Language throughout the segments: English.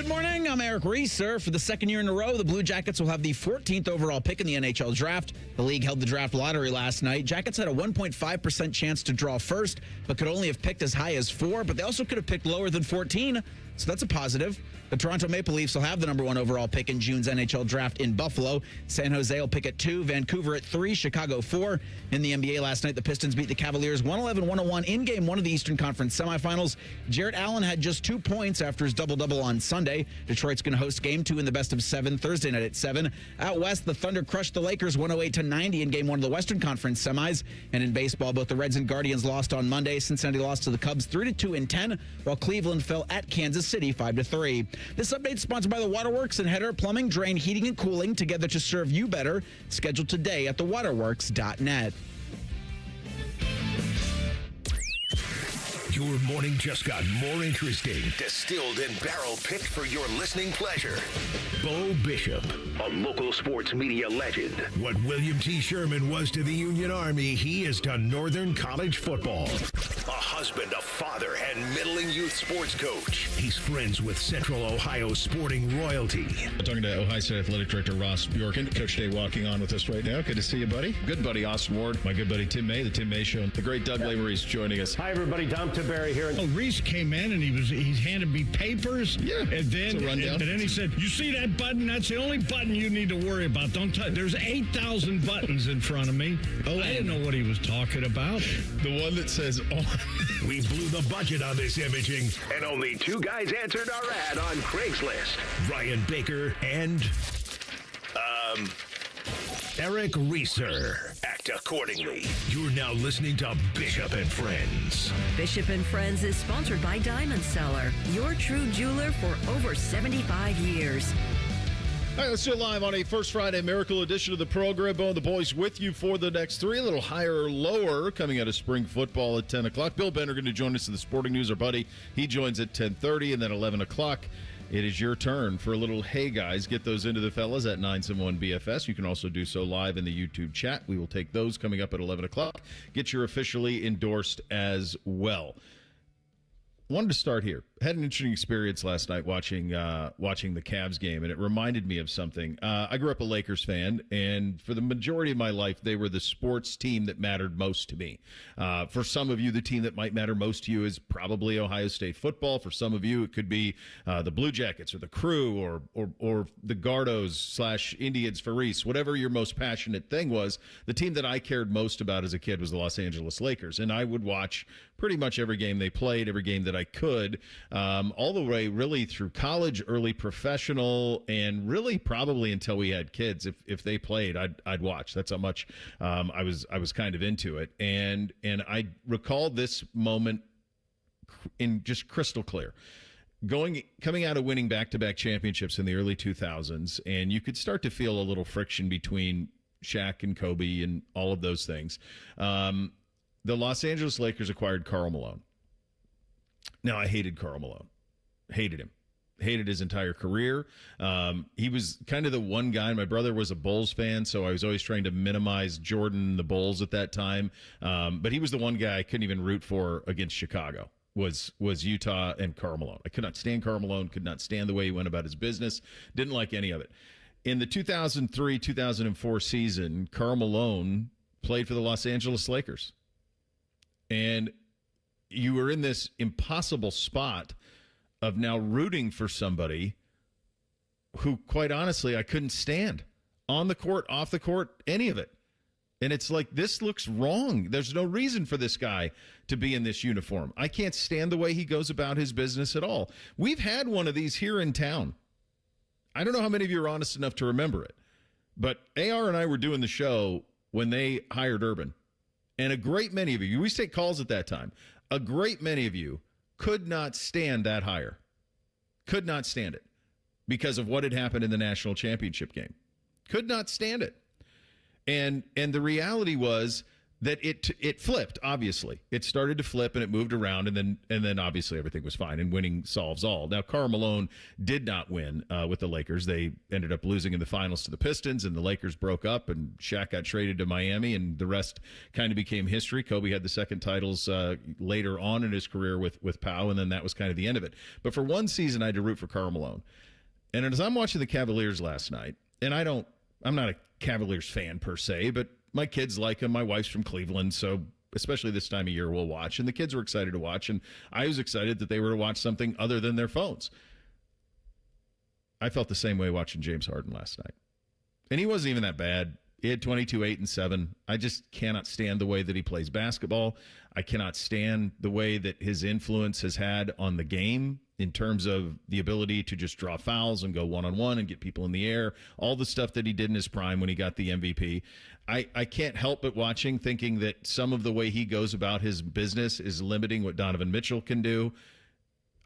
Good morning. I'm Eric Reeser. For the second year in a row, the Blue Jackets will have the 14th overall pick in the NHL draft. The league held the draft lottery last night. Jackets had a 1.5% chance to draw first, but could only have picked as high as 4, but they also could have picked lower than 14, so that's a positive. The Toronto Maple Leafs will have the number 1 overall pick in June's NHL draft in Buffalo. San Jose will pick at 2, Vancouver at 3, Chicago 4. In the NBA last night, the Pistons beat the Cavaliers 111-101 in Game 1 of the Eastern Conference semifinals. Jarrett Allen had just 2 points after his double-double on Sunday. Detroit's going to host Game 2 in the best of 7 Thursday night at 7. Out west, the Thunder crushed the Lakers 108-90 in Game 1 of the Western Conference semis. And in baseball, both the Reds and Guardians lost on Monday. Cincinnati lost to the Cubs 3-2 in 10, while Cleveland fell at Kansas City 5-3. This update is sponsored by the Waterworks and Header Plumbing, Drain, Heating, and Cooling, together to serve you better. Scheduled today at thewaterworks.net. Your morning just got more interesting. Distilled and barrel-picked for your listening pleasure. Bo Bishop, a local sports media legend. What William T. Sherman was to the Union Army, he is to Northern College football. A husband, a father, and middling youth sports coach. He's friends with Central Ohio sporting royalty. I'm talking to Ohio State Athletic Director Ross Bjorken. Coach Day walking on with us right now. Good to see you, buddy. Good buddy, Austin Ward. My good buddy, Tim May, the Tim May Show. The great Doug Lavery's joining us. Hi, everybody. Tom Barry here. Oh, Reese came in and he handed me papers. Yeah, and then and then he said, "You see that button? That's the only button you need to worry about. Don't touch. There's 8,000 buttons in front of me." Oh, I didn't know what he was talking about. The one that says on. We blew the budget on this imaging, and only 2 guys answered our ad on Craigslist. Ryan Baker and Eric Reeser. Act accordingly. You're now listening to Bishop and Friends. Bishop and Friends is sponsored by Diamond Seller, your true jeweler for over 75 years. All right, let's do it live on a First Friday Miracle edition of the program. Bo and the boys with you for the next 3. A little higher or lower coming out of spring football at 10 o'clock. Bill Benner going to join us in the Sporting News, our buddy. He joins at 10:30, and then 11 o'clock. It is your turn for a little Hey Guys. Get those into the fellas at 971 BFS. You can also do so live in the YouTube chat. We will take those coming up at 11 o'clock. Get your officially endorsed as well. Wanted to start here. Had an interesting experience last night watching the Cavs game, and it reminded me of something. I grew up a Lakers fan, and for the majority of my life, they were the sports team that mattered most to me. For some of you, the team that might matter most to you is probably Ohio State football. For some of you, it could be the Blue Jackets or the Crew or the Gardos / Indians for Reese. Whatever your most passionate thing was, the team that I cared most about as a kid was the Los Angeles Lakers, and I would watch pretty much every game they played, every game that I could, all the way really through college, early professional, and really probably until we had kids. If they played, I'd watch. That's how much I was kind of into it. And I recall this moment in just crystal clear. Coming out of winning back-to-back championships in the early 2000s, and you could start to feel a little friction between Shaq and Kobe and all of those things. The Los Angeles Lakers acquired Karl Malone. Now, I hated Karl Malone. Hated him. Hated his entire career. He was kind of the one guy. My brother was a Bulls fan, so I was always trying to minimize Jordan and the Bulls at that time. But he was the one guy I couldn't even root for against Chicago. Was Utah and Karl Malone. I could not stand Karl Malone, could not stand the way he went about his business, didn't like any of it. In the 2003-2004 season, Karl Malone played for the Los Angeles Lakers. And you were in this impossible spot of now rooting for somebody who, quite honestly, I couldn't stand. On the court, off the court, any of it. And it's like, this looks wrong. There's no reason for this guy to be in this uniform. I can't stand the way he goes about his business at all. We've had one of these here in town. I don't know how many of you are honest enough to remember it, but AR and I were doing the show when they hired Urban. And a great many of you, we used to take calls at that time, a great many of you could not stand that hire. Could not stand it because of what had happened in the national championship game. Could not stand it. And the reality was that it flipped. Obviously, it started to flip and it moved around, and then obviously everything was fine, and winning solves all. Now, Karl Malone did not win with the Lakers. They ended up losing in the finals to the Pistons, and the Lakers broke up, and Shaq got traded to Miami, and the rest kind of became history. Kobe had the second titles later on in his career with Pau, and then that was kind of the end of it. But for one season, I had to root for Karl Malone, and as I'm watching the Cavaliers last night, and I'm not a Cavaliers fan per se, but my kids like him. My wife's from Cleveland, so especially this time of year, we'll watch. And the kids were excited to watch, and I was excited that they were to watch something other than their phones. I felt the same way watching James Harden last night. And he wasn't even that bad. He had 22, 8, and 7. I just cannot stand the way that he plays basketball. I cannot stand the way that his influence has had on the game in terms of the ability to just draw fouls and go one-on-one and get people in the air, all the stuff that he did in his prime when he got the MVP. I can't help but watching, thinking that some of the way he goes about his business is limiting what Donovan Mitchell can do.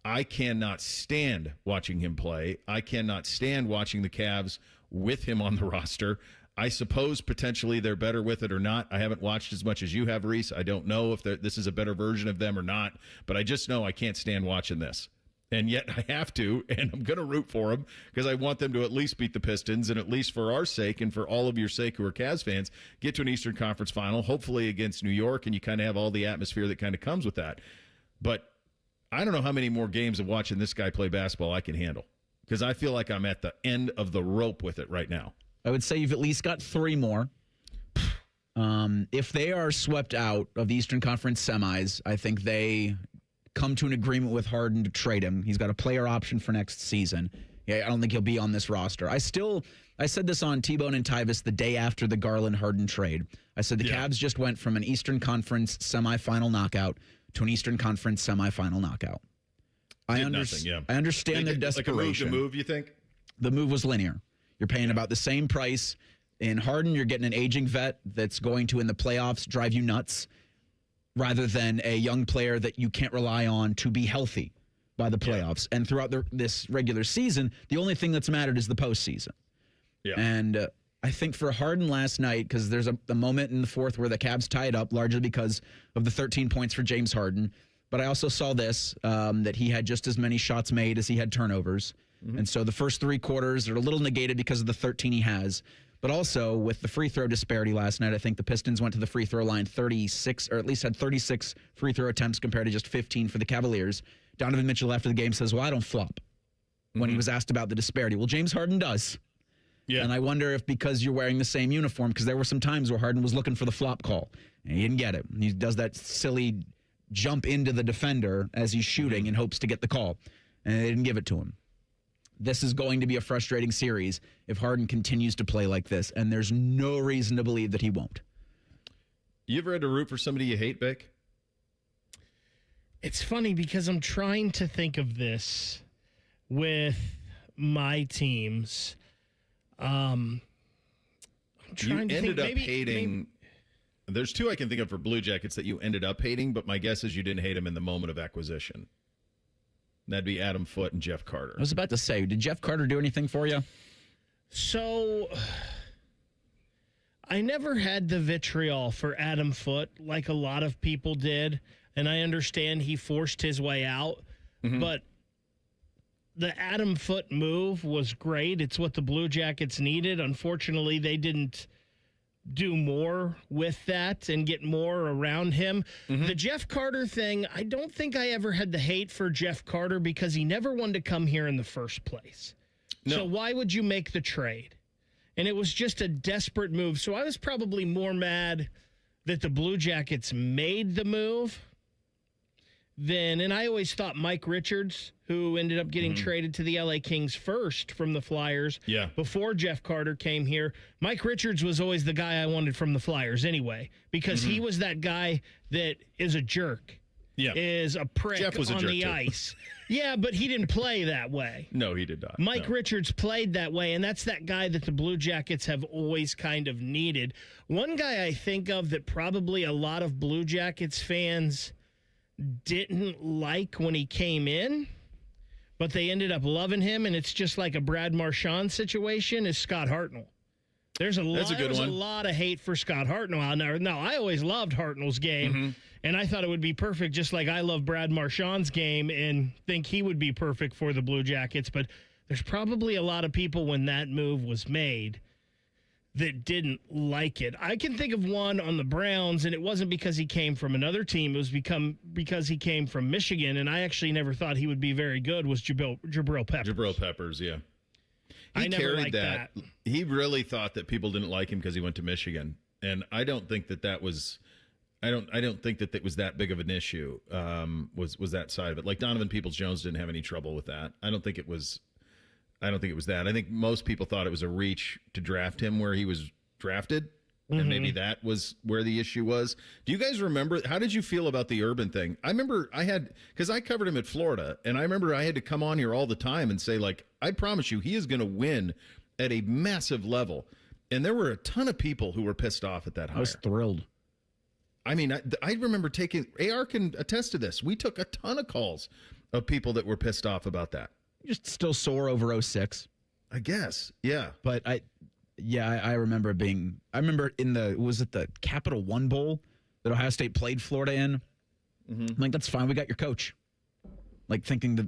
I cannot stand watching him play. I cannot stand watching the Cavs with him on the roster. I suppose potentially they're better with it or not. I haven't watched as much as you have, Reese. I don't know if this is a better version of them or not, but I just know I can't stand watching this. And yet I have to, and I'm going to root for them because I want them to at least beat the Pistons, and at least for our sake and for all of your sake who are Cavs fans, get to an Eastern Conference final, hopefully against New York, and you kind of have all the atmosphere that kind of comes with that. But I don't know how many more games of watching this guy play basketball I can handle because I feel like I'm at the end of the rope with it right now. I would say you've at least got 3 more. If they are swept out of the Eastern Conference semis, I think they come to an agreement with Harden to trade him. He's got a player option for next season. Yeah, I don't think he'll be on this roster. I said this on T-Bone and Tyvis the day after the Garland-Harden trade. I said the Cavs just went from an Eastern Conference semifinal knockout to an Eastern Conference semifinal knockout. I understand their desperation. Like a move, you think? The move was linear. You're paying about the same price. In Harden, you're getting an aging vet that's going to, in the playoffs, drive you nuts, rather than a young player that you can't rely on to be healthy by the playoffs. And throughout this regular season, the only thing that's mattered is the postseason. Yeah. And I think for Harden last night, because there's a moment in the fourth where the Cavs tie it up, largely because of the 13 points for James Harden. But I also saw this, that he had just as many shots made as he had turnovers. Mm-hmm. And so the first 3 quarters are a little negated because of the 13 he has. But also, with the free throw disparity last night, I think the Pistons went to the free throw line 36, or at least had 36 free throw attempts compared to just 15 for the Cavaliers. Donovan Mitchell, after the game, says, well, I don't flop, when he was asked about the disparity. Well, James Harden does. Yeah. And I wonder if because you're wearing the same uniform, because there were some times where Harden was looking for the flop call, and he didn't get it. He does that silly jump into the defender as he's shooting in hopes to get the call, and they didn't give it to him. This is going to be a frustrating series if Harden continues to play like this, and there's no reason to believe that he won't. You ever had to root for somebody you hate, Beck? It's funny because I'm trying to think of this with my teams. I'm trying to think. Hating. There's 2 I can think of for Blue Jackets that you ended up hating, but my guess is you didn't hate them in the moment of acquisition. That'd be Adam Foote and Jeff Carter. I was about to say, did Jeff Carter do anything for you? So, I never had the vitriol for Adam Foote like a lot of people did, and I understand he forced his way out, but the Adam Foote move was great. It's what the Blue Jackets needed. Unfortunately, they didn't do more with that and get more around him. The Jeff Carter thing, I don't think I ever had the hate for Jeff Carter because he never wanted to come here in the first place. No. So why would you make the trade? And it was just a desperate move. So I was probably more mad that the Blue Jackets made the move and I always thought Mike Richards, who ended up getting traded to the LA Kings first from the Flyers before Jeff Carter came here, Mike Richards was always the guy I wanted from the Flyers anyway, because he was that guy that is a jerk, is a prick on the ice. Yeah, but he didn't play that way. No, he did not. Mike Richards played that way, and that's that guy that the Blue Jackets have always kind of needed. One guy I think of that probably a lot of Blue Jackets fans didn't like when he came in, but they ended up loving him, and it's just like a Brad Marchand situation, is Scott Hartnell. There's a good one. a lot of hate for Scott Hartnell. Now, I always loved Hartnell's game, and I thought it would be perfect, just like I love Brad Marchand's game and think he would be perfect for the Blue Jackets. But there's probably a lot of people when that move was made that didn't like it. I can think of one on the Browns, and it wasn't because he came from another team. It was because he came from Michigan, and I actually never thought he would be very good, was Jabril Peppers. Jabril Peppers, yeah. I never carried liked that. He really thought that people didn't like him because he went to Michigan, and I don't think that was. I don't think that was that big of an issue. Was that side of it? Like Donovan Peoples-Jones didn't have any trouble with that. I don't think it was that. I think most people thought it was a reach to draft him where he was drafted, and maybe that was where the issue was. Do you guys remember? How did you feel about the Urban thing? I remember because I covered him at Florida, and I remember I had to come on here all the time and say, like, I promise you, he is going to win at a massive level. And there were a ton of people who were pissed off at that hire. I was thrilled. I mean, I remember AR can attest to this. We took a ton of calls of people that were pissed off about that. Just still sore over 06. I guess, yeah. But I remember was it the Capital One Bowl that Ohio State played Florida in? I'm like, that's fine. We got your coach. Like thinking that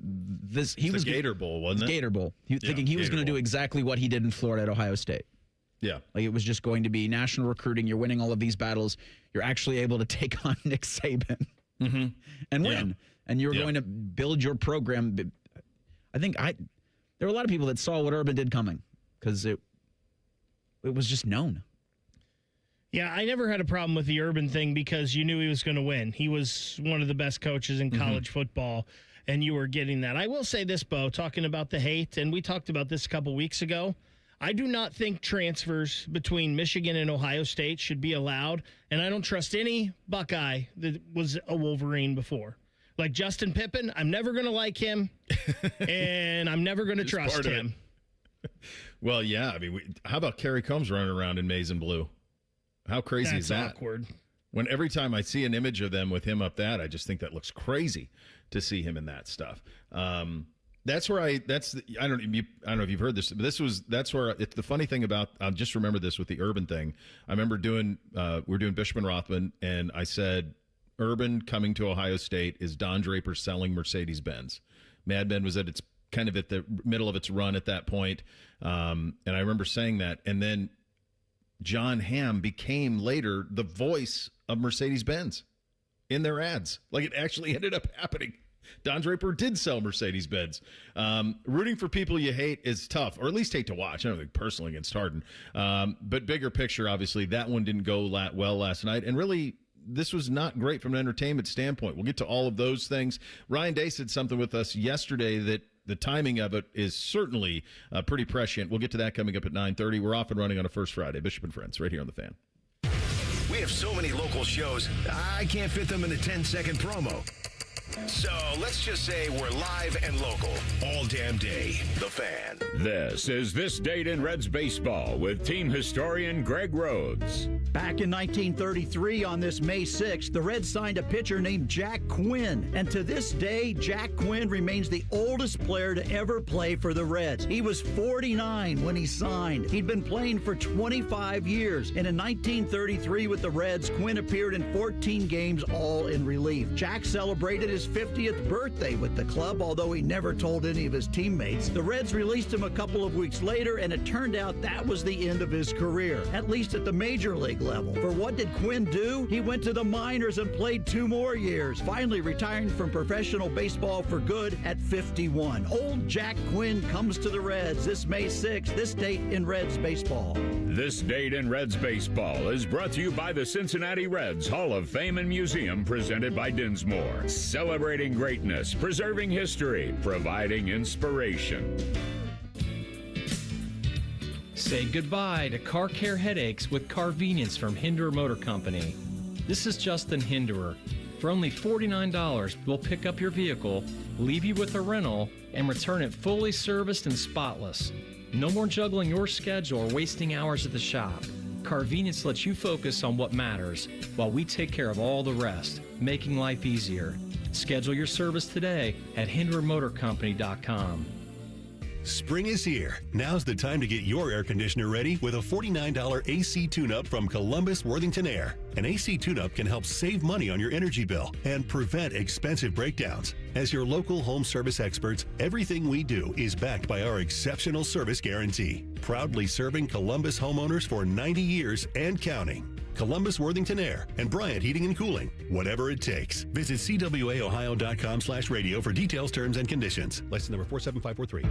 he was the Gator Bowl, wasn't it? Gator Bowl. Thinking he was going to do exactly what he did in Florida at Ohio State. Yeah. Like it was just going to be national recruiting. You're winning all of these battles. You're actually able to take on Nick Saban and win. Yeah. And you're going to build your program. I think there were a lot of people that saw what Urban did coming because it was just known. Yeah, I never had a problem with the Urban thing because you knew he was going to win. He was one of the best coaches in college football, and you were getting that. I will say this, Bo, talking about the hate, and we talked about this a couple weeks ago. I do not think transfers between Michigan and Ohio State should be allowed, and I don't trust any Buckeye that was a Wolverine before. Like Justin Pippen, I'm never going to like him, and I'm never going to trust him. Well, yeah. I mean, how about Kerry Combs running around in maize and blue? How crazy is that? That's awkward. When every time I see an image of them with him up that, I just think that looks crazy to see him in that stuff. That's where I don't know if you've heard this, but that's where it's the funny thing about, I'll just remember this with the Urban thing. I remember we're doing Bishop and Rothman, and I said, Urban coming to Ohio State is Don Draper selling Mercedes-Benz. Mad Men was at the middle of its run at that point. And I remember saying that. And then John Hamm became later the voice of Mercedes-Benz in their ads. Like it actually ended up happening. Don Draper did sell Mercedes-Benz. Rooting for people you hate is tough, or at least hate to watch. I don't think personally against Harden. But bigger picture, obviously, that one didn't go well last night. And really, this was not great from an entertainment standpoint. We'll get to all of those things. Ryan Day said something with us yesterday that the timing of it is certainly pretty prescient. We'll get to that coming up at 9:30. We're off and running on a First Friday. Bishop and Friends, right here on The Fan. We have so many local shows, I can't fit them in a 10-second promo. So let's just say we're live and local all damn day. The Fan. This is This Date in Reds Baseball with team historian Greg Rhodes. Back in 1933, on this May 6th, the Reds signed a pitcher named Jack Quinn. And to this day, Jack Quinn remains the oldest player to ever play for the Reds. He was 49 when he signed. He'd been playing for 25 years. And in 1933 with the Reds, Quinn appeared in 14 games, all in relief. Jack celebrated his 50th birthday with the club, although he never told any of his teammates. The Reds released him a couple of weeks later, and it turned out that was the end of his career, at least at the major league level. For what did Quinn do? He went to the minors and played 2 more years, finally retiring from professional baseball for good at 51. Old Jack Quinn comes to the Reds this May 6th, this date in Reds baseball. This Date in Reds Baseball is brought to you by the Cincinnati Reds Hall of Fame and Museum, presented by Dinsmore. Celebrating greatness, preserving history, providing inspiration. Say goodbye to car care headaches with Carvenience from Hinderer Motor Company. This is Justin Hinderer. For only $49, we'll pick up your vehicle, leave you with a rental, and return it fully serviced and spotless. No more juggling your schedule or wasting hours at the shop. Carvenience lets you focus on what matters while we take care of all the rest, making life easier. Schedule your service today at HindererMotorCompany.com. Spring is here. Now's the time to get your air conditioner ready with a $49 AC tune-up from Columbus Worthington Air. An AC tune-up can help save money on your energy bill and prevent expensive breakdowns. As your local home service experts, everything we do is backed by our exceptional service guarantee. Proudly serving Columbus homeowners for 90 years and counting. Columbus Worthington Air and Bryant Heating and Cooling. Whatever it takes. Visit cwaohio.com/radio for details, terms, and conditions. License number 47543.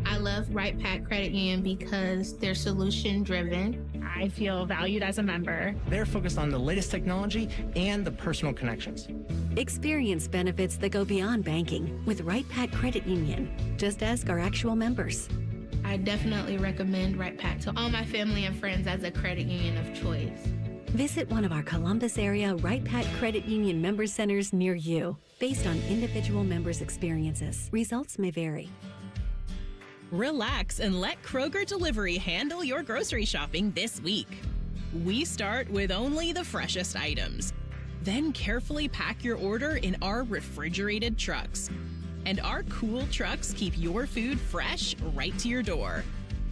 I love Right Pack Credit Union because they're solution driven. I feel valued as a member. They're focused on the latest technology and the personal connections. Experience benefits that go beyond banking with Right Pack Credit Union. Just ask our actual members. I definitely recommend Right Pack to all my family and friends as a credit union of choice. Visit one of our Columbus area Right Pack Credit Union member centers near you. Based on individual members' experiences, results may vary. Relax and let Kroger Delivery handle your grocery shopping this week. We start with only the freshest items. Then carefully pack your order in our refrigerated trucks. And our cool trucks keep your food fresh right to your door.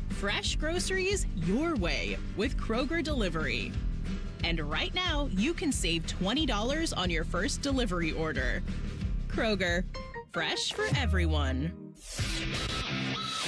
Fresh groceries your way with Kroger Delivery. And right now, you can save $20 on your first delivery order. Kroger, fresh for everyone.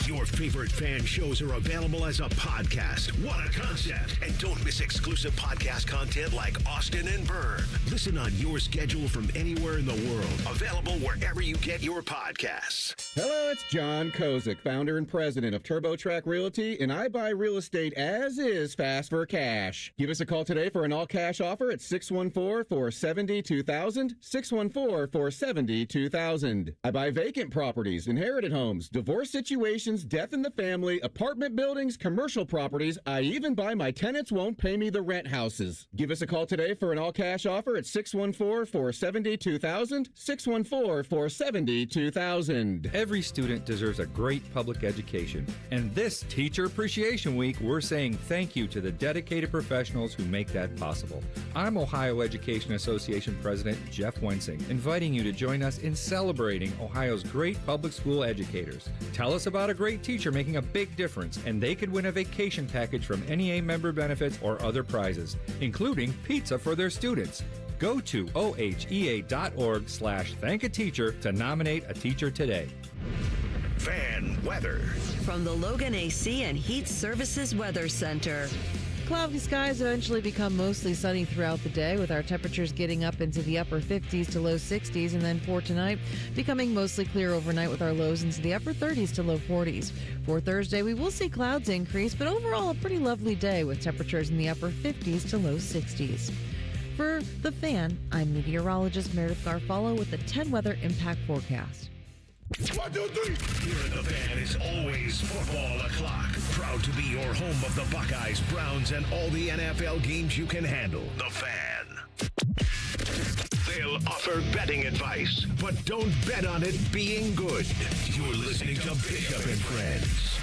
Your favorite fan shows are available as a podcast. What a concept. And don't miss exclusive podcast content like Austin and Byrne. Listen on your schedule from anywhere in the world. Available wherever you get your podcasts. Hello, it's John Kozik, founder and president of TurboTrack Realty, and I buy real estate as is fast for cash. Give us a call today for an all-cash offer at 614-470-2000, 614-470-2000. I buy vacant properties, inherited homes, divorce situations, death in the family, apartment buildings, commercial properties. I even buy my tenants won't pay me the rent houses. Give us a call today for an all-cash offer at 614-470-2000, 614-470-2000. Every student deserves a great public education. And this Teacher Appreciation Week, we're saying thank you to the dedicated professionals who make that possible. I'm Ohio Education Association President Jeff Wensing, inviting you to join us in celebrating Ohio's great public school educators. Tell us about a great teacher making a big difference, and they could win a vacation package from NEA member benefits or other prizes, including pizza for their students. Go to ohea.org/thank-a-teacher to nominate a teacher today. Fan weather. From the Logan AC and Heat Services Weather Center. Cloudy skies eventually become mostly sunny throughout the day, with our temperatures getting up into the upper 50s to low 60s, and then for tonight, becoming mostly clear overnight with our lows into the upper 30s to low 40s. For Thursday, we will see clouds increase, but overall a pretty lovely day with temperatures in the upper 50s to low 60s. For The Fan, I'm meteorologist Meredith Garfalo with the 10 Weather Impact Forecast. 1, 2, 3. Here in The Fan is always football o'clock. Proud to be your home of the Buckeyes, Browns, and all the NFL games you can handle. The Fan. They'll offer betting advice, but don't bet on it being good. You're listening to Bishop and Friends.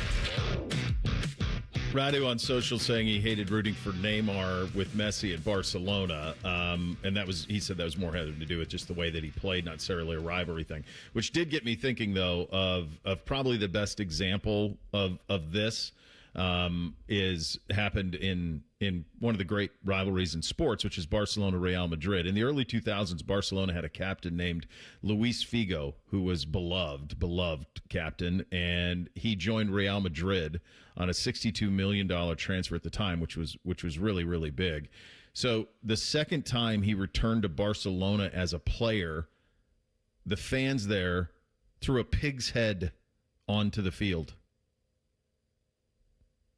Radu on social saying he hated rooting for Neymar with Messi at Barcelona, and he said that was more having to do with just the way that he played, not necessarily a rivalry thing. Which did get me thinking, though, of probably the best example of this is happened in one of the great rivalries in sports, which is Barcelona-Real Madrid. In the early 2000s, Barcelona had a captain named Luis Figo, who was beloved captain, and he joined Real Madrid on a $62 million transfer at the time, which was really, really big. So the second time he returned to Barcelona as a player, the fans there threw a pig's head onto the field.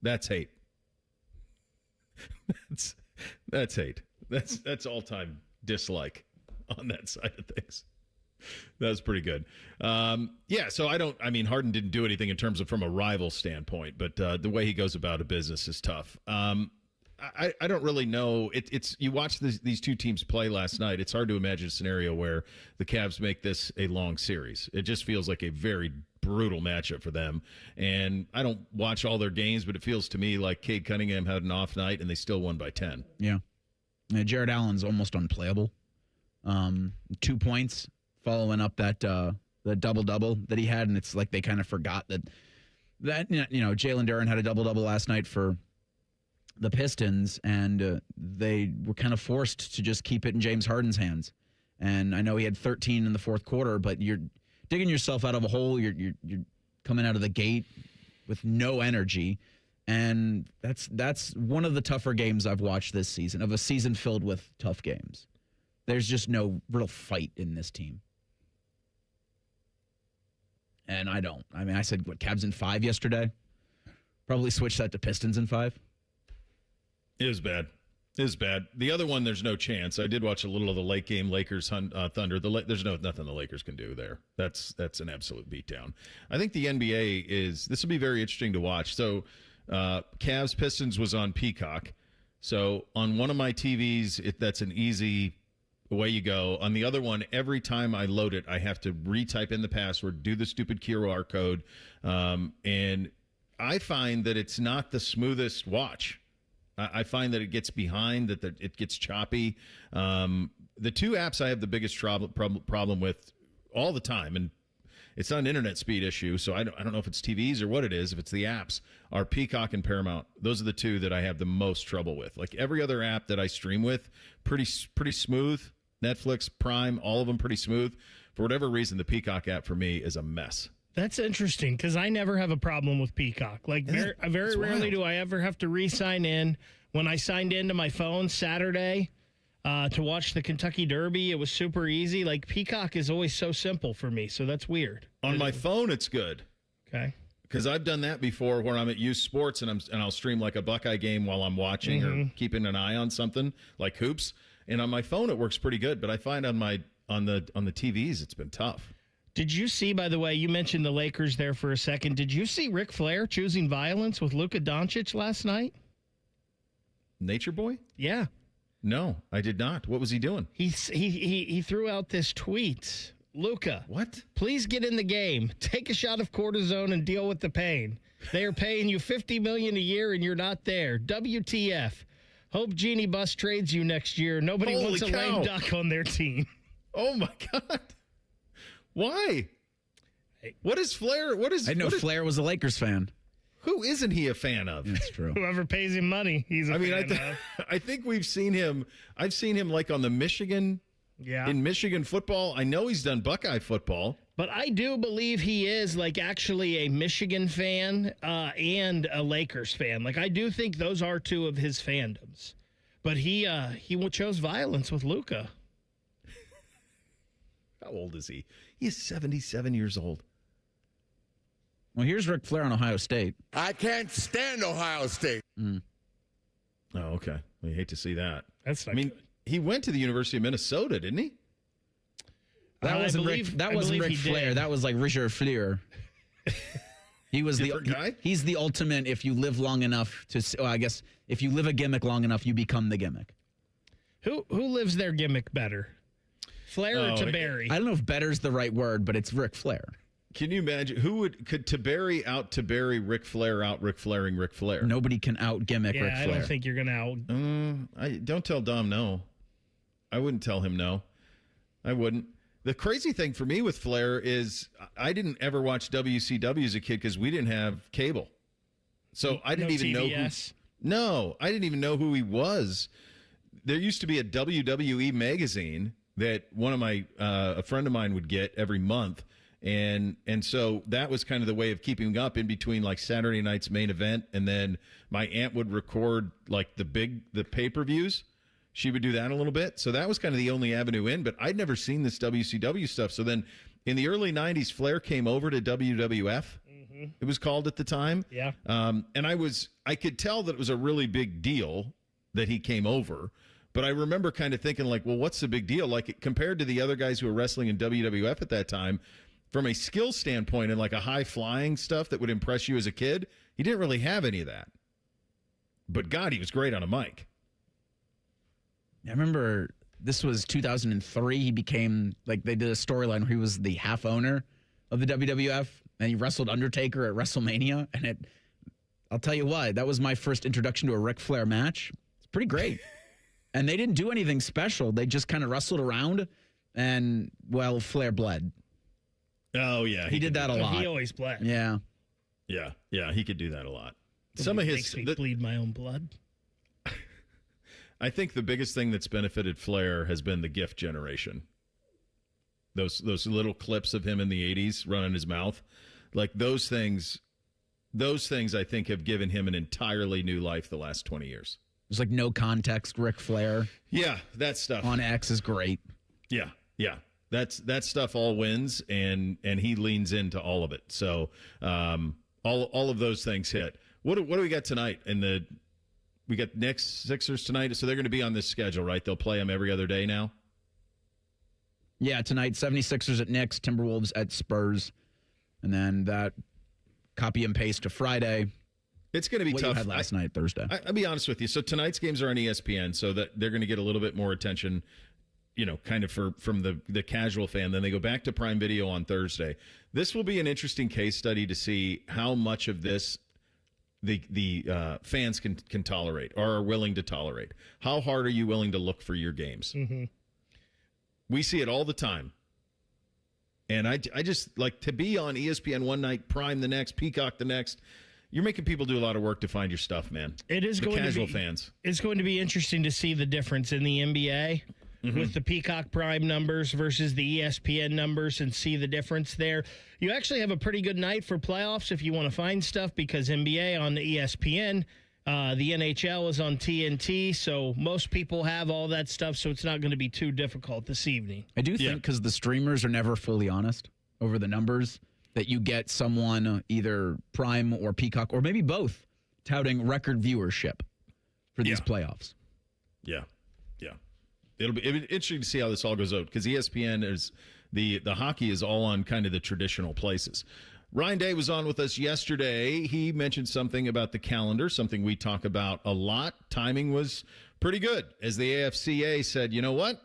That's hate. That's hate. That's all-time dislike on that side of things. That was pretty good. So Harden didn't do anything in terms of from a rival standpoint, but the way he goes about a business is tough. I don't really know. It's you watch these two teams play last night. It's hard to imagine a scenario where the Cavs make this a long series. It just feels like a very brutal matchup for them. And I don't watch all their games, but it feels to me like Cade Cunningham had an off night and they still won by 10. Yeah. Jared Allen's almost unplayable. 2 points following up that double-double that he had, and it's like they kind of forgot that That, Jalen Duren had a double-double last night for the Pistons, and they were kind of forced to just keep it in James Harden's hands. And I know he had 13 in the fourth quarter, but you're digging yourself out of a hole. You're coming out of the gate with no energy. And that's one of the tougher games I've watched this season, of a season filled with tough games. There's just no real fight in this team. And I said, Cavs in 5 yesterday? Probably switch that to Pistons in 5. It was bad. It was bad. The other one, there's no chance. I did watch a little of the late game Lakers Thunder. There's nothing the Lakers can do there. That's an absolute beatdown. I think the NBA this will be very interesting to watch. So Cavs Pistons was on Peacock. So on one of my TVs, that's an easy away you go. On the other one, every time I load it, I have to retype in the password, do the stupid QR code, and I find that it's not the smoothest watch. I find that it gets behind, that it gets choppy. The two apps I have the biggest problem with all the time, and it's not an internet speed issue, so I don't know if it's TVs or what it is. If it's the apps, are Peacock and Paramount. Those are the two that I have the most trouble with. Like every other app that I stream with, pretty smooth. Netflix, Prime, all of them pretty smooth. For whatever reason, the Peacock app for me is a mess. That's interesting because I never have a problem with Peacock. Like very rarely do I ever have to re-sign in. When I signed into my phone Saturday to watch the Kentucky Derby, it was super easy. Like Peacock is always so simple for me, so that's weird. On my phone, it's good. Okay. Because I've done that before, where I'm at Youth Sports and I'll stream like a Buckeye game while I'm watching or keeping an eye on something like hoops. And on my phone, it works pretty good. But I find on the TVs, it's been tough. Did you see, by the way, you mentioned the Lakers there for a second. Did you see Ric Flair choosing violence with Luka Doncic last night? Nature Boy? Yeah. No, I did not. What was he doing? He threw out this tweet. Luka, what? Please get in the game. Take a shot of cortisone and deal with the pain. They are paying you $50 million a year and you're not there. WTF? Hope Jeannie Buss trades you next year. Nobody wants a lame duck on their team. Oh my God! Why? What is Flair? Flair was a Lakers fan. Who isn't he a fan of? That's true. Whoever pays him money, he's a fan of. I think we've seen him. I've seen him like on the Michigan. Yeah. In Michigan football. I know he's done Buckeye football. But I do believe he is like actually a Michigan fan and a Lakers fan. Like I do think those are two of his fandoms. But he chose violence with Luka. How old is he? He is 77 years old. Well, here's Ric Flair on Ohio State. I can't stand Ohio State. Oh, okay. We hate to see that. That's not good. He went to the University of Minnesota, didn't he? That wasn't Ric Flair. That was like Richard Flair. He was Different guy? He's the ultimate. If you live long enough I guess if you live a gimmick long enough, you become the gimmick. Who lives their gimmick better, Flair or Taberry? I don't know if better's the right word, but it's Ric Flair. Can you imagine could Taberry out Taberry Ric Flair out Ric Flairing Ric Flair? Nobody can out gimmick Ric Flair. I don't think you're gonna out. Don't tell Dom no. I wouldn't tell him no. I wouldn't. The crazy thing for me with Flair is I didn't ever watch WCW as a kid because we didn't have cable. So I didn't even know I didn't even know who he was. There used to be a WWE magazine that one of my a friend of mine would get every month. And so that was kind of the way of keeping up in between like Saturday night's main event. And then my aunt would record like the pay-per-views. She would do that a little bit. So that was kind of the only avenue in, but I'd never seen this WCW stuff. So then in the early 90s, Flair came over to WWF. Mm-hmm. It was called at the time. Yeah. And I could tell that it was a really big deal that he came over. But I remember kind of thinking like, well, what's the big deal? Like compared to the other guys who were wrestling in WWF at that time, from a skill standpoint and like a high flying stuff that would impress you as a kid, he didn't really have any of that. But God, he was great on a mic. I remember this was 2003. He became like they did a storyline where he was the half owner of the WWF and he wrestled Undertaker at WrestleMania. And I'll tell you what, that was my first introduction to a Ric Flair match. It's pretty great. And they didn't do anything special. They just kind of wrestled around and, well, Flair bled. Oh, yeah. He did that a lot. He always bled. Yeah. Yeah, he could do that a lot. Some of his makes me bleed my own blood. I think the biggest thing that's benefited Flair has been the gift generation. Those little clips of him in the 80s running his mouth, like those things I think have given him an entirely new life the last 20 years. There's like no context Ric Flair. Yeah, that stuff on X is great. Yeah. That stuff all wins, and he leans into all of it. So all of those things hit. What do we got tonight? We got Knicks, Sixers tonight, so they're going to be on this schedule, right? They'll play them every other day now? Yeah, tonight, 76ers at Knicks, Timberwolves at Spurs, and then that copy and paste to Friday. It's going to be what tough. You had last night, Thursday. I'll be honest with you. So tonight's games are on ESPN, so that they're going to get a little bit more attention, kind of from the casual fan. Then they go back to Prime Video on Thursday. This will be an interesting case study to see how much of this the fans can tolerate or are willing to tolerate. How hard are you willing to look for your games? Mm-hmm. We see it all the time. And I just like to be on ESPN one night, Prime the next, Peacock the next. You're making people do a lot of work to find your stuff, man. It is going casual to be, fans. It's going to be interesting to see the difference in the NBA with the Peacock Prime numbers versus the ESPN numbers and see the difference there. You actually have a pretty good night for playoffs if you want to find stuff because NBA on the ESPN, the NHL is on TNT, so most people have all that stuff, so it's not going to be too difficult this evening. I do think because the streamers are never fully honest over the numbers, that you get someone either Prime or Peacock or maybe both touting record viewership for these playoffs. Yeah. It'll be interesting to see how this all goes out because ESPN is the hockey is all on kind of the traditional places. Ryan Day was on with us yesterday. He mentioned something about the calendar, something we talk about a lot. Timing was pretty good, as the AFCA said, you know what?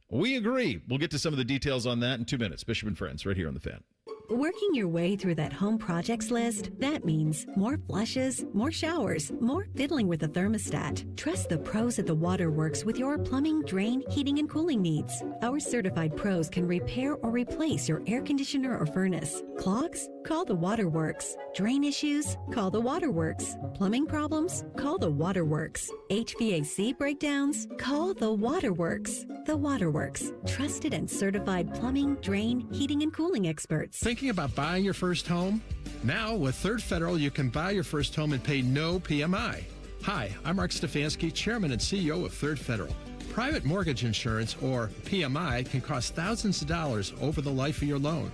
We agree. We'll get to some of the details on that in 2 minutes. Bishop and Friends, right here on The Fan. Working your way through that home projects list, that means more flushes, more showers, more fiddling with the thermostat. Trust the pros at the Waterworks with your plumbing, drain, heating, and cooling needs. Our certified pros can repair or replace your air conditioner or furnace. Clogs? Call the Waterworks. Drain issues? Call the Waterworks. Plumbing problems? Call the Waterworks. HVAC breakdowns? Call the Waterworks. The Waterworks. Trusted and certified plumbing, drain, heating, and cooling experts. Thinking about buying your first home? Now, with Third Federal, you can buy your first home and pay no PMI. Hi, I'm Mark Stefanski, Chairman and CEO of Third Federal. Private mortgage insurance, or PMI, can cost thousands of dollars over the life of your loan.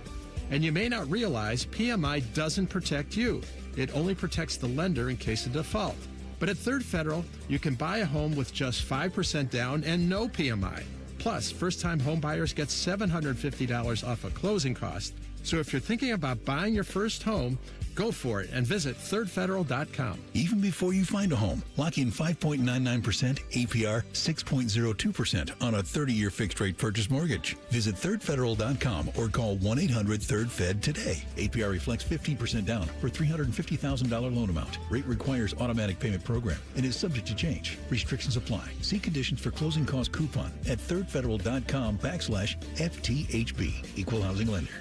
And you may not realize PMI doesn't protect you. It only protects the lender in case of default. But at Third Federal, you can buy a home with just 5% down and no PMI. Plus, first-time home buyers get $750 off a closing cost. So if you're thinking about buying your first home, go for it and visit thirdfederal.com. Even before you find a home, lock in 5.99% APR, 6.02% on a 30-year fixed-rate purchase mortgage. Visit thirdfederal.com or call 1-800-3rd-FED today. APR reflects 15% down for $350,000 loan amount. Rate requires automatic payment program and is subject to change. Restrictions apply. See conditions for closing cost coupon at thirdfederal.com/FTHB. Equal housing lender.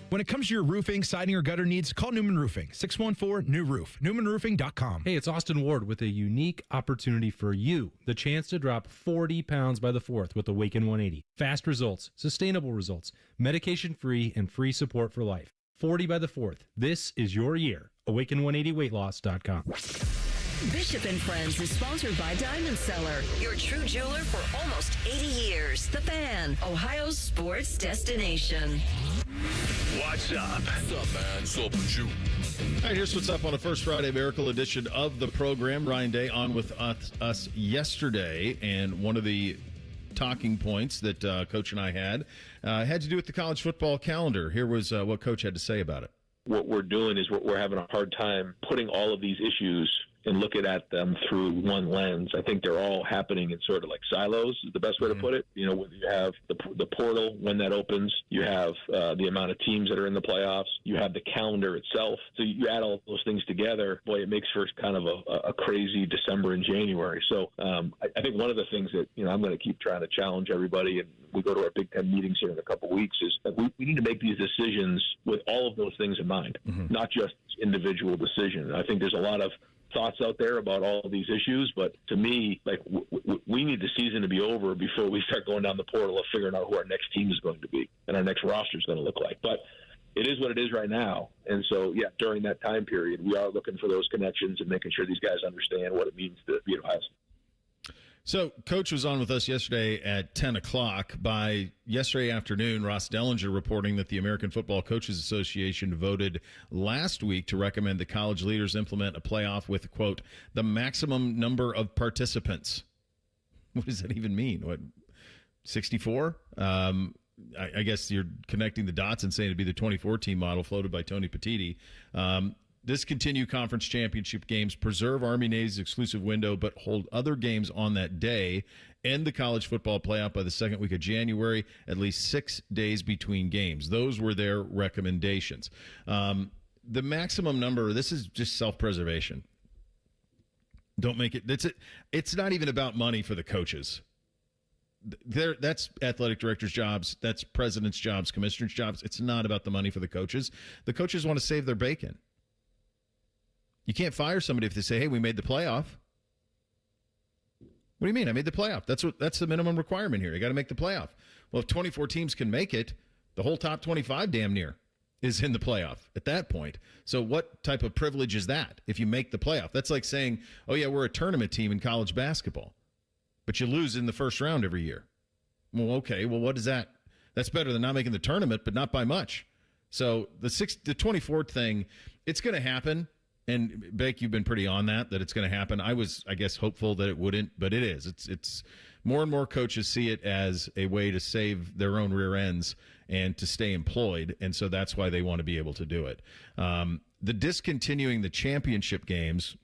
When it comes to your roofing, siding, or gutter needs, call Newman Roofing, 614-NEW-ROOF, newmanroofing.com. Hey, it's Austin Ward with a unique opportunity for you. The chance to drop 40 pounds by the 4th with Awaken 180. Fast results, sustainable results, medication-free, and free support for life. 40 by the 4th. This is your year. Awaken180weightloss.com. Bishop and Friends is sponsored by Diamond Seller, your true jeweler for almost 80 years. The Fan, Ohio's sports destination. What's up? What's up, man? What's up with you? All right, here's what's up on a First Friday Miracle edition of the program. Ryan Day on with us yesterday, and one of the talking points that Coach and I had to do with the college football calendar. Here was what Coach had to say about it. What we're doing is we're having a hard time putting all of these issues and look at them through one lens. I think they're all happening in sort of like silos is the best way to put it. You know, whether you have the portal when that opens, you have the amount of teams that are in the playoffs, you have the calendar itself. So you add all those things together, boy, it makes for kind of a crazy December and January. So I think one of the things that, you know, I'm going to keep trying to challenge everybody, and we go to our Big Ten meetings here in a couple of weeks, is that we need to make these decisions with all of those things in mind, not just individual decision. I think there's a lot of thoughts out there about all of these issues, but to me, like we need the season to be over before we start going down the portal of figuring out who our next team is going to be and our next roster is going to look like. But it is what it is right now. And so, yeah, during that time period, we are looking for those connections and making sure these guys understand what it means to be at Ohio State. So, Coach was on with us yesterday at 10 o'clock. By yesterday afternoon, Ross Dellinger reporting that the American Football Coaches Association voted last week to recommend that college leaders implement a playoff with, quote, the maximum number of participants. What does that even mean? What, 64? I guess you're connecting the dots and saying it'd be the 2014 model floated by Tony Petitti. Discontinue conference championship games, preserve Army-Navy's exclusive window, but hold other games on that day, end the college football playoff by the second week of January, at least 6 days between games. Those were their recommendations. The maximum number, this is just self-preservation. Don't make it, it's not even about money for the coaches. That's athletic directors' jobs, that's presidents' jobs, commissioners' jobs. It's not about the money for the coaches. The coaches want to save their bacon. You can't fire somebody if they say, hey, we made the playoff. What do you mean? I made the playoff. That's the minimum requirement here. You got to make the playoff. Well, if 24 teams can make it, the whole top 25 damn near is in the playoff at that point. So what type of privilege is that if you make the playoff? That's like saying, oh, yeah, we're a tournament team in college basketball, but you lose in the first round every year. Well, okay, well, what is that? That's better than not making the tournament, but not by much. So the 24th thing, it's going to happen. And Beck, you've been pretty on that it's going to happen. I was, I guess, hopeful that it wouldn't, but it is. It's more and more coaches see it as a way to save their own rear ends and to stay employed, and so that's why they want to be able to do it. The discontinuing the championship games,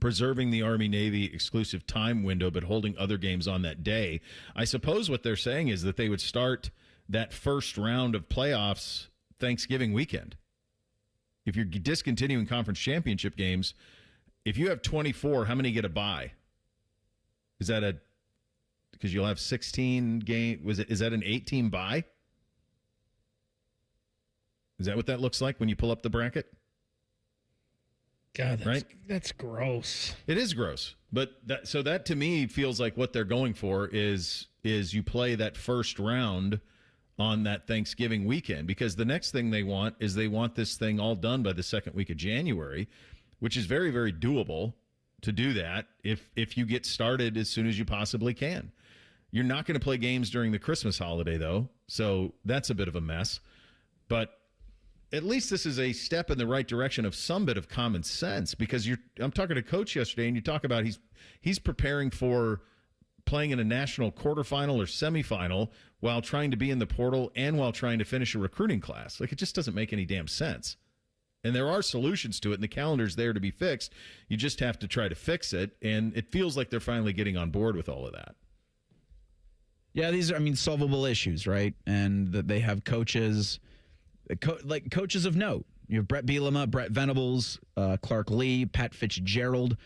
preserving the Army-Navy exclusive time window, but holding other games on that day. I suppose what they're saying is that they would start that first round of playoffs Thanksgiving weekend. If you're discontinuing conference championship games, if you have 24, how many get a bye? Is that because you'll have 16 game? Is that an 8-team bye? Is that what that looks like when you pull up the bracket? God, that's gross. It is gross, but that to me feels like what they're going for is you play that first round on that Thanksgiving weekend, because the next thing they want is they want this thing all done by the second week of January, which is very, very doable to do that if you get started as soon as you possibly can. You're not going to play games during the Christmas holiday, though, so that's a bit of a mess. But at least this is a step in the right direction of some bit of common sense, because I'm talking to Coach yesterday, and you talk about he's preparing for playing in a national quarterfinal or semifinal while trying to be in the portal and while trying to finish a recruiting class. Like, it just doesn't make any damn sense. And there are solutions to it, and the calendar's there to be fixed. You just have to try to fix it, and it feels like they're finally getting on board with all of that. Yeah, these are, solvable issues, right? And that they have coaches, coaches of note. You have Brett Bielema, Brett Venables, Clark Lee, Pat Fitzgerald.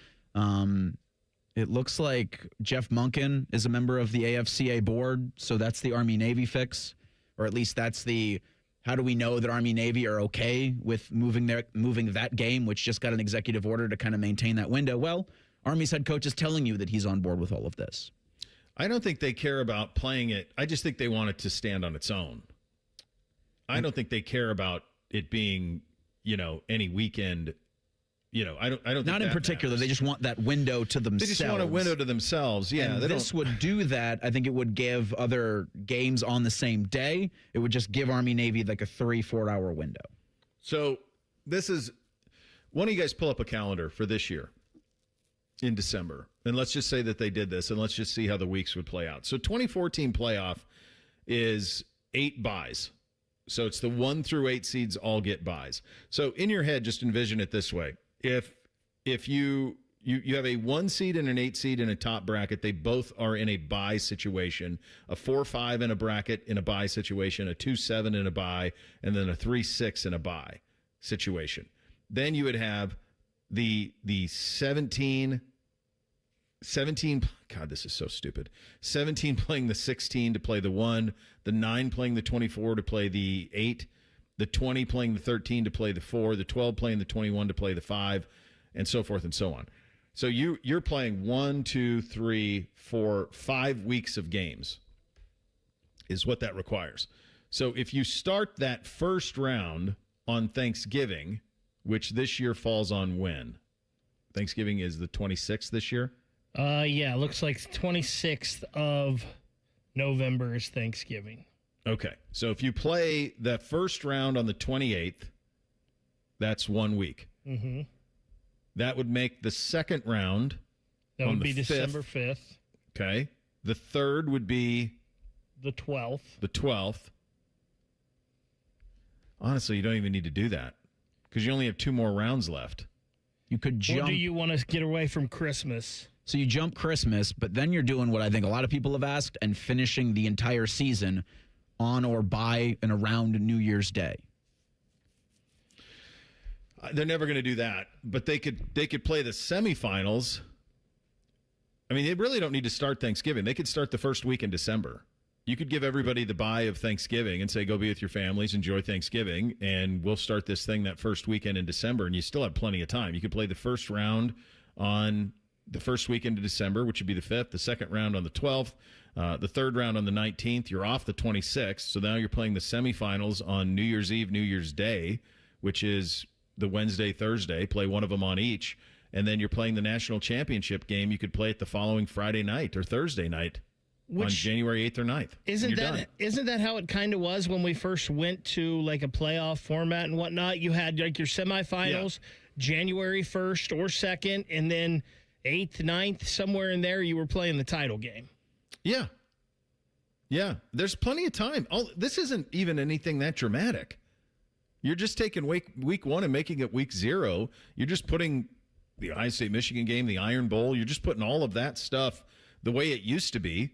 It looks like Jeff Monken is a member of the AFCA board, so that's the Army-Navy fix, or at least that's the how do we know that Army-Navy are okay with moving that game, which just got an executive order to kind of maintain that window. Well, Army's head coach is telling you that he's on board with all of this. I don't think they care about playing it. I just think they want it to stand on its own. I don't think they care about it being, any weekend. I don't. Not in particular. Matters. They just want that window to themselves. They just want a window to themselves. Yeah, and this would do that. I think it would give other games on the same day. It would just give Army-Navy like a 3-4 hour window. So this is. Why don't you guys pull up a calendar for this year in December, and let's just say that they did this, and let's just see how the weeks would play out. So 2014 playoff is 8 byes. So it's the 1 through 8 seeds all get byes. So in your head, just envision it this way. If if you have a 1 seed and an 8 seed in a top bracket, they both are in a bye situation. A 4-5 in a bracket in a bye situation, a 2-7 in a bye, and then a 3-6 in a bye situation. Then you would have the 17, God, this is so stupid. 17 playing the 16 to play the 1, the 9 playing the 24 to play the 8, the 20 playing the 13 to play the 4, the 12 playing the 21 to play the 5, and so forth and so on. So you're playing 1, 2, 3, 4, 5 weeks of games is what that requires. So if you start that first round on Thanksgiving, which this year falls on when? Thanksgiving is the 26th this year? Yeah, it looks like 26th of November is Thanksgiving. Okay. So if you play that first round on the 28th, that's 1 week. Mm-hmm. That would make the second round That on would the be 5th. December 5th. Okay. The third would be the 12th. The 12th. Honestly, you don't even need to do that because you only have 2 more rounds left. You could jump. Or do you want to get away from Christmas? So you jump Christmas, but then you're doing what I think a lot of people have asked and finishing the entire season on or by and around New Year's Day. They're never going to do that, but they could play the semifinals. I mean, they really don't need to start Thanksgiving. They could start the first week in December. You could give everybody the bye of Thanksgiving and say, go be with your families, enjoy Thanksgiving, and we'll start this thing that first weekend in December, and you still have plenty of time. You could play the first round on the first weekend of December, which would be the 5th, the second round on the 12th, the third round on the 19th. You're off the 26th, so now you're playing the semifinals on New Year's Eve, New Year's Day, which is the Wednesday, Thursday, play one of them on each, and then you're playing the national championship game. You could play it the following Friday night or Thursday night on January 8th or 9th. Isn't that how it kind of was when we first went to like a playoff format and whatnot? You had like your semifinals January 1st or 2nd, and then 8th, 9th, somewhere in there you were playing the title game. Yeah. Yeah, there's plenty of time. This isn't even anything that dramatic. You're just taking week 1 and making it week 0. You're just putting the Ohio State-Michigan game, the Iron Bowl. You're just putting all of that stuff the way it used to be,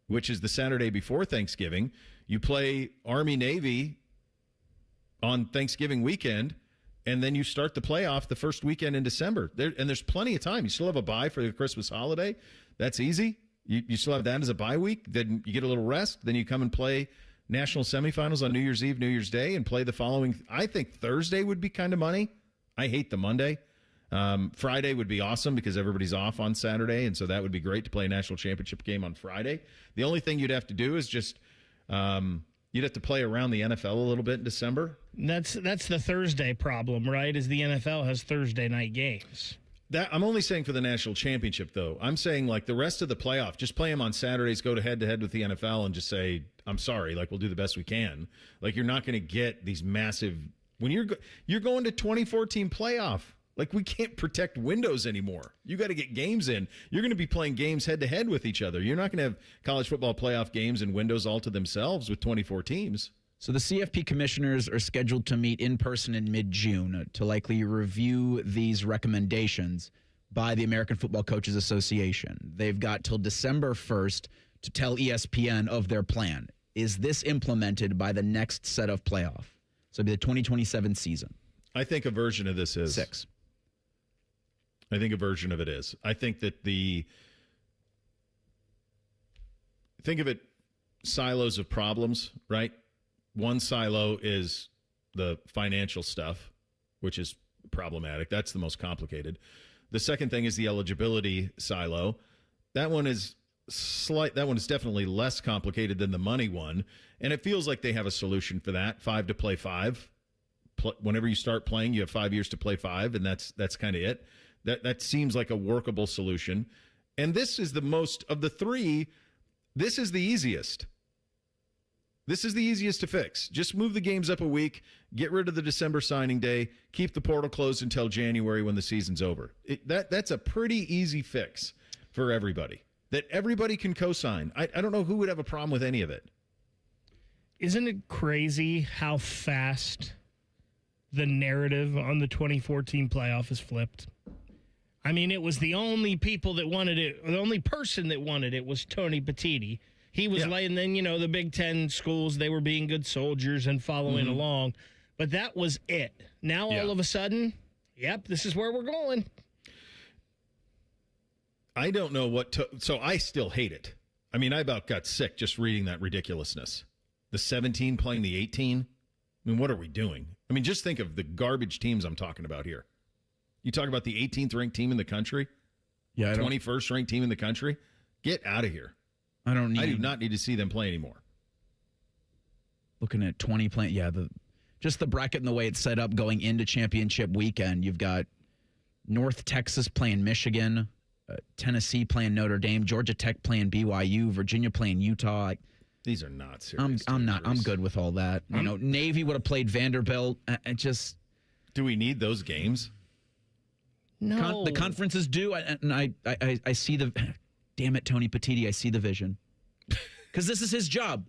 which is the Saturday before Thanksgiving. You play Army-Navy on Thanksgiving weekend, and then you start the playoff the first weekend in December. There's plenty of time. You still have a bye for the Christmas holiday. That's easy. You still have that as a bye week. Then you get a little rest. Then you come and play national semifinals on New Year's Eve, New Year's Day, and play the following. I think Thursday would be kind of money. I hate the Monday. Friday would be awesome because everybody's off on Saturday, and so that would be great to play a national championship game on Friday. The only thing you'd have to do is just you'd have to play around the NFL a little bit in December. That's the Thursday problem, right? Is the NFL has Thursday night games. I'm only saying for the national championship, though. I'm saying like the rest of the playoff, just play them on Saturdays, go to head with the NFL, and just say, I'm sorry, like we'll do the best we can. Like you're not going to get these massive when you're going to 2014 playoff. Like we can't protect windows anymore. You got to get games in. You're going to be playing games head to head with each other. You're not going to have college football playoff games and windows all to themselves with 24 teams. So the CFP commissioners are scheduled to meet in person in mid-June to likely review these recommendations by the American Football Coaches Association. They've got till December 1st to tell ESPN of their plan. Is this implemented by the next set of playoff? So it'll be the 2027 season. I think a version of this is 6. I think a version of it is. I think that think of it silos of problems, right? One silo is the financial stuff, which is problematic. That's the most complicated. The second thing is the eligibility silo. That one is definitely less complicated than the money one, and it feels like they have a solution for that. 5 to play 5. Whenever you start playing, you have 5 years to play 5, and that's kind of it. That seems like a workable solution. And this is the most of the 3. This is the easiest. This is the easiest to fix. Just move the games up a week, get rid of the December signing day, keep the portal closed until January when the season's over. That's a pretty easy fix for everybody that everybody can co-sign. I don't know who would have a problem with any of it. Isn't it crazy how fast the narrative on the 2014 playoff is flipped? I mean, it was the only people that wanted it. The only person that wanted it was Tony Petitti. He was laying, then, the Big Ten schools, they were being good soldiers and following along. But that was it. Now, all of a sudden, this is where we're going. I don't know so I still hate it. I mean, I about got sick just reading that ridiculousness. The 17 playing the 18. I mean, what are we doing? I mean, just think of the garbage teams I'm talking about here. You talk about the 18th ranked team in the country? 21st ranked team in the country? Get out of here. I do not need to see them play anymore. Looking at 20 playing, just the bracket and the way it's set up going into championship weekend. You've got North Texas playing Michigan, Tennessee playing Notre Dame, Georgia Tech playing BYU, Virginia playing Utah. These are not serious. I'm good with all that. Navy would have played Vanderbilt. Do we need those games? No. The conferences do, and I see the. Damn it, Tony Petitti, I see the vision. Because this is his job,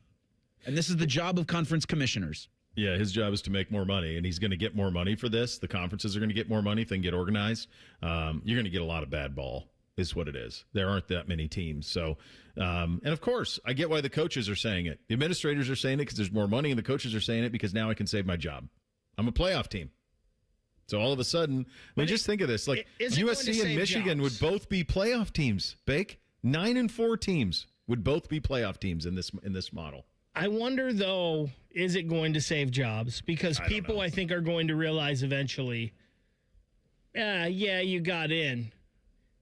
and this is the job of conference commissioners. Yeah, his job is to make more money, and he's going to get more money for this. The conferences are going to get more money if they can get organized. You're going to get a lot of bad ball, is what it is. There aren't that many teams. So, and of course, I get why the coaches are saying it. The administrators are saying it because there's more money, and the coaches are saying it because now I can save my job. I'm a playoff team. So all of a sudden, just think of this. Like USC and Michigan would both be playoff teams, Bake. 9 and 4 teams would both be playoff teams in this model. I wonder, though, is it going to save jobs? Because people, I think, are going to realize eventually, you got in,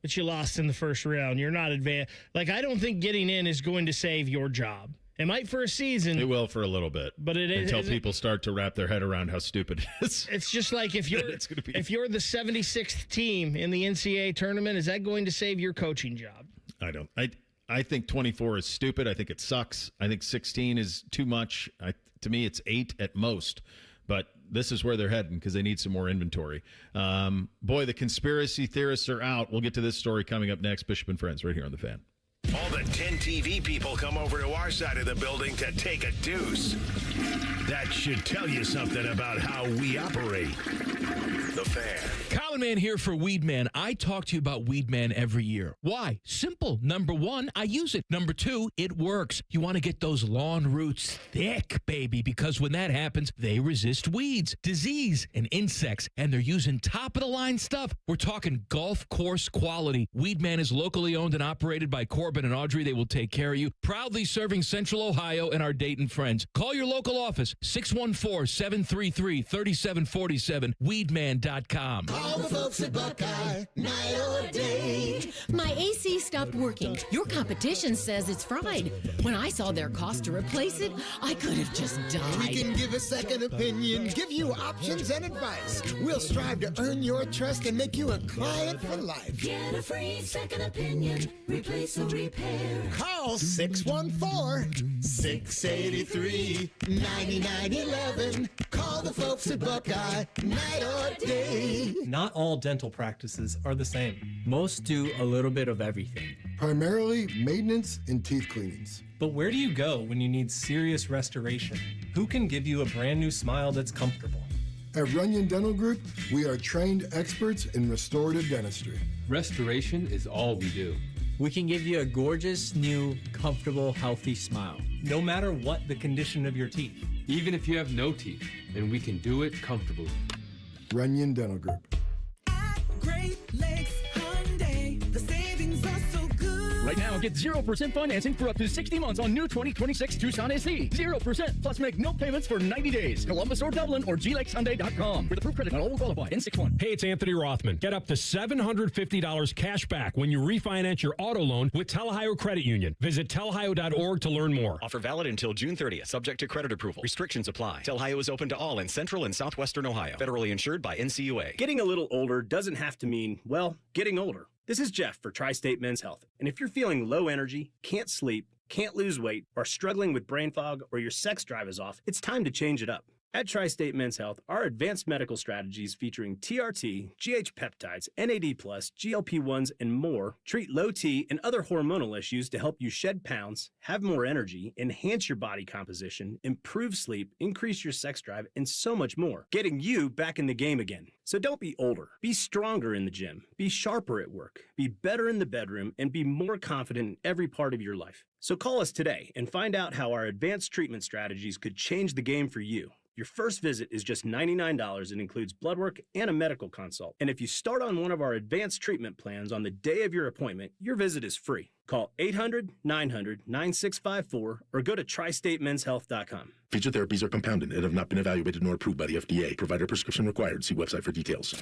but you lost in the first round. You're not advanced. Like, I don't think getting in is going to save your job. It might for a season. It will for a little bit. But until people start to wrap their head around how stupid it is. It's just like if you're the 76th team in the NCAA tournament, is that going to save your coaching job? I think 24 is stupid. I think it sucks. I think 16 is too much. To me, it's 8 at most. But this is where they're heading because they need some more inventory. Boy, the conspiracy theorists are out. We'll get to this story coming up next. Bishop and Friends right here on The Fan. All the 10 TV people come over to our side of the building to take a deuce. That should tell you something about how we operate. The Fan. Common Man here for Weed Man. I talk to you about Weed Man every year. Why? Simple. Number one, I use it. Number two, it works. You want to get those lawn roots thick, baby, because when that happens, they resist weeds, disease, and insects, and they're using top-of-the-line stuff. We're talking golf course quality. Weed Man is locally owned and operated by Corbin and Audrey. They will take care of you. Proudly serving Central Ohio and our Dayton friends. Call your local office, 614-733-3747, weedman.com. All the folks at Buckeye, night or day. My AC stopped working. Your competition says it's fried. When I saw their cost to replace it, I could have just died. We can give a second opinion, give you options and advice. We'll strive to earn your trust and make you a client for life. Get a free second opinion. Replace or repair. Call 614-683-9911. Call the folks at Buckeye, night or day. Not all dental practices are the same. Most do a little bit of everything. Primarily maintenance and teeth cleanings. But where do you go when you need serious restoration? Who can give you a brand new smile that's comfortable? At Runyon Dental Group, we are trained experts in restorative dentistry. Restoration is all we do. We can give you a gorgeous, new, comfortable, healthy smile. No matter what the condition of your teeth. Even if you have no teeth, and we can do it comfortably. Runyon Dental Group. Great Lakes Hyundai, the savings are so good. Right now, get 0% financing for up to 60 months on new 2026 Tucson SE. 0%, plus make no payments for 90 days. Columbus or Dublin or GLakesHyundai.com. With approved credit, not all will qualify. N61. Hey, it's Anthony Rothman. Get up to $750 cash back when you refinance your auto loan with Tel-Ohio Credit Union. Visit telohio.org to learn more. Offer valid until June 30th, subject to credit approval. Restrictions apply. Tel-Ohio is open to all in central and southwestern Ohio. Federally insured by NCUA. Getting a little older doesn't have to mean, well, getting older. This is Jeff for Tri-State Men's Health. And if you're feeling low energy, can't sleep, can't lose weight, or struggling with brain fog, or your sex drive is off, it's time to change it up. At Tri-State Men's Health, our advanced medical strategies featuring TRT, GH peptides, NAD+, GLP-1s, and more treat low T and other hormonal issues to help you shed pounds, have more energy, enhance your body composition, improve sleep, increase your sex drive, and so much more, getting you back in the game again. So don't be older. Be stronger in the gym. Be sharper at work. Be better in the bedroom, and be more confident in every part of your life. So call us today and find out how our advanced treatment strategies could change the game for you. Your first visit is just $99 and includes blood work and a medical consult. And if you start on one of our advanced treatment plans on the day of your appointment, your visit is free. Call 800-900-9654 or go to tristatemenshealth.com. Feature therapies are compounded and have not been evaluated nor approved by the FDA. Provider prescription required. See website for details.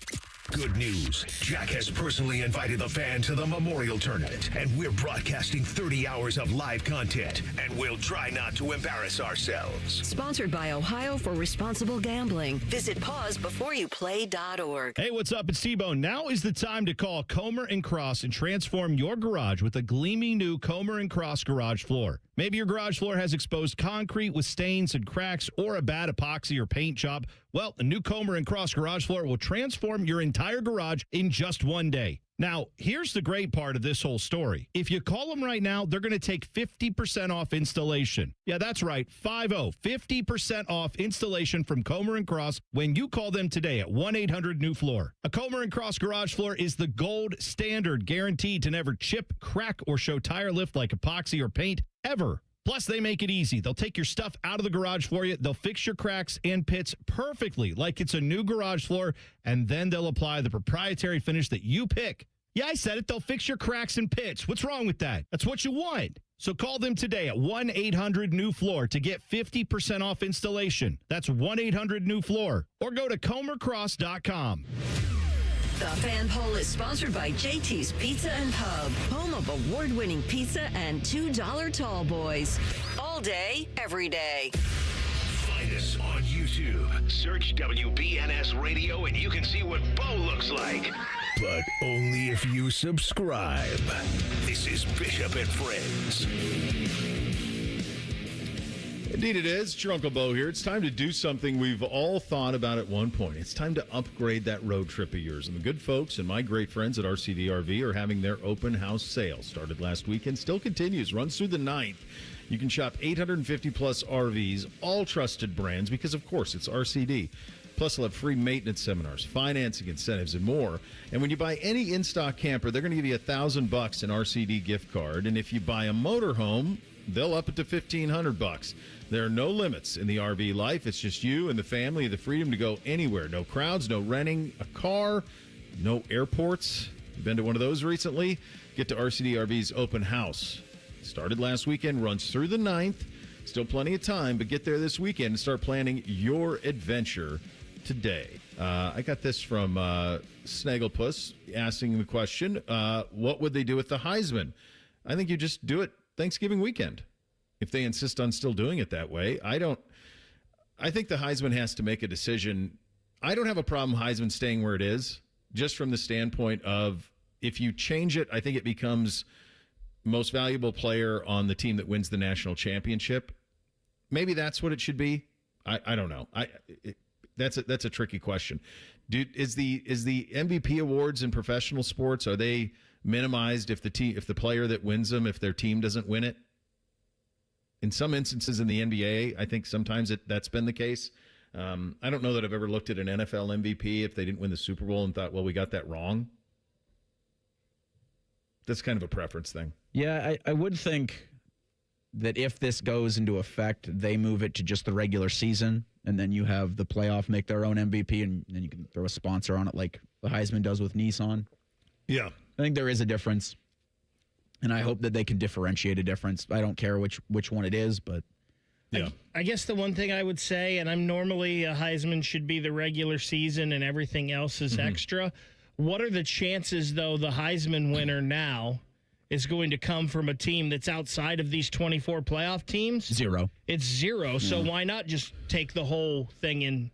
Good news. Jack has personally invited the fan to the Memorial Tournament, and we're broadcasting 30 hours of live content, and we'll try not to embarrass ourselves. Sponsored by Ohio for Responsible Gambling. Visit pausebeforeyouplay.org. Hey, what's up? It's T-Bone. Now is the time to call Comer & Cross and transform your garage with a gleaming new Comer & Cross garage floor. Maybe your garage floor has exposed concrete with stains and cracks or a bad epoxy or paint job. Well, the new Comer & Cross garage floor will transform your entire garage in just one day. Now, here's the great part of this whole story. If you call them right now, they're going to take 50% off installation. Yeah, that's right, 50% off installation from Comer & Cross when you call them today at 1-800-NEW-FLOOR. A Comer & Cross garage floor is the gold standard, guaranteed to never chip, crack, or show tire lift like epoxy or paint ever. Plus, they make it easy. They'll take your stuff out of the garage for you. They'll fix your cracks and pits perfectly like it's a new garage floor, and then they'll apply the proprietary finish that you pick. Yeah, I said it. They'll fix your cracks and pits. What's wrong with that? That's what you want. So call them today at 1-800-NEW-FLOOR to get 50% off installation. That's 1-800-NEW-FLOOR. Or go to comercross.com. The Fan Poll is sponsored by JT's Pizza and Pub, home of award-winning pizza and $2 tall boys. All day, every day. Find us on YouTube. Search WBNS Radio and you can see what Bo looks like. But only if you subscribe. This is Bishop and Friends. Indeed it is. It's your Uncle Bo here. It's time to do something we've all thought about at one point. It's time to upgrade that road trip of yours. And the good folks and my great friends at RCDRV are having their open house sale. Started last weekend, still continues, runs through the 9th. You can shop 850-plus RVs, all trusted brands, because, of course, it's RCD. Plus, they'll have free maintenance seminars, financing incentives, and more. And when you buy any in-stock camper, they're going to give you $1,000 an RCD gift card. And if you buy a motorhome, they'll up it to $1,500. There are no limits in the RV life. It's just you and the family, the freedom to go anywhere. No crowds, no renting a car, no airports. You've been to one of those recently? Get to RCDRV's open house. Started last weekend, runs through the 9th. Still plenty of time, but get there this weekend and start planning your adventure today. I got this from Snagglepuss asking the question, what would they do with the Heisman? I think you just do it Thanksgiving weekend if they insist on still doing it that way. I think the Heisman has to make a decision. I don't have a problem Heisman staying where it is, just from the standpoint of if you change it, I think it becomes most valuable player on the team that wins the national championship. Maybe that's what it should be. I don't know. That's a tricky question. Is the MVP awards in professional sports, are they minimized if the player that wins them, if their team doesn't win it? In some instances in the NBA, I think sometimes that's been the case. I don't know that I've ever looked at an NFL MVP if they didn't win the Super Bowl and thought, well, we got that wrong. That's kind of a preference thing. Yeah, I would think that if this goes into effect, they move it to just the regular season, and then you have the playoff make their own MVP, and then you can throw a sponsor on it like the Heisman does with Nissan. Yeah. I think there is a difference, and I hope that they can differentiate a difference. I don't care which one it is, but yeah. I guess the one thing I would say, and I'm normally a Heisman should be the regular season and everything else is extra. What are the chances, though, the Heisman winner now is going to come from a team that's outside of these 24 playoff teams? Zero. It's zero. So why not just take the whole thing and,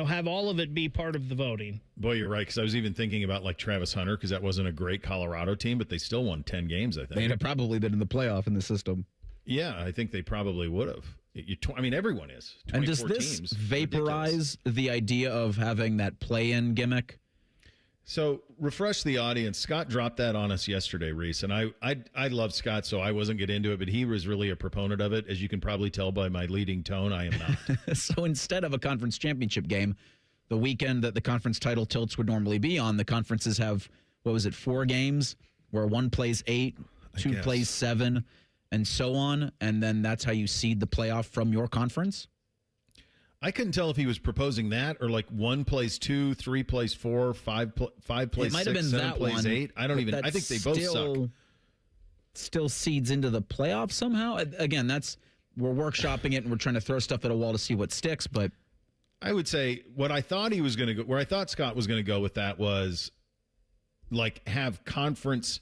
have all of it be part of the voting? Boy, you're right, because I was even thinking about like Travis Hunter, because that wasn't a great Colorado team, but they still won 10 games, I think. They'd have probably been in the playoff in the system. Yeah, I think they probably would have. Everyone is. And does this teams. vaporize the idea of having that play-in gimmick? So refresh the audience. Scott dropped that on us yesterday, Reese, and I love Scott, so I wasn't get into it, but he was really a proponent of it. As you can probably tell by my leading tone, I am not. So instead of a conference championship game, the weekend that the conference title tilts would normally be on, the conferences have, 4 games where one plays 8, 2 plays 7, and so on, and then that's how you seed the playoff from your conference? I couldn't tell if he was proposing that or like 1 plays 2, 3 plays 4, 5 plays 6, 7 plays 8. I don't even. I think they both suck. Still seeds into the playoff somehow. Again, we're workshopping it and we're trying to throw stuff at a wall to see what sticks. But I would say what I thought he was going to go, where I thought Scott was going to go with that was like have conference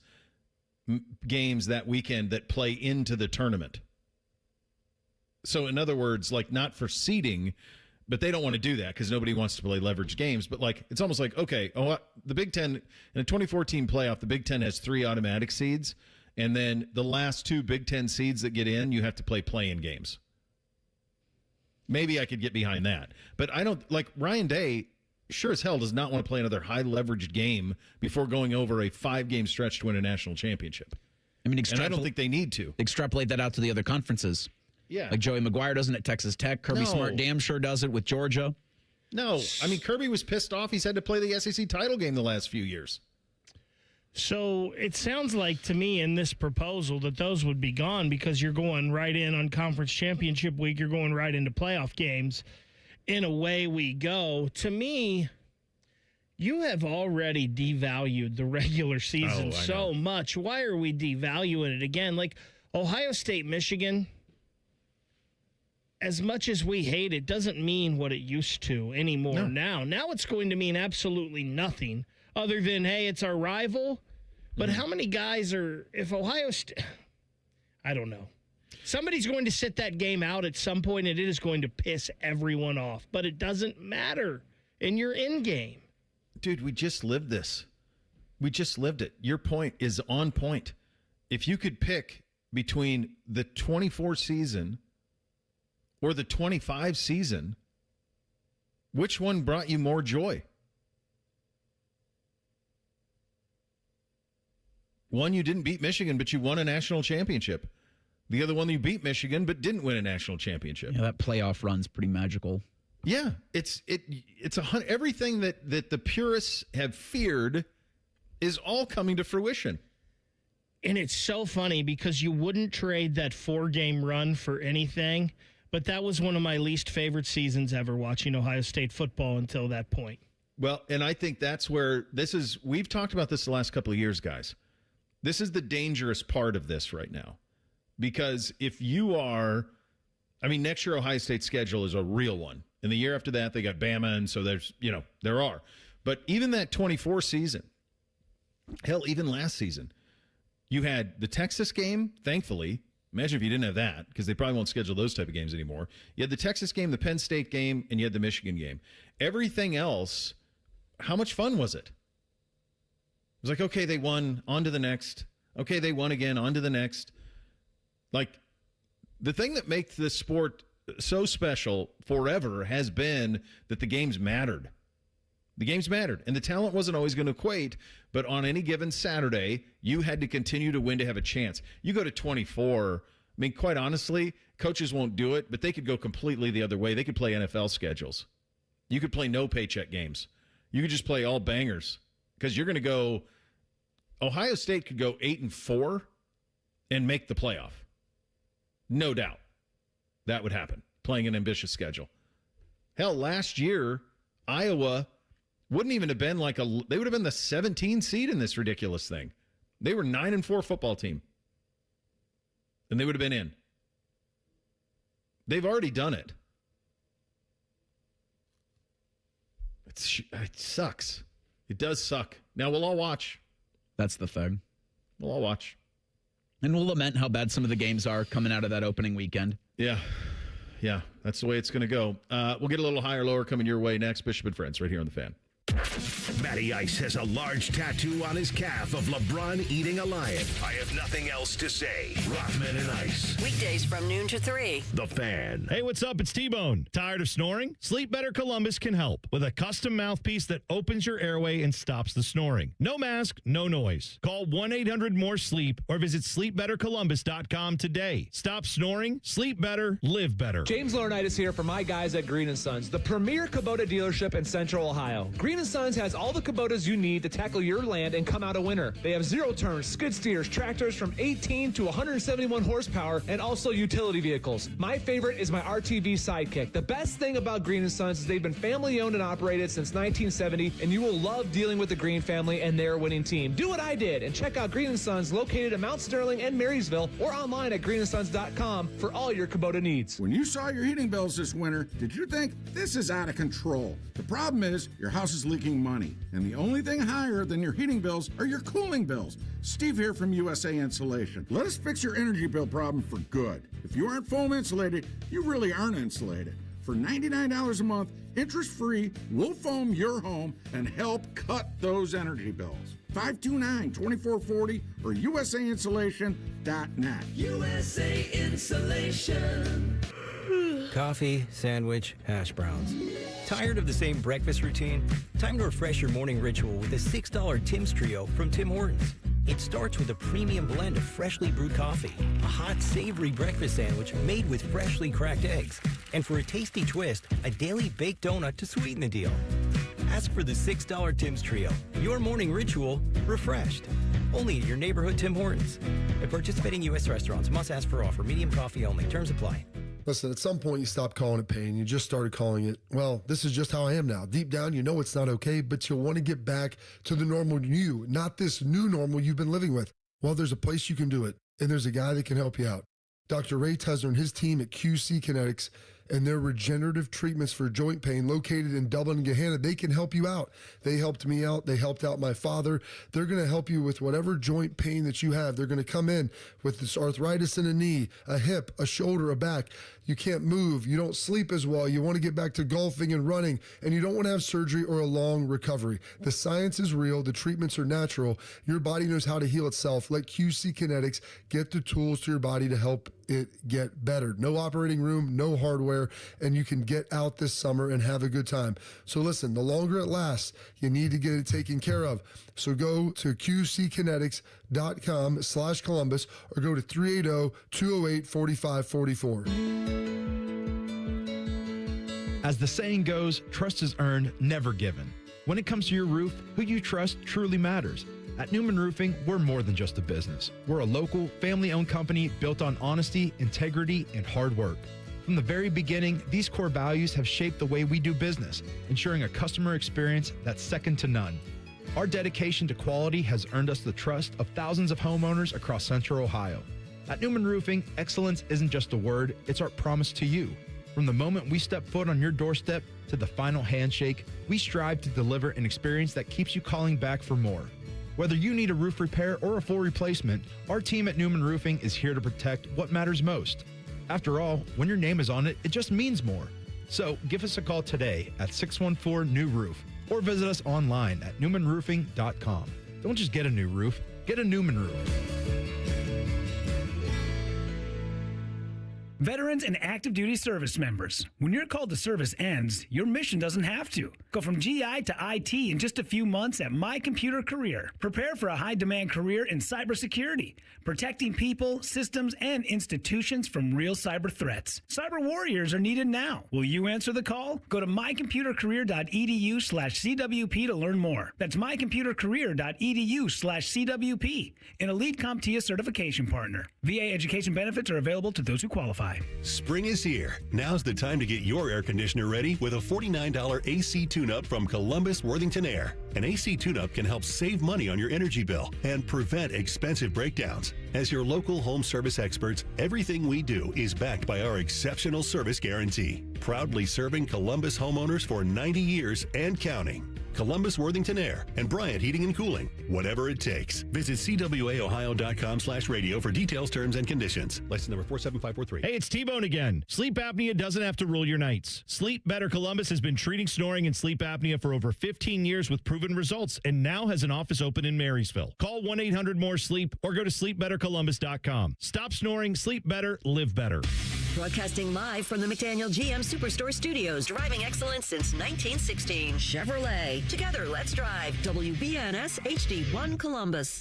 games that weekend that play into the tournament. So, in other words, like not for seeding, but they don't want to do that because nobody wants to play leverage games. But like, it's almost like, okay, the Big Ten in a 2014 playoff, the Big Ten has 3 automatic seeds, and then the last 2 Big Ten seeds that get in, you have to play play-in games. Maybe I could get behind that, but I don't like Ryan Day. Sure as hell does not want to play another high leveraged game before going over a 5-game stretch to win a national championship. I mean, and I don't think they need to extrapolate that out to the other conferences. Yeah. Like Joey McGuire does it at Texas Tech. Kirby Smart damn sure does it with Georgia. No. I mean, Kirby was pissed off. He's had to play the SEC title game the last few years. So it sounds like to me in this proposal that those would be gone because you're going right in on conference championship week. You're going right into playoff games. In a way we go. To me, you have already devalued the regular season so much. Why are we devaluing it again? Like Ohio State, Michigan, as much as we hate it, doesn't mean what it used to anymore now. Now it's going to mean absolutely nothing other than, hey, it's our rival. But how many guys if Ohio State, I don't know. Somebody's going to sit that game out at some point, and it is going to piss everyone off. But it doesn't matter in your end game. Dude, we just lived this. We just lived it. Your point is on point. If you could pick between the 24 season or the 25 season, which one brought you more joy? One, you didn't beat Michigan, but you won a national championship. The other one, you beat Michigan, but didn't win a national championship. Yeah, that playoff run's pretty magical. Yeah, it's everything that the purists have feared is all coming to fruition. And it's so funny because you wouldn't trade that 4-game run for anything. But that was one of my least favorite seasons ever watching Ohio State football until that point. Well, and I think that's where we've talked about this the last couple of years, guys. This is the dangerous part of this right now. Because if you are, next year Ohio State's schedule is a real one. And the year after that, they got Bama, and so there are. But even that 24 season, hell, even last season, you had the Texas game, thankfully. Imagine if you didn't have that, because they probably won't schedule those type of games anymore. You had the Texas game, the Penn State game, and you had the Michigan game. Everything else, how much fun was it? It was like, okay, they won, on to the next. Okay, they won again, on to the next. Like, the thing that makes this sport so special forever has been that the games mattered. The games mattered, and the talent wasn't always going to equate, but on any given Saturday, you had to continue to win to have a chance. You go to 24, quite honestly, coaches won't do it, but they could go completely the other way. They could play NFL schedules. You could play no paycheck games. You could just play all bangers, because you're going to go, Ohio State could go 8-4 and make the playoff. No doubt that would happen, playing an ambitious schedule. Hell, last year, Iowa wouldn't even have been they would have been the 17 seed in this ridiculous thing. They were 9-4 football team. And they would have been in. They've already done it. It sucks. It does suck. Now we'll all watch. That's the thing. We'll all watch. And we'll lament how bad some of the games are coming out of that opening weekend. Yeah. Yeah, that's the way it's going to go. We'll get a little higher, lower coming your way next. Bishop and Friends right here on The Fan. Matty Ice has a large tattoo on his calf of LeBron eating a lion. I have nothing else to say. Rothman and Ice. Weekdays from noon to 3. The Fan. Hey, what's up? It's T-Bone. Tired of snoring? Sleep Better Columbus can help with a custom mouthpiece that opens your airway and stops the snoring. No mask, no noise. Call 1-800-MORE-SLEEP or visit sleepbettercolumbus.com today. Stop snoring, sleep better, live better. James Laurinaitis here for my guys at Green & Sons, the premier Kubota dealership in Central Ohio. Green & Sons has all the Kubotas you need to tackle your land and come out a winner. They have zero-turns, skid steers, tractors from 18 to 171 horsepower, and also utility vehicles. My favorite is my RTV Sidekick. The best thing about Green & Sons is they've been family-owned and operated since 1970, and you will love dealing with the Green family and their winning team. Do what I did and check out Green & Sons located in Mount Sterling and Marysville or online at greenandsons.com for all your Kubota needs. When you saw your heating bills this winter, did you think this is out of control? The problem is your house is leaking money, and the only thing higher than your heating bills are your cooling bills. Steve here from USA Insulation. Let us fix your energy bill problem for good. If you aren't foam insulated, you really aren't insulated. For $99 a month, interest-free, we'll foam your home and help cut those energy bills. 529-2440 or USAinsulation.net. USA Insulation. Coffee, sandwich, hash browns. Tired of the same breakfast routine? Time to refresh your morning ritual with a $6 Tim's Trio from Tim Hortons. It starts with a premium blend of freshly brewed coffee, a hot, savory breakfast sandwich made with freshly cracked eggs, and for a tasty twist, a daily baked donut to sweeten the deal. Ask for the $6 Tim's Trio. Your morning ritual refreshed. Only at your neighborhood Tim Hortons. At participating U.S. restaurants, must ask for offer. Medium coffee only. Terms apply. Listen, at some point you stopped calling it pain. You just started calling it, well, this is just how I am now. Deep down, you know it's not okay, but you want to get back to the normal you, not this new normal you've been living with. Well, there's a place you can do it, and there's a guy that can help you out. Dr. Ray Tesler and his team at QC Kinetics and their regenerative treatments for joint pain located in Dublin and Gahanna, they can help you out. They helped me out. They helped out my father. They're going to help you with whatever joint pain that you have. They're going to come in with this arthritis in a knee, a hip, a shoulder, a back. You can't move. You don't sleep as well. You want to get back to golfing and running, and you don't want to have surgery or a long recovery. The science is real. The treatments are natural. Your body knows how to heal itself. Let QC Kinetics get the tools to your body to help it get better. No operating room, no hardware, and you can get out this summer and have a good time. So listen, the longer it lasts, you need to get it taken care of. So go to qckinetics.com/Columbus or go to 380-208-4544. As the saying goes, trust is earned, never given. When it comes to your roof, who you trust truly matters. At Newman Roofing, we're more than just a business. We're a local, family-owned company built on honesty, integrity, and hard work. From the very beginning, these core values have shaped the way we do business, ensuring a customer experience that's second to none. Our dedication to quality has earned us the trust of thousands of homeowners across Central Ohio. At Newman Roofing, excellence isn't just a word, it's our promise to you. From the moment we step foot on your doorstep to the final handshake, we strive to deliver an experience that keeps you calling back for more. Whether you need a roof repair or a full replacement, our team at Newman Roofing is here to protect what matters most. After all, when your name is on it, it just means more. So give us a call today at 614-NEW-ROOF or visit us online at newmanroofing.com. Don't just get a new roof, get a Newman roof. Veterans and active duty service members, when your call to service ends, your mission doesn't have to. Go from GI to IT in just a few months at My Computer Career. Prepare for a high-demand career in cybersecurity, protecting people, systems, and institutions from real cyber threats. Cyber warriors are needed now. Will you answer the call? Go to mycomputercareer.edu/CWP to learn more. That's mycomputercareer.edu/CWP, an elite CompTIA certification partner. VA education benefits are available to those who qualify. Spring is here. Now's the time to get your air conditioner ready with a $49 AC tune-up from Columbus Worthington Air. An AC tune-up can help save money on your energy bill and prevent expensive breakdowns. As your local home service experts, everything we do is backed by our exceptional service guarantee. Proudly serving Columbus homeowners for 90 years and counting. Columbus Worthington Air, and Bryant Heating and Cooling. Whatever it takes. Visit cwaohio.com/radio for details, terms, and conditions. License number 47543. Hey, it's T-Bone again. Sleep apnea doesn't have to rule your nights. Sleep Better Columbus has been treating snoring and sleep apnea for over 15 years with proven results and now has an office open in Marysville. Call 1-800-MORE-SLEEP or go to sleepbettercolumbus.com. Stop snoring, sleep better, live better. Broadcasting live from the McDaniel GM Superstore Studios, driving excellence since 1916. Chevrolet. Together, let's drive. WBNS HD1 Columbus.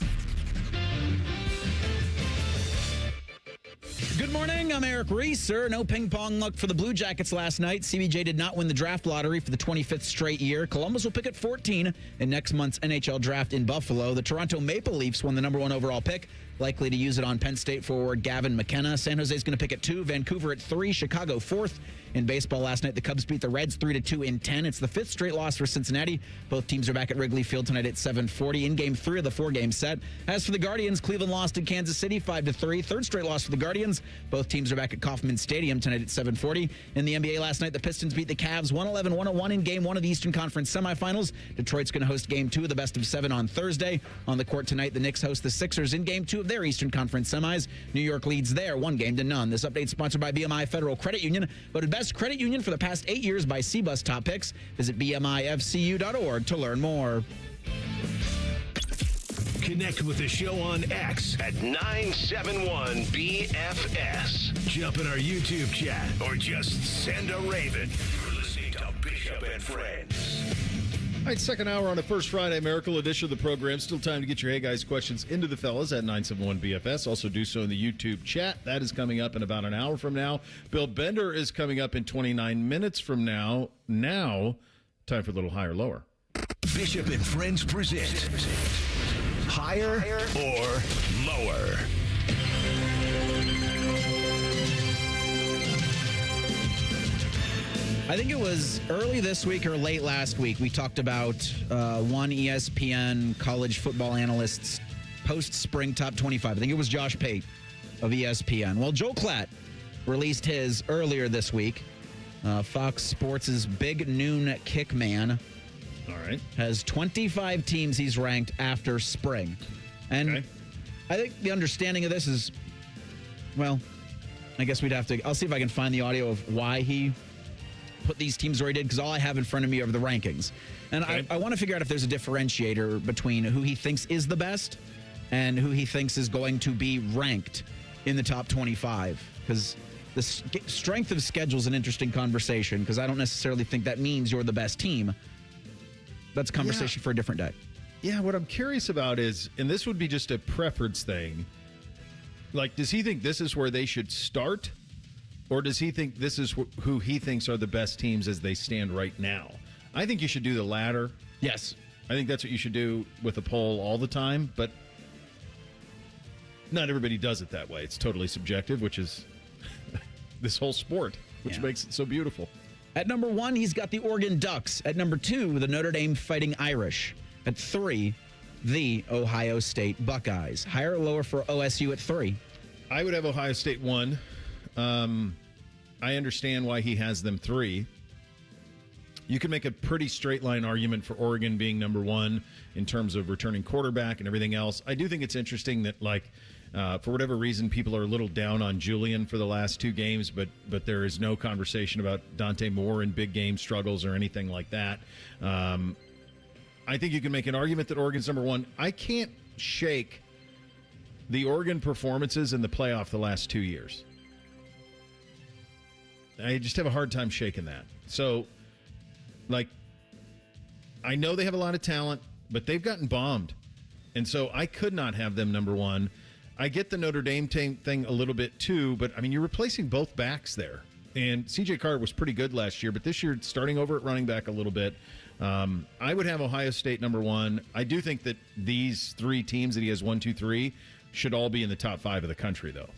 Good morning. I'm Eric Reeser. No ping pong luck for the Blue Jackets last night. CBJ did not win the draft lottery for the 25th straight year. Columbus will pick at 14 in next month's NHL draft in Buffalo. The Toronto Maple Leafs won the number 1 overall pick, likely to use it on Penn State forward Gavin McKenna. San Jose is going to pick at 2, Vancouver at 3, Chicago 4th. In baseball last night, the Cubs beat the Reds 3-2 in 10. It's the 5th straight loss for Cincinnati. Both teams are back at Wrigley Field tonight at 7:40 in Game 3 of the 4-game set. As for the Guardians, Cleveland lost in Kansas City 5-3. Third straight loss for the Guardians. Both teams are back at Kauffman Stadium tonight at 7:40. In the NBA last night, the Pistons beat the Cavs 111-101 in Game 1 of the Eastern Conference semifinals. Detroit's going to host Game 2 of the best of 7 on Thursday. On the court tonight, the Knicks host the Sixers in Game 2 of their Eastern Conference semis. New York leads there 1-0. This update is sponsored by BMI Federal Credit Union, voted best credit union for the past 8 years by CBUS Top Picks. Visit bmifcu.org to learn more. Connect with the show on X at 971BFS. Jump in our YouTube chat or just send a raven. You're listening to Bishop and Friends. All right, second hour on a First Friday Miracle edition of the program. Still time to get your Hey Guys questions into the fellas at 971BFS. Also do so in the YouTube chat. That is coming up in about an hour from now. Bill Bender is coming up in 29 minutes from now. Now, time for a little higher lower. Bishop and Friends present Higher or Lower. I think it was early this week or late last week. We talked about one ESPN college football analyst's post-spring top 25. I think it was Josh Pate of ESPN. Well, Joel Klatt released his earlier this week. Fox Sports' big noon kick man. All right. Has 25 teams he's ranked after spring. And I think the understanding of this is, well, I guess we'd have to, I'll see if I can find the audio of why he put these teams where he did, because all I have in front of me are the rankings. And I want to figure out if there's a differentiator between who he thinks is the best and who he thinks is going to be ranked in the top 25. Because the strength of schedule is an interesting conversation, because I don't necessarily think that means you're the best team. That's a conversation for a different day. Yeah, what I'm curious about is, and this would be just a preference thing, like, does he think this is where they should start? Or does he think this is who he thinks are the best teams as they stand right now? I think you should do the latter. Yes. I think that's what you should do with a poll all the time, but not everybody does it that way. It's totally subjective, which is this whole sport, which makes it so beautiful. At number 1, he's got the Oregon Ducks. At number 2, the Notre Dame Fighting Irish. At 3, the Ohio State Buckeyes. Higher or lower for OSU at 3? I would have Ohio State 1. I understand why he has them 3. You can make a pretty straight line argument for Oregon being number 1 in terms of returning quarterback and everything else. I do think it's interesting that, like, for whatever reason, people are a little down on Julian for the last 2 games, but there is no conversation about Dante Moore and big game struggles or anything like that. I think you can make an argument that Oregon's number 1. I can't shake the Oregon performances in the playoff the last 2 years. I just have a hard time shaking that. So, like, I know they have a lot of talent, but they've gotten bombed. And so I could not have them number 1. I get the Notre Dame thing a little bit too, but, I mean, you're replacing both backs there. And C.J. Carter was pretty good last year, but this year starting over at running back a little bit. I would have Ohio State number 1. I do think that these 3 teams that he has 1, 2, 3 should all be in the top 5 of the country, though.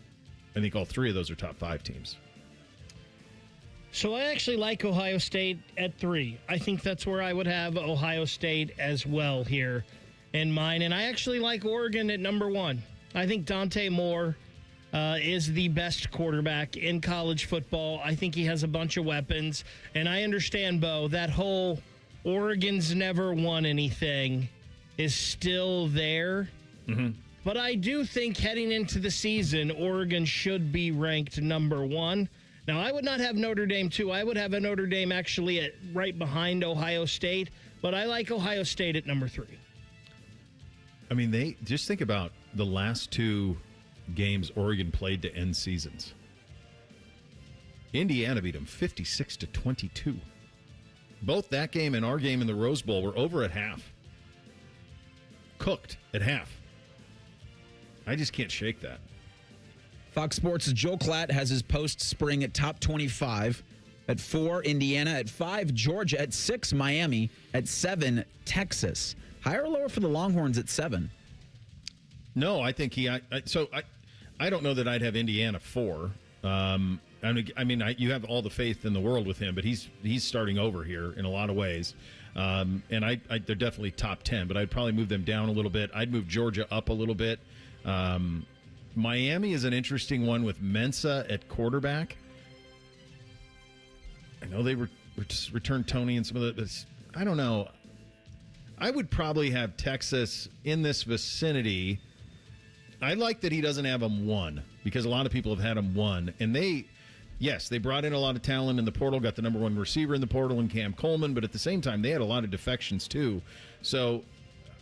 I think all 3 of those are top 5 teams. So I actually like Ohio State at 3. I think that's where I would have Ohio State as well here in mine. And I actually like Oregon at number 1. I think Dante Moore is the best quarterback in college football. I think he has a bunch of weapons. And I understand, Bo, that whole Oregon's never won anything is still there. Mm-hmm. But I do think heading into the season, Oregon should be ranked number 1. Now, I would not have Notre Dame 2. I would have a Notre Dame actually at right behind Ohio State, but I like Ohio State at number 3. I mean, they just think about the last 2 games Oregon played to end seasons. Indiana beat them 56-22. Both that game and our game in the Rose Bowl were over at half. Cooked at half. I just can't shake that. Fox Sports' Joel Klatt has his post-spring at top 25. At 4, Indiana. At 5, Georgia. At 6, Miami. At 7, Texas. Higher or lower for the Longhorns at 7? No, I think I don't know that I'd have Indiana 4. I mean, you have all the faith in the world with him, but he's starting over here in a lot of ways. And they're definitely top 10, but I'd probably move them down a little bit. I'd move Georgia up a little bit. Miami is an interesting one with Mensah at quarterback. I know they returned Tony and some of the. I don't know. I would probably have Texas in this vicinity. I like that he doesn't have them 1 because a lot of people have had them 1. And they brought in a lot of talent in the portal, got the number 1 receiver in the portal in Cam Coleman, but at the same time, they had a lot of defections too. So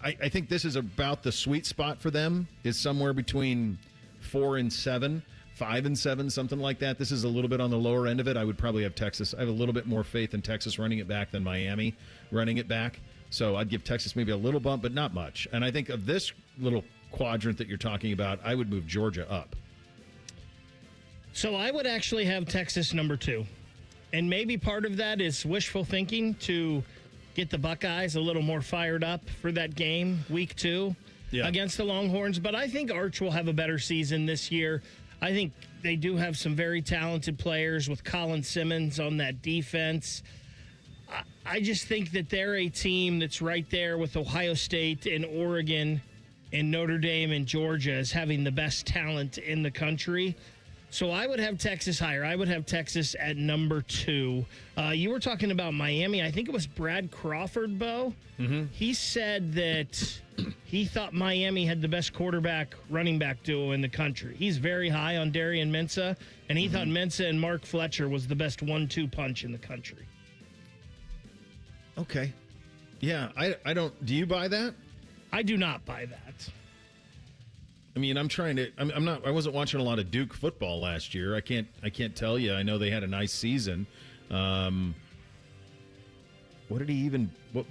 I think this is about the sweet spot for them, is somewhere between 4 and 7, 5 and 7, something like that. This is a little bit on the lower end of it. I would probably have Texas. I have a little bit more faith in Texas running it back than Miami running it back. So I'd give Texas maybe a little bump, but not much. And I think of this little quadrant that you're talking about, I would move Georgia up. So I would actually have Texas number 2. And maybe part of that is wishful thinking to get the Buckeyes a little more fired up for that game, week 2, against the Longhorns. But I think Arch will have a better season this year. I think they do have some very talented players with Colin Simmons on that defense. I just think that they're a team that's right there with Ohio State and Oregon and Notre Dame and Georgia as having the best talent in the country. So I would have Texas higher. I would have Texas at number 2. You were talking about Miami. I think it was Brad Crawford, Bo. Mm-hmm. He said that he thought Miami had the best running back duo in the country. He's very high on Darian Mensah, and he thought Mensah and Mark Fletcher was the best 1-2 punch in the country. Okay. Yeah, I don't. Do you buy that? I do not buy that. I mean, I wasn't watching a lot of Duke football last year. I can't tell you. I know they had a nice season. What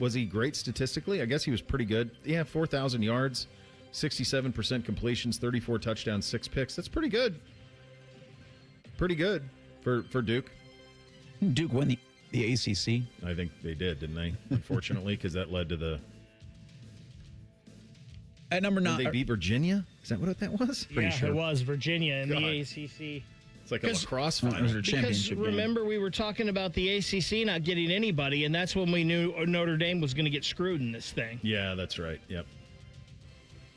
was he great statistically? I guess he was pretty good. Yeah, 4,000 yards, 67% completions, 34 touchdowns, 6 picks. That's pretty good. Pretty good for Duke. Duke won the ACC. I think they did, didn't they? Unfortunately, because that led to the. At number 9, did they beat Virginia? Is that what that was? Pretty sure. It was Virginia in the ACC. It's like a lacrosse final. Because remember, we were talking about the ACC not getting anybody, and that's when we knew Notre Dame was going to get screwed in this thing. Yeah, that's right. Yep.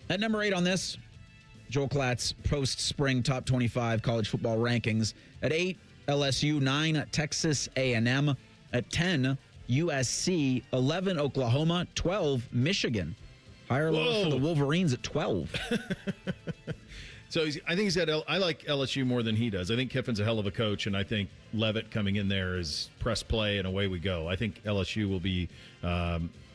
At number 8 on this, Joel Klatt's post-spring top 25 college football rankings. At 8, LSU. 9, Texas A&M. At 10, USC. 11, Oklahoma. 12, Michigan. Higher or lower for the Wolverines at 12. So I think I like LSU more than he does. I think Kiffin's a hell of a coach, and I think Leavitt coming in there is press play, and away we go. I think LSU will be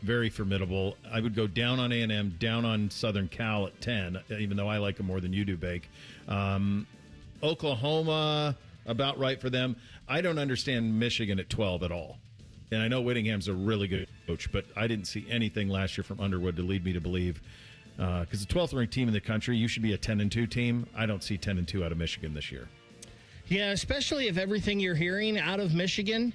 very formidable. I would go down on A&M, down on Southern Cal at 10, even though I like them more than you do, Bake. Oklahoma, about right for them. I don't understand Michigan at 12 at all. And I know Whittingham's a really good coach, but I didn't see anything last year from Underwood to lead me to believe. Because the 12th ranked team in the country, you should be a 10-2 team. I don't see 10-2 out of Michigan this year. Yeah, especially if everything you're hearing out of Michigan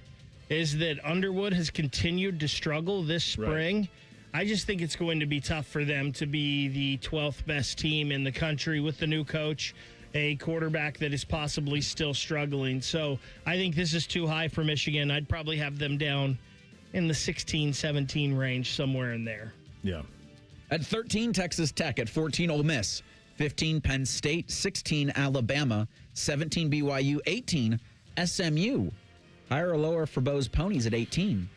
is that Underwood has continued to struggle this spring. Right. I just think it's going to be tough for them to be the 12th best team in the country with the new coach, a quarterback that is possibly still struggling. So I think this is too high for Michigan. I'd probably have them down in the 16-17 range, somewhere in there. Yeah. At 13, Texas Tech. At 14, Ole Miss. 15, Penn State. 16, Alabama. 17, BYU. 18, SMU. Higher or lower for Bo's Ponies at 18?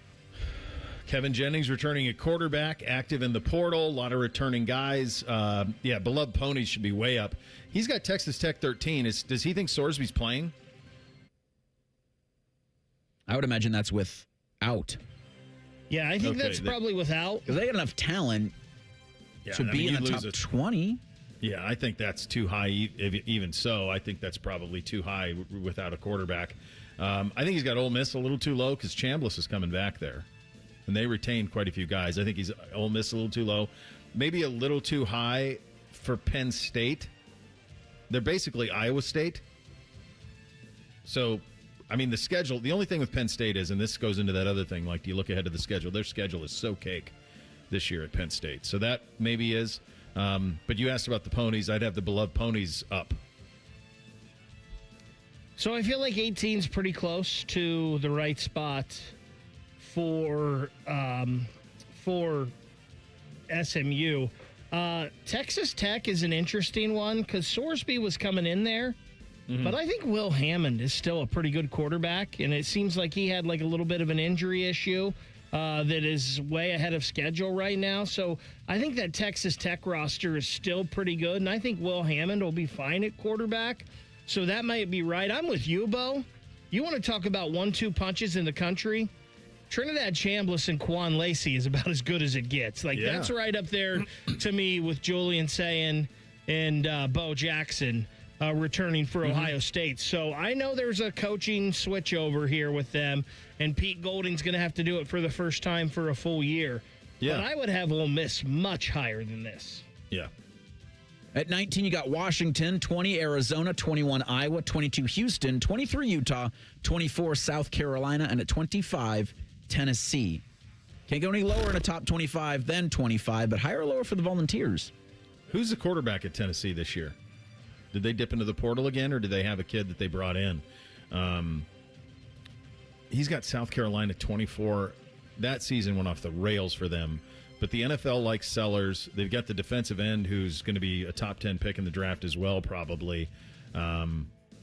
Kevin Jennings returning at quarterback, active in the portal, a lot of returning guys. Beloved Ponies should be way up. He's got Texas Tech 13. Does he think Sorsby's playing? I would imagine that's without. Yeah, I think that's probably without. Because they got enough talent to be in the top 20. Yeah, I think that's too high. Even so, I think that's probably too high without a quarterback. I think he's got Ole Miss a little too low because Chambliss is coming back there. And they retained quite a few guys. I think he's Ole Miss a little too low. Maybe a little too high for Penn State. They're basically Iowa State. So, I mean, the schedule, the only thing with Penn State is, and this goes into that other thing, like, do you look ahead to the schedule? Their schedule is so cake this year at Penn State. So that maybe is. But you asked about the Ponies. I'd have the Beloved Ponies up. So I feel like 18's pretty close to the right spot for SMU. Texas Tech is an interesting one because Sorsby was coming in there, but I think Will Hammond is still a pretty good quarterback, and it seems like he had like a little bit of an injury issue that is way ahead of schedule right now. So I think that Texas Tech roster is still pretty good, and I think Will Hammond will be fine at quarterback. So that might be right. I'm with you, Bo. You want to talk about 1-2 punches in the country? Trinidad Chambliss and Quan Lacey is about as good as it gets. That's right up there to me with Julian Sayin and Bo Jackson returning for Ohio State. So I know there's a coaching switch over here with them, and Pete Golding's going to have to do it for the first time for a full year. Yeah. But I would have Ole Miss much higher than this. Yeah. At 19, you got Washington, 20 Arizona, 21 Iowa, 22 Houston, 23 Utah, 24 South Carolina, and at 25, Tennessee. Can't go any lower in a top 25 than 25, but higher or lower for the Volunteers. Who's the quarterback at Tennessee this year? Did they dip into the portal again, or did they have a kid that they brought in? He's got South Carolina 24. That season went off the rails for them. But the NFL likes sellers. They've got the defensive end who's going to be a top 10 pick in the draft as well, probably. A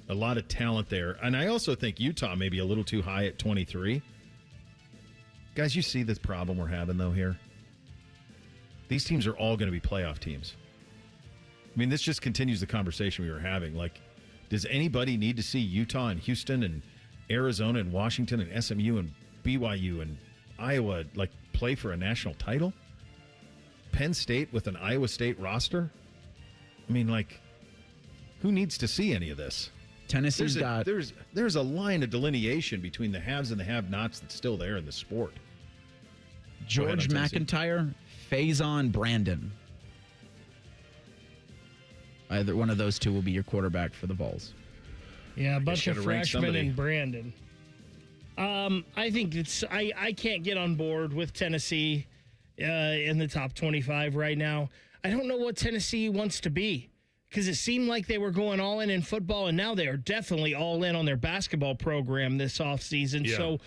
lot of talent there. And I also think Utah may be a little too high at 23. Guys, you see this problem we're having, though, here? These teams are all going to be playoff teams. I mean, this just continues the conversation we were having. Like, does anybody need to see Utah and Houston and Arizona and Washington and SMU and BYU and Iowa, like, play for a national title? Penn State with an Iowa State roster? I mean, like, who needs to see any of this? Tennessee's there's a line of delineation between the haves and the have-nots that's still there in the sport. George McIntyre, Faison Brandon. Either one of those two will be your quarterback for the Vols. Yeah, a bunch of freshmen and Brandon. I think I can't get on board with Tennessee in the top 25 right now. I don't know what Tennessee wants to be because it seemed like they were going all in football, and now they are definitely all in on their basketball program this offseason. Yeah. So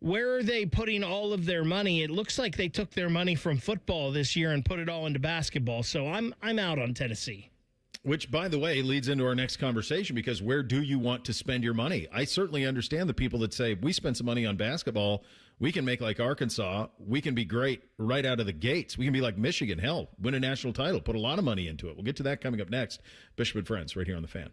where are they putting all of their money? It looks like they took their money from football this year and put it all into basketball. So I'm out on Tennessee. Which, by the way, leads into our next conversation, because where do you want to spend your money? I certainly understand the people that say, we spend some money on basketball, we can make like Arkansas, we can be great right out of the gates. We can be like Michigan, hell, win a national title, put a lot of money into it. We'll get to that coming up next. Bishop and Friends, right here on The Fan.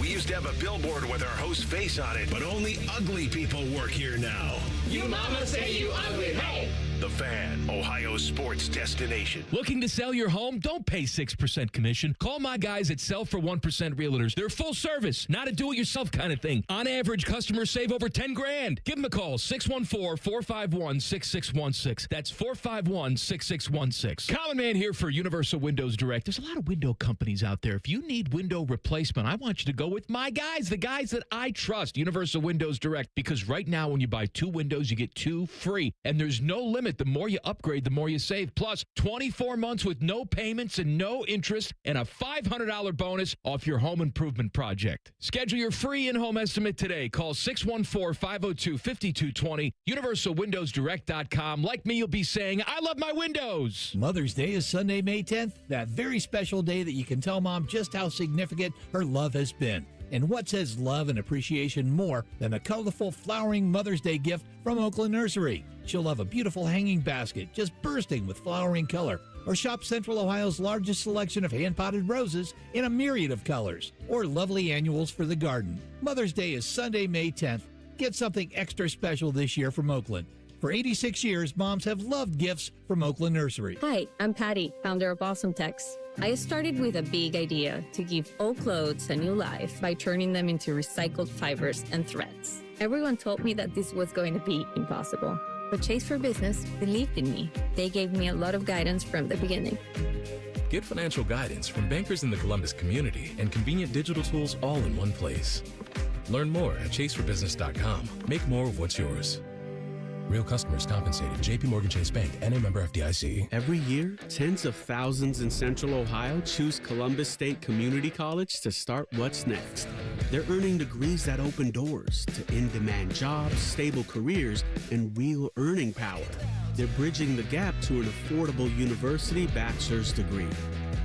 We used to have a billboard with our host's face on it, but only ugly people work here now. You mama say you ugly, hey! The Fan, Ohio's sports destination. Looking to sell your home? Don't pay 6% commission. Call my guys at Sell for 1% Realtors. They're full service, not a do-it-yourself kind of thing. On average, customers save over $10,000. Give them a call, 614-451-6616. That's 451-6616. Common Man here for Universal Windows Direct. There's a lot of window companies out there. If you need window replacement, I want you to go with my guys, the guys that I trust, Universal Windows Direct, because right now when you buy 2 windows, you get 2 free, and there's no limit. The more you upgrade, the more you save. Plus, 24 months with no payments and no interest, and a $500 bonus off your home improvement project. Schedule your free in-home estimate today. Call 614-502-5220, universalwindowsdirect.com. Like me, you'll be saying, I love my windows. Mother's Day is Sunday, May 10th, that very special day that you can tell Mom just how significant her love has been. And what says love and appreciation more than a colorful, flowering Mother's Day gift from Oakland Nursery? She'll love a beautiful hanging basket just bursting with flowering color. Or shop Central Ohio's largest selection of hand-potted roses in a myriad of colors. Or lovely annuals for the garden. Mother's Day is Sunday, May 10th. Get something extra special this year from Oakland. For 86 years, moms have loved gifts from Oakland Nursery. Hi, I'm Patty, founder of Awesome Tex. I started with a big idea to give old clothes a new life by turning them into recycled fibers and threads. Everyone told me that this was going to be impossible, but Chase for Business believed in me. They gave me a lot of guidance from the beginning. Get financial guidance from bankers in the Columbus community and convenient digital tools all in one place. Learn more at chaseforbusiness.com. Make more of what's yours. Real customers compensated. JP Morgan Chase Bank, N.A. member FDIC. Every year, tens of thousands in Central Ohio choose Columbus State Community College to start what's next. They're earning degrees that open doors to in-demand jobs, stable careers, and real earning power. They're bridging the gap to an affordable university bachelor's degree,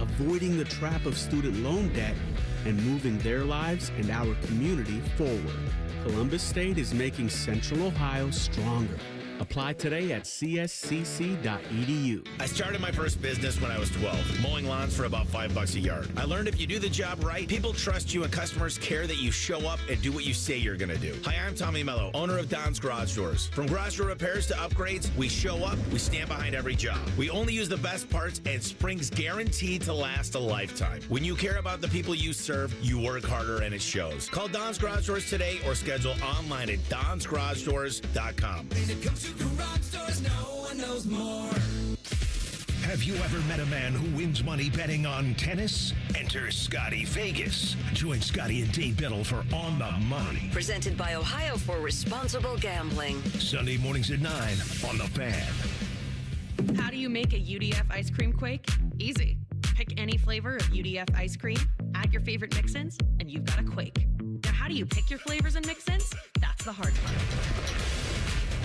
avoiding the trap of student loan debt, and moving their lives and our community forward. Columbus State is making Central Ohio stronger. Apply today at cscc.edu. I started my first business when I was 12, mowing lawns for about $5 a yard. I learned if you do the job right, people trust you and customers care that you show up and do what you say you're going to do. Hi, I'm Tommy Mello, owner of Don's Garage Doors. From garage door repairs to upgrades, we show up, we stand behind every job. We only use the best parts, and spring's guaranteed to last a lifetime. When you care about the people you serve, you work harder and it shows. Call Don's Garage Doors today or schedule online at donsgaragedoors.com. Garage doors, no one knows more. Have you ever met a man who wins money betting on tennis? Enter Scotty Vegas. Join Scotty and Dave Biddle for On the Money. Presented by Ohio for Responsible Gambling. Sunday mornings at 9 on The Fan. How do you make a UDF ice cream quake? Easy. Pick any flavor of UDF ice cream, add your favorite mix-ins, and you've got a quake. Now, how do you pick your flavors and mix-ins? That's the hard part.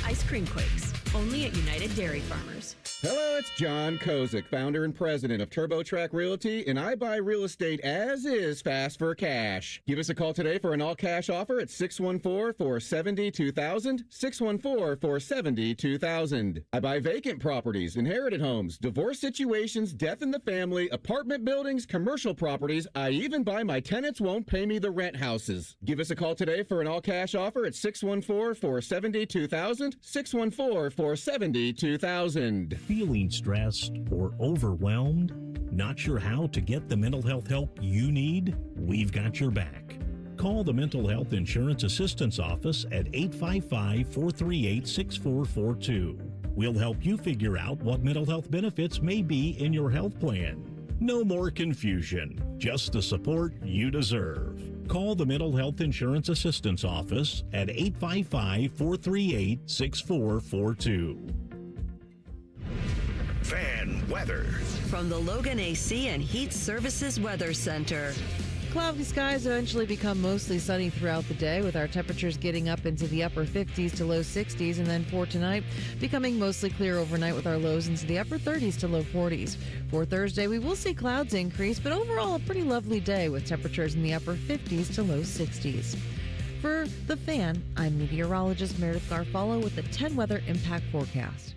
Ice cream quakes, only at United Dairy Farmers. Hello, it's John Kozik, founder and president of TurboTrack Realty, and I buy real estate as is fast for cash. Give us a call today for an all-cash offer at 614-470-2000, 614-470-2000. I buy vacant properties, inherited homes, divorce situations, death in the family, apartment buildings, commercial properties. I even buy my tenants won't pay me the rent houses. Give us a call today for an all-cash offer at 614-470-2000, 614-470-2000. Feeling stressed or overwhelmed? Not sure how to get the mental health help you need? We've got your back. Call the Mental Health Insurance Assistance Office at 855-438-6442. We'll help you figure out what mental health benefits may be in your health plan. No more confusion, just the support you deserve. Call the Mental Health Insurance Assistance Office at 855-438-6442. Fan weather. From the Logan AC and Heat Services Weather Center. Cloudy skies eventually become mostly sunny throughout the day, with our temperatures getting up into the upper 50s to low 60s, and then for tonight, becoming mostly clear overnight with our lows into the upper 30s to low 40s. For Thursday, we will see clouds increase, but overall a pretty lovely day with temperatures in the upper 50s to low 60s. For The Fan, I'm meteorologist Meredith Garfalo with the 10 weather impact forecast.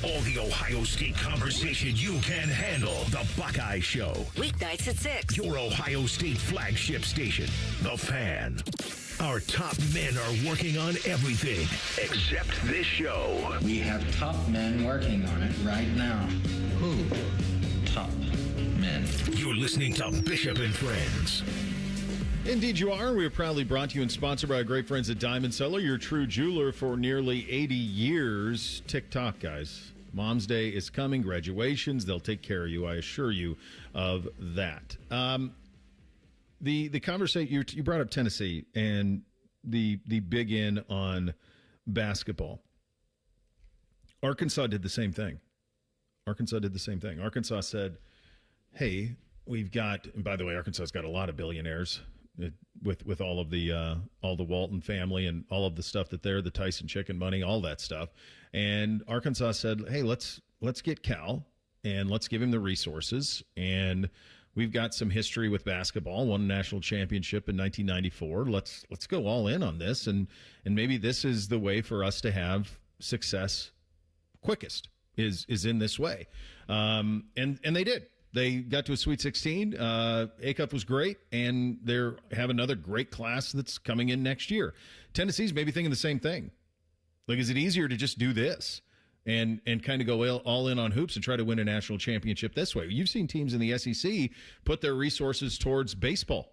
All the Ohio State conversation you can handle. The Buckeye Show. Weeknights at 6. Your Ohio State flagship station. The Fan. Our top men are working on everything except this show. We have top men working on it right now. Who? Top men. You're listening to Bishop and Friends. Indeed you are. We are proudly brought to you and sponsored by our great friends at Diamond Cellar, your true jeweler for nearly 80 years. TikTok, guys. Mom's Day is coming. Graduations. They'll take care of you. I assure you of that. The conversation, you brought up Tennessee and the big in on basketball. Arkansas did the same thing. Arkansas said, hey, we've got, and by the way, Arkansas's got a lot of billionaires with all of the Walton family and all of the stuff the Tyson chicken money, all that stuff. And Arkansas said, hey, let's get Cal and let's give him the resources, and We've got some history with basketball, won a national championship in 1994. Let's go all in on this, and maybe this is the way for us to have success quickest is in this way. And they did. They got to a Sweet 16. ACUP was great, and they have another great class that's coming in next year. Tennessee's maybe thinking the same thing. Like, is it easier to just do this and kind of go all in on hoops and try to win a national championship this way? You've seen teams in the SEC put their resources towards baseball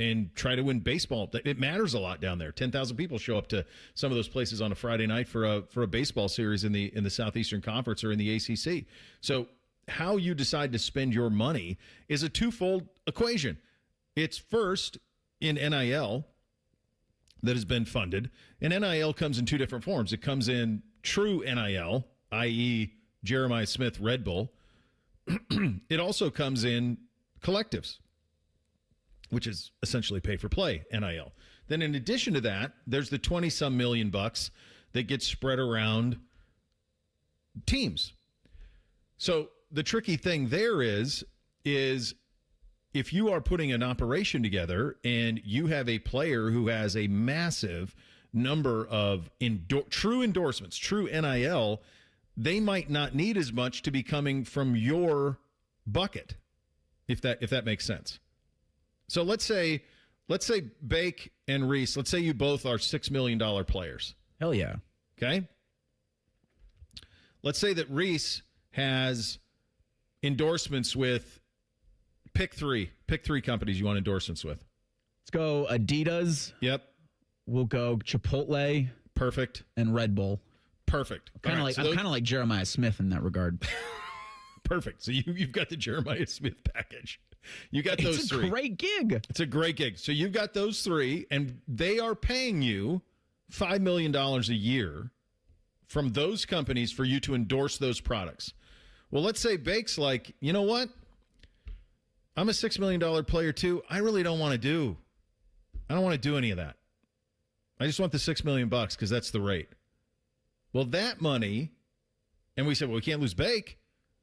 and try to win baseball. It matters a lot down there. 10,000 people show up to some of those places on a Friday night for a baseball series in the Southeastern Conference or in the ACC. So how you decide to spend your money is a twofold equation. It's first in NIL that has been funded, and NIL comes in two different forms. It comes in true NIL, i.e. Jeremiah Smith, Red Bull. It also comes in collectives, which is essentially pay-for-play NIL. Then in addition to that, there's the 20-some million bucks that gets spread around teams. So the tricky thing there is if you are putting an operation together and you have a player who has a massive number of true endorsements, true NIL, they might not need as much to be coming from your bucket, if that makes sense. So let's say Bake and Reese, let's say you both are $6 million players. Hell yeah. Okay? Let's say that Reese has endorsements with pick three companies you want endorsements with. Let's go Adidas. Yep. We'll go Chipotle. Perfect. And Red Bull. Perfect. I'm kind of like Jeremiah Smith in that regard. Perfect. So you've got the Jeremiah Smith package. You got those three. It's a great gig. It's a great gig. So you've got those three, and they are paying you $5 million a year from those companies for you to endorse those products. Well, let's say Bake's like, you know what? I'm a $6 million player too. I really don't want to do any of that. I just want the $6 million because that's the rate. Well, that money, and we said, well, we can't lose Bake.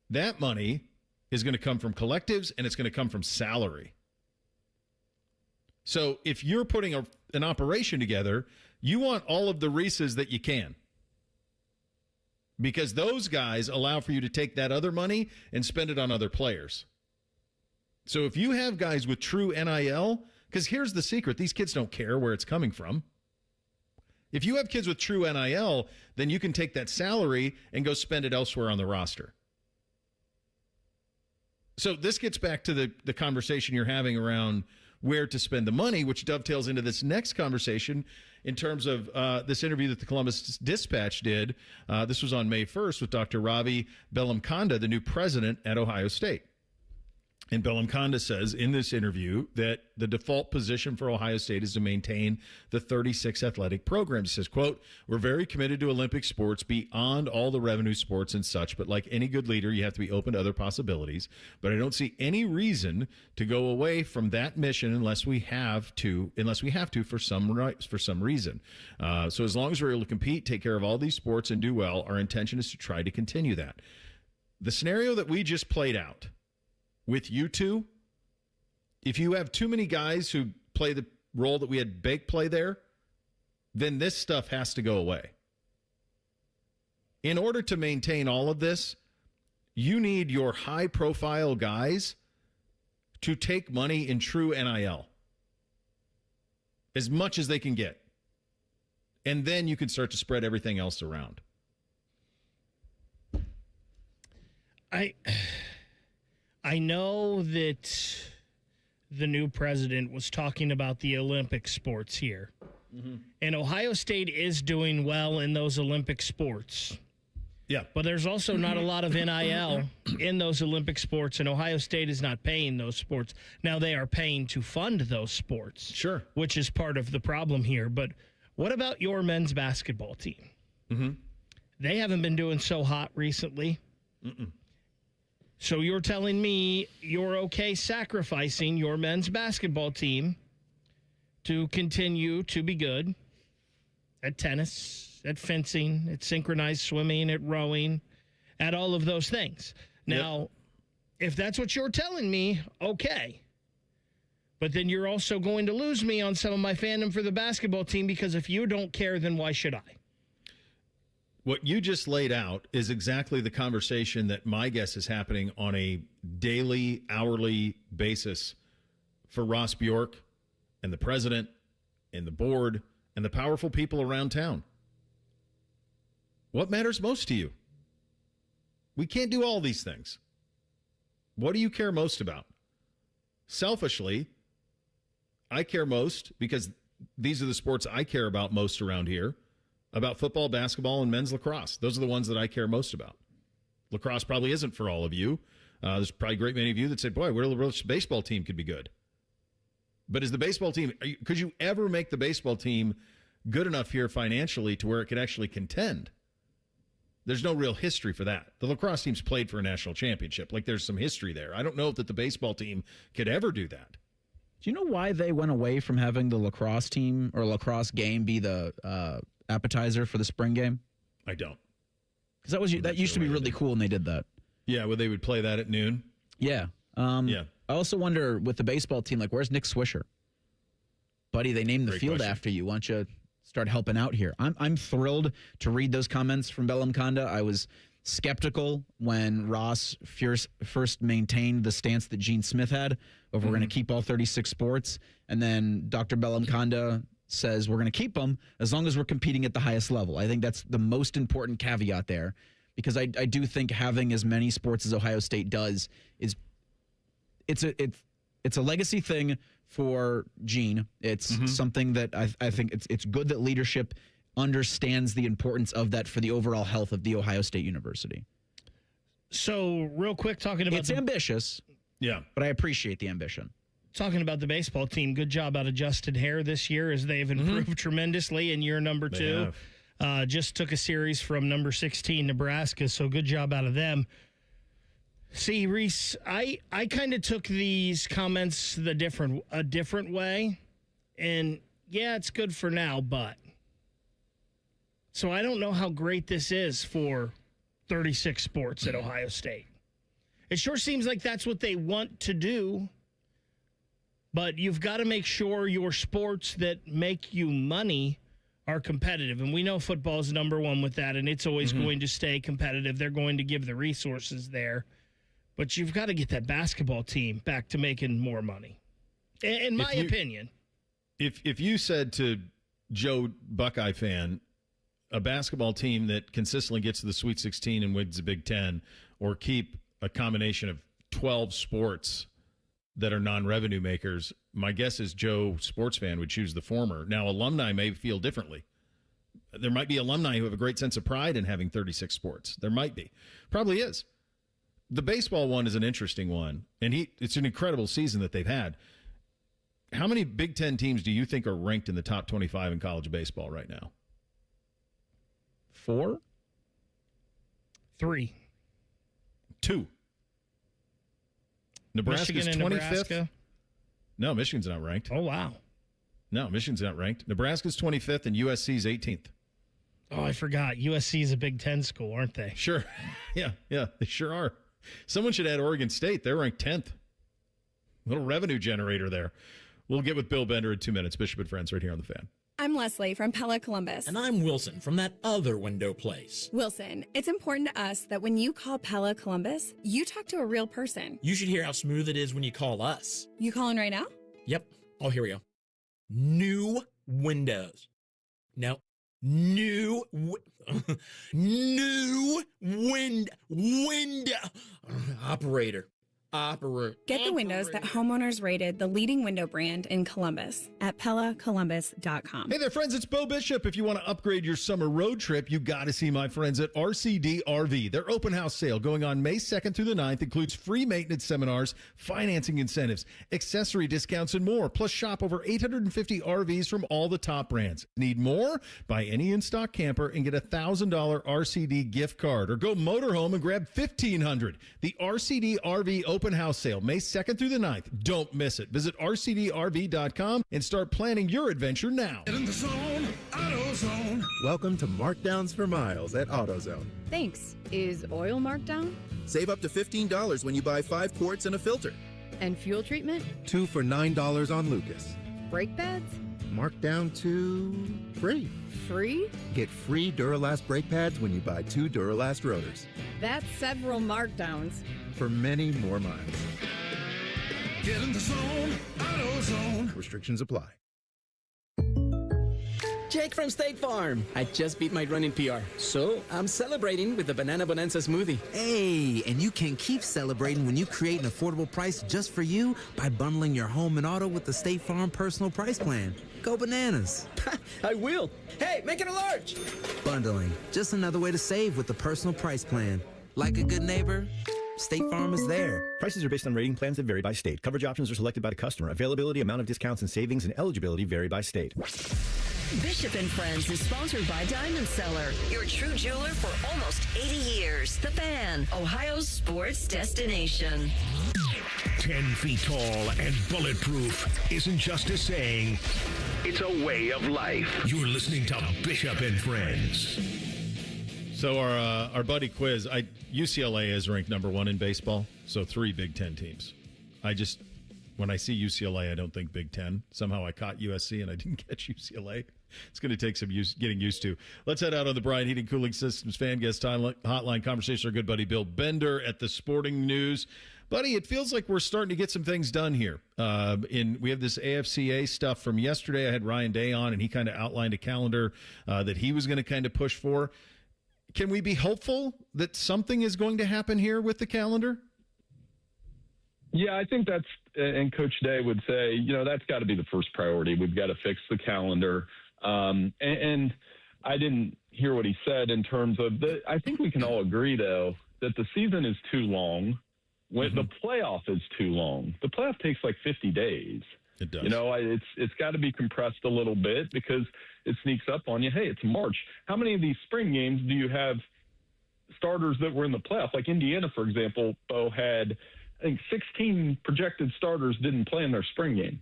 That money is going to come from collectives, and it's going to come from salary. So if you're putting an operation together, you want all of the Reeses that you can, because those guys allow for you to take that other money and spend it on other players. So if you have guys with true NIL, because here's the secret, these kids don't care where it's coming from. If you have kids with true NIL, then you can take that salary and go spend it elsewhere on the roster. So this gets back to the conversation you're having around where to spend the money, which dovetails into this next conversation in terms of this interview that the Columbus Dispatch did. This was on May 1st with Dr. Ravi Bellamkonda, the new president at Ohio State. And Bellamkonda says in this interview that the default position for Ohio State is to maintain the 36 athletic programs. He says, quote, "We're very committed to Olympic sports beyond all the revenue sports and such, but like any good leader, you have to be open to other possibilities. But I don't see any reason to go away from that mission unless we have to for some reason. So as long as we're able to compete, take care of all these sports and do well, our intention is to try to continue that." The scenario that we just played out with you two, if you have too many guys who play the role that we had Bake play there, then this stuff has to go away. In order to maintain all of this, you need your high-profile guys to take money in true NIL, as much as they can get. And then you can start to spread everything else around. I know that the new president was talking about the Olympic sports here. Mm-hmm. And Ohio State is doing well in those Olympic sports. Yeah. But there's also not a lot of NIL in those Olympic sports, and Ohio State is not paying those sports. Now, they are paying to fund those sports. Sure. Which is part of the problem here. But what about your men's basketball team? Mm-hmm. They haven't been doing so hot recently. Mm-mm. So you're telling me you're okay sacrificing your men's basketball team to continue to be good at tennis, at fencing, at synchronized swimming, at rowing, at all of those things. Now, if that's what you're telling me, okay. But then you're also going to lose me on some of my fandom for the basketball team, because if you don't care, then why should I? What you just laid out is exactly the conversation that my guess is happening on a daily, hourly basis for Ross Bjork and the president and the board and the powerful people around town. What matters most to you? We can't do all these things. What do you care most about? Selfishly, I care most, because these are the sports I care about most around here, about football, basketball, and men's lacrosse. Those are the ones that I care most about. Lacrosse probably isn't for all of you. There's probably a great many of you that say, boy, the baseball team could be good. But is the baseball team, could you ever make the baseball team good enough here financially to where it could actually contend? There's no real history for that. The lacrosse team's played for a national championship. Like, there's some history there. I don't know that the baseball team could ever do that. Do you know why they went away from having the lacrosse team or lacrosse game be the appetizer for the spring game? I don't. Because that used to be really cool when they did that. Yeah, where they would play that at noon. Yeah. Yeah. I also wonder, with the baseball team, like, where's Nick Swisher? Buddy, they named the Great field question. after you. Why don't you start helping out here? I'm thrilled to read those comments from Bellam Conda. I was skeptical when Ross first maintained the stance that Gene Smith had of we're going to keep all 36 sports. And then Dr. Bellam Conda says we're going to keep them as long as we're competing at the highest level. I think that's the most important caveat there, because I do think having as many sports as Ohio State does is it's a legacy thing for Gene. It's something that I think it's good that leadership understands the importance of that for the overall health of the Ohio State University. So, real quick, talking about it's ambitious. Yeah. But I appreciate the ambition. Talking about the baseball team, good job out of Justin Hare this year, as they've improved tremendously in year number 2. Just took a series from number 16, Nebraska, so good job out of them. See, Reese, I kind of took these comments a different way, and yeah, it's good for now, but so I don't know how great this is for 36 sports at Ohio State. It sure seems like that's what they want to do, but you've got to make sure your sports that make you money are competitive. And we know football is number one with that, and it's always going to stay competitive. They're going to give the resources there. But you've got to get that basketball team back to making more money, in my opinion. If you said to Joe Buckeye fan, a basketball team that consistently gets to the Sweet 16 and wins the Big Ten, or keep a combination of 12 sports that are non-revenue makers, my guess is Joe sports fan would choose the former. Now, alumni may feel differently. There might be alumni who have a great sense of pride in having 36 sports. There might be. Probably is. The baseball one is an interesting one, and it's an incredible season that they've had. How many Big Ten teams do you think are ranked in the top 25 in college baseball right now? 4? 3. 2. Nebraska's Michigan and 25th. Nebraska? No, Michigan's not ranked. Oh, wow. No, Michigan's not ranked. Nebraska's 25th and USC's 18th. Oh, I forgot. USC is a Big Ten school, aren't they? Sure. Yeah, they sure are. Someone should add Oregon State. They're ranked 10th. Little revenue generator there. We'll get with Bill Bender in 2 minutes. Bishop and Friends right here on The Fan. I'm Leslie from Pella Columbus. And I'm Wilson from that other window place. Wilson, it's important to us that when you call Pella Columbus, you talk to a real person. You should hear how smooth it is when you call us. You calling right now? Yep. Oh, here we go. New windows. No. New window. Operator. Get the windows that homeowners rated the leading window brand in Columbus at PellaColumbus.com. Hey there, friends. It's Bo Bishop. If you want to upgrade your summer road trip, you got to see my friends at RCD RV. Their open house sale going on May 2nd through the 9th includes free maintenance seminars, financing incentives, accessory discounts, and more. Plus, shop over 850 RVs from all the top brands. Need more? Buy any in-stock camper and get a $1,000 RCD gift card. Or go motorhome and grab $1,500. The RCD RV open house sale, May 2nd through the 9th. Don't miss it. Visit rcdrv.com and start planning your adventure now. Get in the zone, AutoZone. Welcome to Markdowns for Miles at AutoZone. Thanks. Is oil marked down? Save up to $15 when you buy 5 quarts and a filter. And fuel treatment? 2 for $9 on Lucas. Brake pads? Marked down to free. Free? Get free Duralast brake pads when you buy 2 Duralast rotors. That's several markdowns. For many more miles. Get in the zone, AutoZone. Restrictions apply. Jake from State Farm. I just beat my running PR, so I'm celebrating with the Banana Bonanza smoothie. Hey, and you can keep celebrating when you create an affordable price just for you by bundling your home and auto with the State Farm Personal Price Plan. Go bananas. I will. Hey, make it a large. Bundling, just another way to save with the Personal Price Plan. Like a good neighbor, State Farm is there. Prices are based on rating plans that vary by state. Coverage options are selected by the customer. Availability, amount of discounts and savings, and eligibility vary by state. Bishop and Friends is sponsored by Diamond Seller, your true jeweler for almost 80 years. The Fan, Ohio's sports destination. 10 feet tall and bulletproof isn't just a saying, it's a way of life. You're listening to Bishop and Friends. So our buddy Quiz, UCLA is ranked number 1 in baseball, so 3 Big Ten teams. When I see UCLA, I don't think Big Ten. Somehow I caught USC and I didn't catch UCLA. It's going to take some getting used to. Let's head out on the Bryant Heating Cooling Systems fan guest hotline conversation. Our good buddy Bill Bender at the Sporting News. Buddy, it feels like we're starting to get some things done here. We have this AFCA stuff from yesterday. I had Ryan Day on, and he kind of outlined a calendar that he was going to kind of push for. Can we be hopeful that something is going to happen here with the calendar? Yeah, I think that's, and Coach Day would say, that's got to be the first priority. We've got to fix the calendar. And I didn't hear what he said in terms of I think we can all agree, though, that the season is too long. When the playoff is too long. The playoff takes like 50 days. It does. It's got to be compressed a little bit because it sneaks up on you. Hey, it's March. How many of these spring games do you have starters that were in the playoff? Like Indiana, for example, had, I think, 16 projected starters didn't play in their spring game.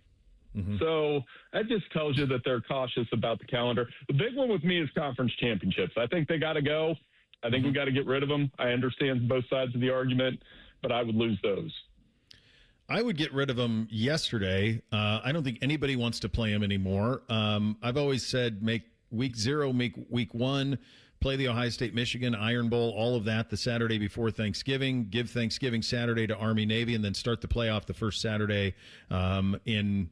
So that just tells you that they're cautious about the calendar. The big one with me is conference championships. I think they got to go. I think we got to get rid of them. I understand both sides of the argument, but I would lose those. I would get rid of them yesterday. I don't think anybody wants to play them anymore. I've always said make week 0, make week 1, play the Ohio State-Michigan Iron Bowl, all of that the Saturday before Thanksgiving, give Thanksgiving Saturday to Army-Navy, and then start the playoff the first Saturday in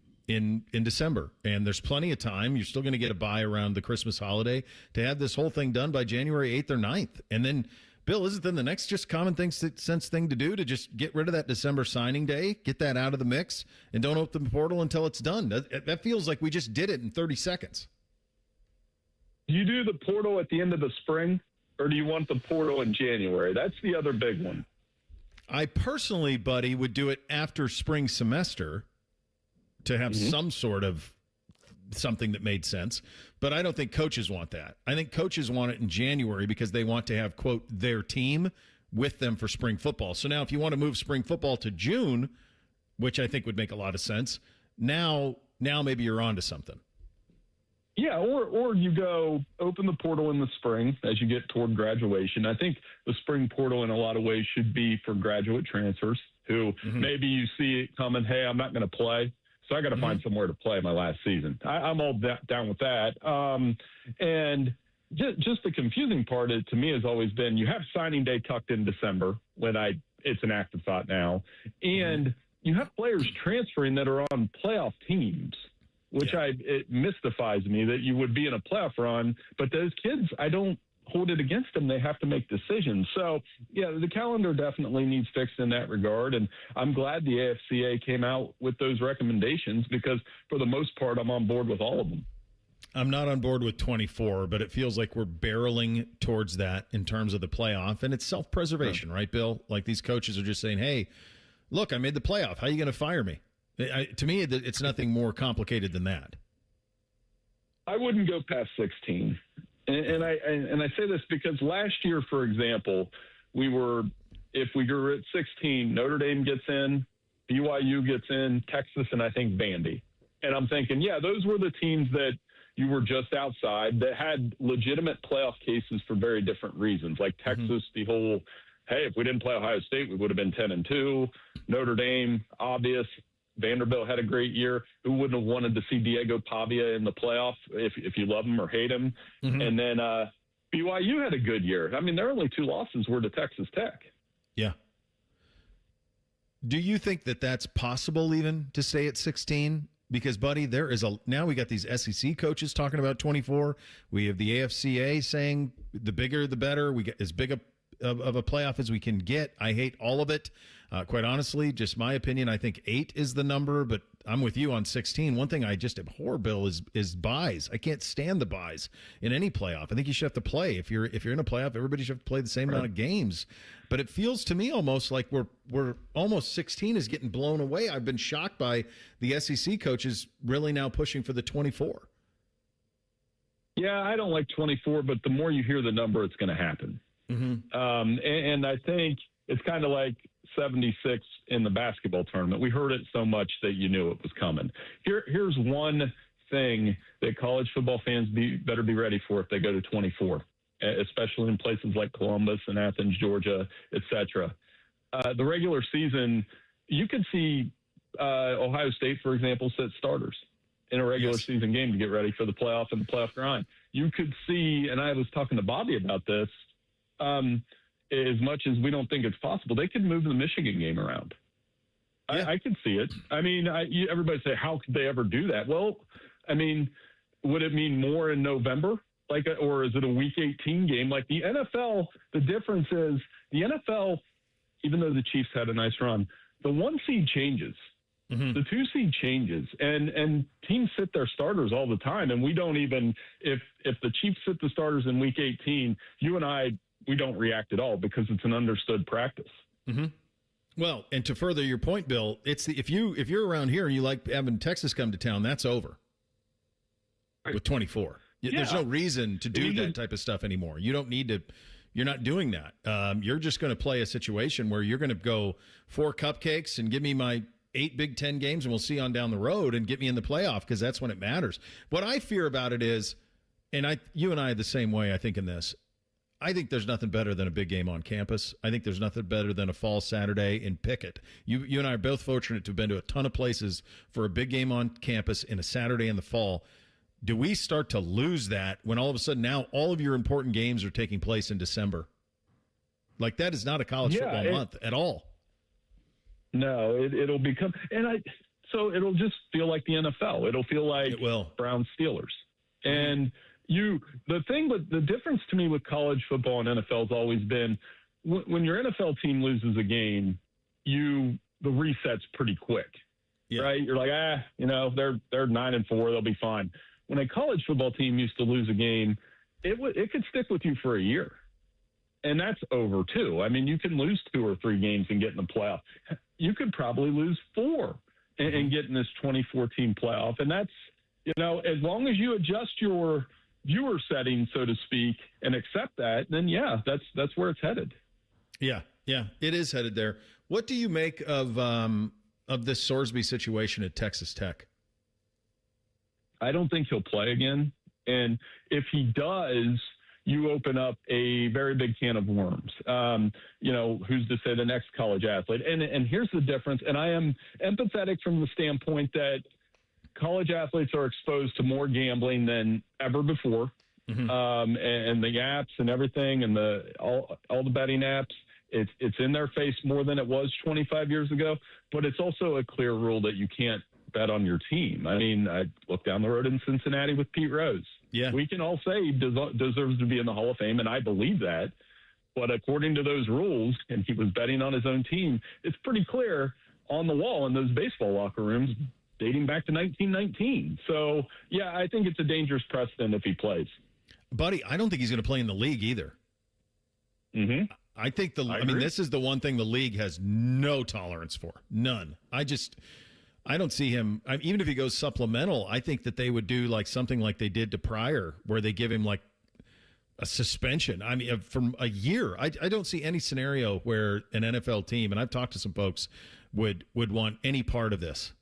December. And there's plenty of time. You're still going to get a bye around the Christmas holiday to have this whole thing done by January 8th or 9th. And then, Bill, isn't then the next just common sense thing to do to just get rid of that December signing day, get that out of the mix, and don't open the portal until it's done? That feels like we just did it in 30 seconds. Do you do the portal at the end of the spring, or do you want the portal in January? That's the other big one. I personally, buddy, would do it after spring semester to have some sort of something that made sense. But I don't think coaches want that. I think coaches want it in January because they want to have, quote, their team with them for spring football. So now if you want to move spring football to June, which I think would make a lot of sense, now maybe you're on to something. Yeah, or you go open the portal in the spring as you get toward graduation. I think the spring portal in a lot of ways should be for graduate transfers who maybe you see it coming, hey, I'm not going to play, so I got to find somewhere to play my last season. I'm all down with that. And just the confusing part to me has always been you have signing day tucked in December when it's an active thought now, and you have players transferring that are on playoff teams, which it mystifies me that you would be in a playoff run, but those kids, I don't hold it against them. They have to make decisions. So, yeah, the calendar definitely needs fixed in that regard, and I'm glad the AFCA came out with those recommendations because, for the most part, I'm on board with all of them. I'm not on board with 24, but it feels like we're barreling towards that in terms of the playoff, and it's self-preservation, right, Bill? Like these coaches are just saying, hey, look, I made the playoff. How are you going to fire me? To me, it's nothing more complicated than that. I wouldn't go past 16. And I say this because last year, for example, if we were at 16, Notre Dame gets in, BYU gets in, Texas, and I think Vandy. And I'm thinking, yeah, those were the teams that you were just outside that had legitimate playoff cases for very different reasons. Like Texas, the whole hey, if we didn't play Ohio State, we would have been 10-2. Notre Dame, obvious. Vanderbilt had a great year. Who wouldn't have wanted to see Diego Pavia in the playoff if you love him or hate him? Mm-hmm. And then BYU had a good year. I mean, their only 2 losses were to Texas Tech. Yeah. Do you think that that's possible even to stay at 16? Because, buddy, now we got these SEC coaches talking about 24. We have the AFCA saying the bigger the better. We get as big of a playoff as we can get. I hate all of it. Quite honestly, just my opinion, I think 8 is the number, but I'm with you on 16. One thing I just abhor, Bill, is buys. I can't stand the buys in any playoff. I think you should have to play. If you're in a playoff, everybody should have to play the same amount of games. But it feels to me almost like we're almost 16 is getting blown away. I've been shocked by the SEC coaches really now pushing for the 24. Yeah, I don't like 24, but the more you hear the number, it's going to happen. Mm-hmm. And I think it's kind of like 76 in the basketball tournament. We heard it so much that you knew it was coming. Here's one thing that college football fans better be ready for if they go to 24, especially in places like Columbus and Athens, Georgia, etc. The regular season, you could see Ohio State, for example, set starters in a regular season game to get ready for the playoff and the playoff grind. You could see, and I was talking to Bobby about this, as much as we don't think it's possible, they could move the Michigan game around. Yeah. I could see it. I mean, everybody say, how could they ever do that? Well, I mean, would it mean more in November? Or is it a Week 18 game? Like the NFL, the difference is the NFL, even though the Chiefs had a nice run, the 1 seed changes. Mm-hmm. The 2 seed changes, and teams sit their starters all the time. And we don't even, if the Chiefs sit the starters in Week 18, you and I, we don't react at all because it's an understood practice. Mm-hmm. Well, and to further your point, Bill, it's if you're around here and you like having Texas come to town, that's over with 24. Yeah. There's no reason to do that type of stuff anymore. You don't need to. You're not doing that. You're just going to play a situation where you're going to go 4 cupcakes and give me my 8 Big Ten games, and we'll see on down the road and get me in the playoff because that's when it matters. What I fear about it is, and you and I are the same way, I think, in this. I think there's nothing better than a big game on campus. I think there's nothing better than a fall Saturday in Pickett. You and I are both fortunate to have been to a ton of places for a big game on campus in a Saturday in the fall. Do we start to lose that when all of a sudden now all of your important games are taking place in December? Like that is not a college football month at all. No, it'll become, so it'll just feel like the NFL. It'll feel like Browns Steelers. And the difference to me with college football and NFL has always been when your NFL team loses a game, the reset's pretty quick, right? You're like, they're 9-4, they'll be fine. When a college football team used to lose a game, it could stick with you for a year. And that's over too. I mean, you can lose 2 or 3 games and get in the playoff. You could probably lose 4 and get in this 2014 playoff. And that's, as long as you adjust your viewer setting, so to speak, and accept that, then that's where it's headed. Yeah, it is headed there. What do you make of this Sorsby situation at Texas Tech? I don't think he'll play again. And if he does, you open up a very big can of worms. Who's to say the next college athlete? And here's the difference. And I am empathetic from the standpoint that college athletes are exposed to more gambling than ever before. Mm-hmm. And the apps and everything and all the betting apps, it's in their face more than it was 25 years ago. But it's also a clear rule that you can't bet on your team. I mean, I look down the road in Cincinnati with Pete Rose. Yeah. We can all say he deserves to be in the Hall of Fame, and I believe that. But according to those rules, and he was betting on his own team, it's pretty clear on the wall in those baseball locker rooms dating back to 1919. So, I think it's a dangerous precedent if he plays. Buddy, I don't think he's going to play in the league either. Mm-hmm. I think this is the one thing the league has no tolerance for. None. I don't see him. Even if he goes supplemental, I think that they would do like something like they did to Pryor, where they give him like a suspension. I mean, from a year. I don't see any scenario where an NFL team, and I've talked to some folks, would want any part of this.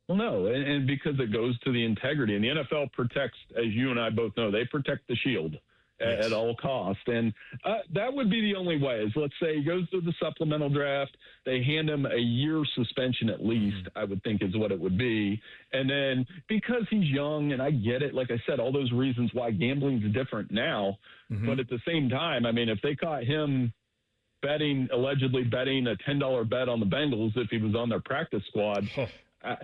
Well, no, and because it goes to the integrity, and the NFL protects, as you and I both know, they protect the shield. at all costs. And that would be the only way is, let's say he goes to the supplemental draft. They hand him a year suspension at least, I would think is what it would be. And then because he's young, and I get it, like I said, all those reasons why gambling is different now. But at the same time, I mean, if they caught him allegedly betting a $10 bet on the Bengals if he was on their practice squad,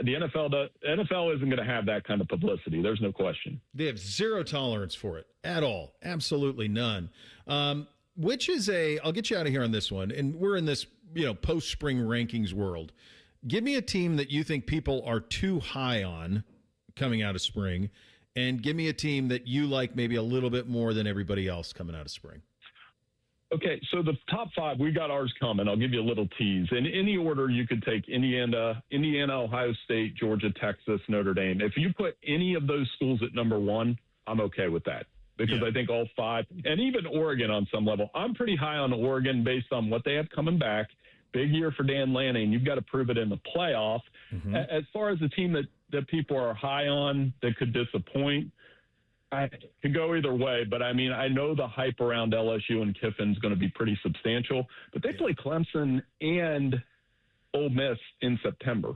the NFL isn't going to have that kind of publicity. There's no question. They have zero tolerance for it at all. Absolutely none. Which is I'll get you out of here on this one. And we're in this, post-spring rankings world. Give me a team that you think people are too high on coming out of spring, and give me a team that you like maybe a little bit more than everybody else coming out of spring. Okay, so the top 5, we got ours coming. I'll give you a little tease. In any order, you could take Indiana, Ohio State, Georgia, Texas, Notre Dame. If you put any of those schools at number 1, I'm okay with that because I think all 5, and even Oregon on some level. I'm pretty high on Oregon based on what they have coming back. Big year for Dan Lanning. You've got to prove it in the playoff. As far as the team that people are high on that could disappoint, I could go either way, but I mean, I know the hype around LSU and Kiffin's going to be pretty substantial, but they play Clemson and Ole Miss in September.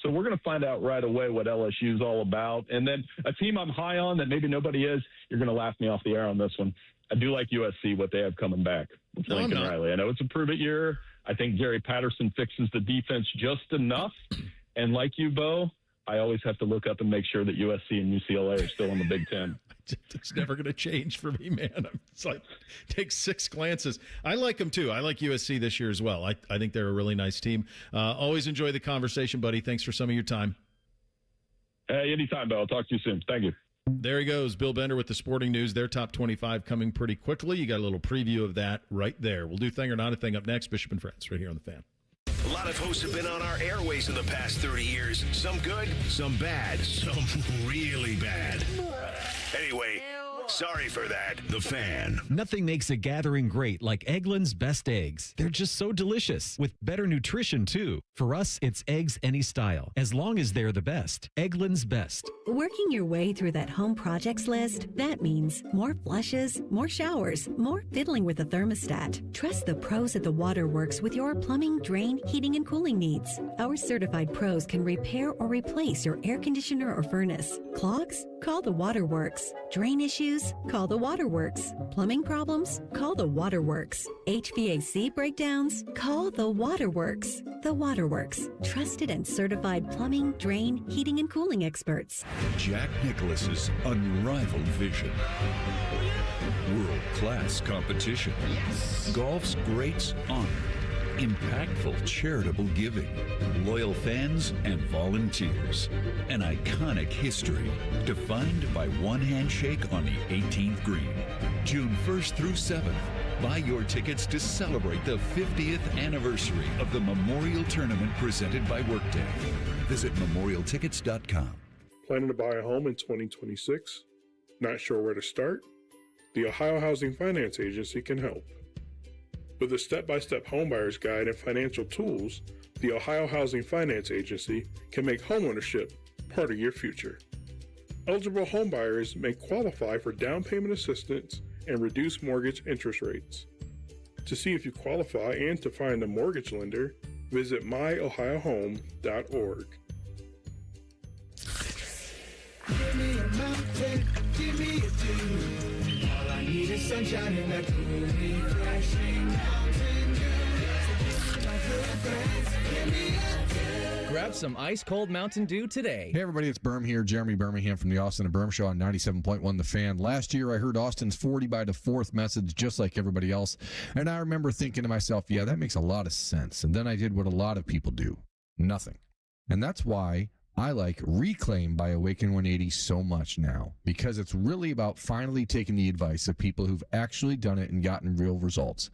So we're going to find out right away what LSU is all about. And then a team I'm high on that maybe nobody is, you're going to laugh me off the air on this one. I do like USC, what they have coming back with Lincoln Riley. I know it's a prove-it year. I think Gary Patterson fixes the defense just enough. And like you, Bo, I always have to look up and make sure that USC and UCLA are still in the Big Ten. It's never going to change for me, man. It's like, take 6 glances. I like them, too. I like USC this year as well. I think they're a really nice team. Always enjoy the conversation, buddy. Thanks for some of your time. Hey, anytime, Bo. I'll talk to you soon. Thank you. There he goes, Bill Bender with the Sporting News. Their top 25 coming pretty quickly. You got a little preview of that right there. We'll do Thing or Not a Thing up next. Bishop and Friends right here on The Fan. A lot of hosts have been on our airways in the past 30 years. Some good, some bad, some really bad. Anyway, sorry for that. The Fan. Nothing makes a gathering great like Eggland's Best Eggs. They're just so delicious, with better nutrition, too. For us, it's eggs any style, as long as they're the best. Eggland's Best. Working your way through that home projects list, that means more flushes, more showers, more fiddling with the thermostat. Trust the pros at the Waterworks with your plumbing, drain, heating, and cooling needs. Our certified pros can repair or replace your air conditioner or furnace. Clogs? Call the Waterworks. Drain issues? Call the Waterworks. Plumbing problems? Call the Waterworks. HVAC breakdowns? Call the Waterworks. The Waterworks. Trusted and certified plumbing, drain, heating, and cooling experts. Jack Nicklaus's unrivaled vision. World-class competition. Golf's greats honor. Impactful charitable giving, loyal fans and volunteers, an iconic history defined by one handshake on the 18th green. June 1st through 7th, buy your tickets to celebrate the 50th anniversary of the Memorial Tournament presented by Workday. Visit memorialtickets.com. Planning to buy a home in 2026? Not sure where to start? The Ohio Housing Finance Agency can help. With a step-by-step homebuyer's guide and financial tools, the Ohio Housing Finance Agency can make homeownership part of your future. Eligible homebuyers may qualify for down payment assistance and reduced mortgage interest rates. To see if you qualify and to find a mortgage lender, visit myohiohome.org. Give me a mountain, give me a dew. All I need is sunshine and that cool, refreshing Mountain Dew. My good friends, give me a dew. Grab some ice cold Mountain Dew today. Hey everybody, it's Berm here. Jeremy Birmingham from the Austin and Berm Show on 97.1 The Fan. Last year I heard Austin's 40 by the 4th message just like everybody else. And I remember thinking to myself, yeah, that makes a lot of sense. And then I did what a lot of people do. Nothing. And that's why I like Reclaim by Awaken 180 so much now, because it's really about finally taking the advice of people who've actually done it and gotten real results.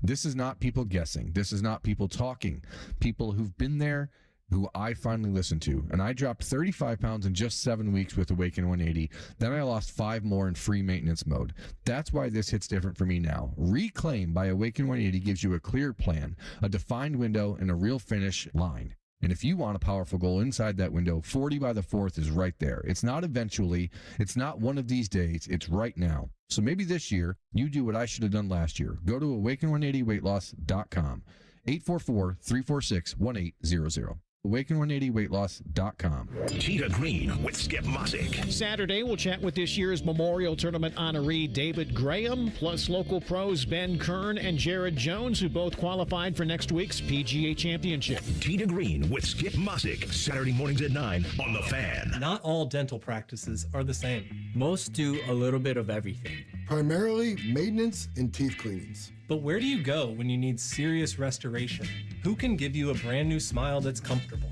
This is not people guessing. This is not people talking. People who've been there, who I finally listened to. And I dropped 35 pounds in just 7 weeks with Awaken 180. Then I lost 5 more in free maintenance mode. That's why this hits different for me now. Reclaim by Awaken 180 gives you a clear plan, a defined window, and a real finish line. And if you want a powerful goal inside that window, 40 by the 4th is right there. It's not eventually. It's not one of these days. It's right now. So maybe this year, you do what I should have done last year. Go to awaken180weightloss.com. 844-346-1800. Awaken180weightloss.com. Tee to Green with Skip Mossick. Saturday, we'll chat with this year's Memorial Tournament honoree David Graham, plus local pros Ben Kern and Jared Jones, who both qualified for next week's PGA Championship. Tee to Green with Skip Mossick. Saturday mornings at 9 on The Fan. Not all dental practices are the same. Most do a little bit of everything. Primarily maintenance and teeth cleanings. But where do you go when you need serious restoration? Who can give you a brand new smile that's comfortable?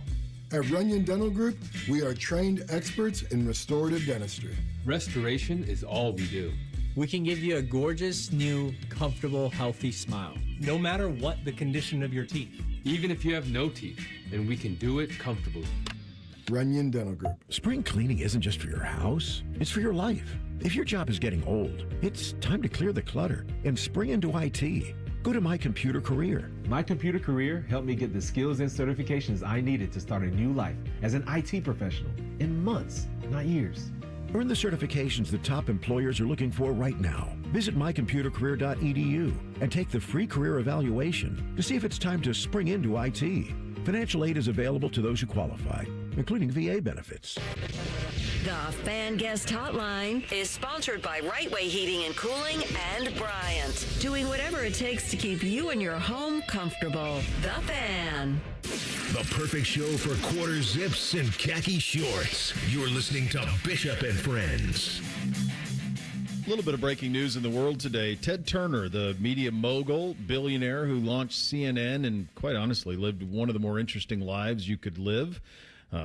At Runyon Dental Group, we are trained experts in restorative dentistry. Restoration is all we do. We can give you a gorgeous, new, comfortable, healthy smile. No matter what the condition of your teeth. Even if you have no teeth, and we can do it comfortably. Runyon Dental Group. Spring cleaning isn't just for your house, it's for your life. If your job is getting old, it's time to clear the clutter and spring into IT. Go to My Computer Career. My Computer Career helped me get the skills and certifications I needed to start a new life as an IT professional in months, not years. Earn the certifications the top employers are looking for right now. Visit mycomputercareer.edu and take the free career evaluation to see if it's time to spring into IT. Financial aid is available to those who qualify, including VA benefits. The Fan Guest Hotline is sponsored by Right Way Heating and Cooling and Bryant, doing whatever it takes to keep you and your home comfortable. The Fan. The perfect show for quarter zips and khaki shorts. You're listening to Bishop and Friends. A little bit of breaking news in the world today. Ted Turner, the media mogul, billionaire who launched CNN and quite honestly lived one of the more interesting lives you could live.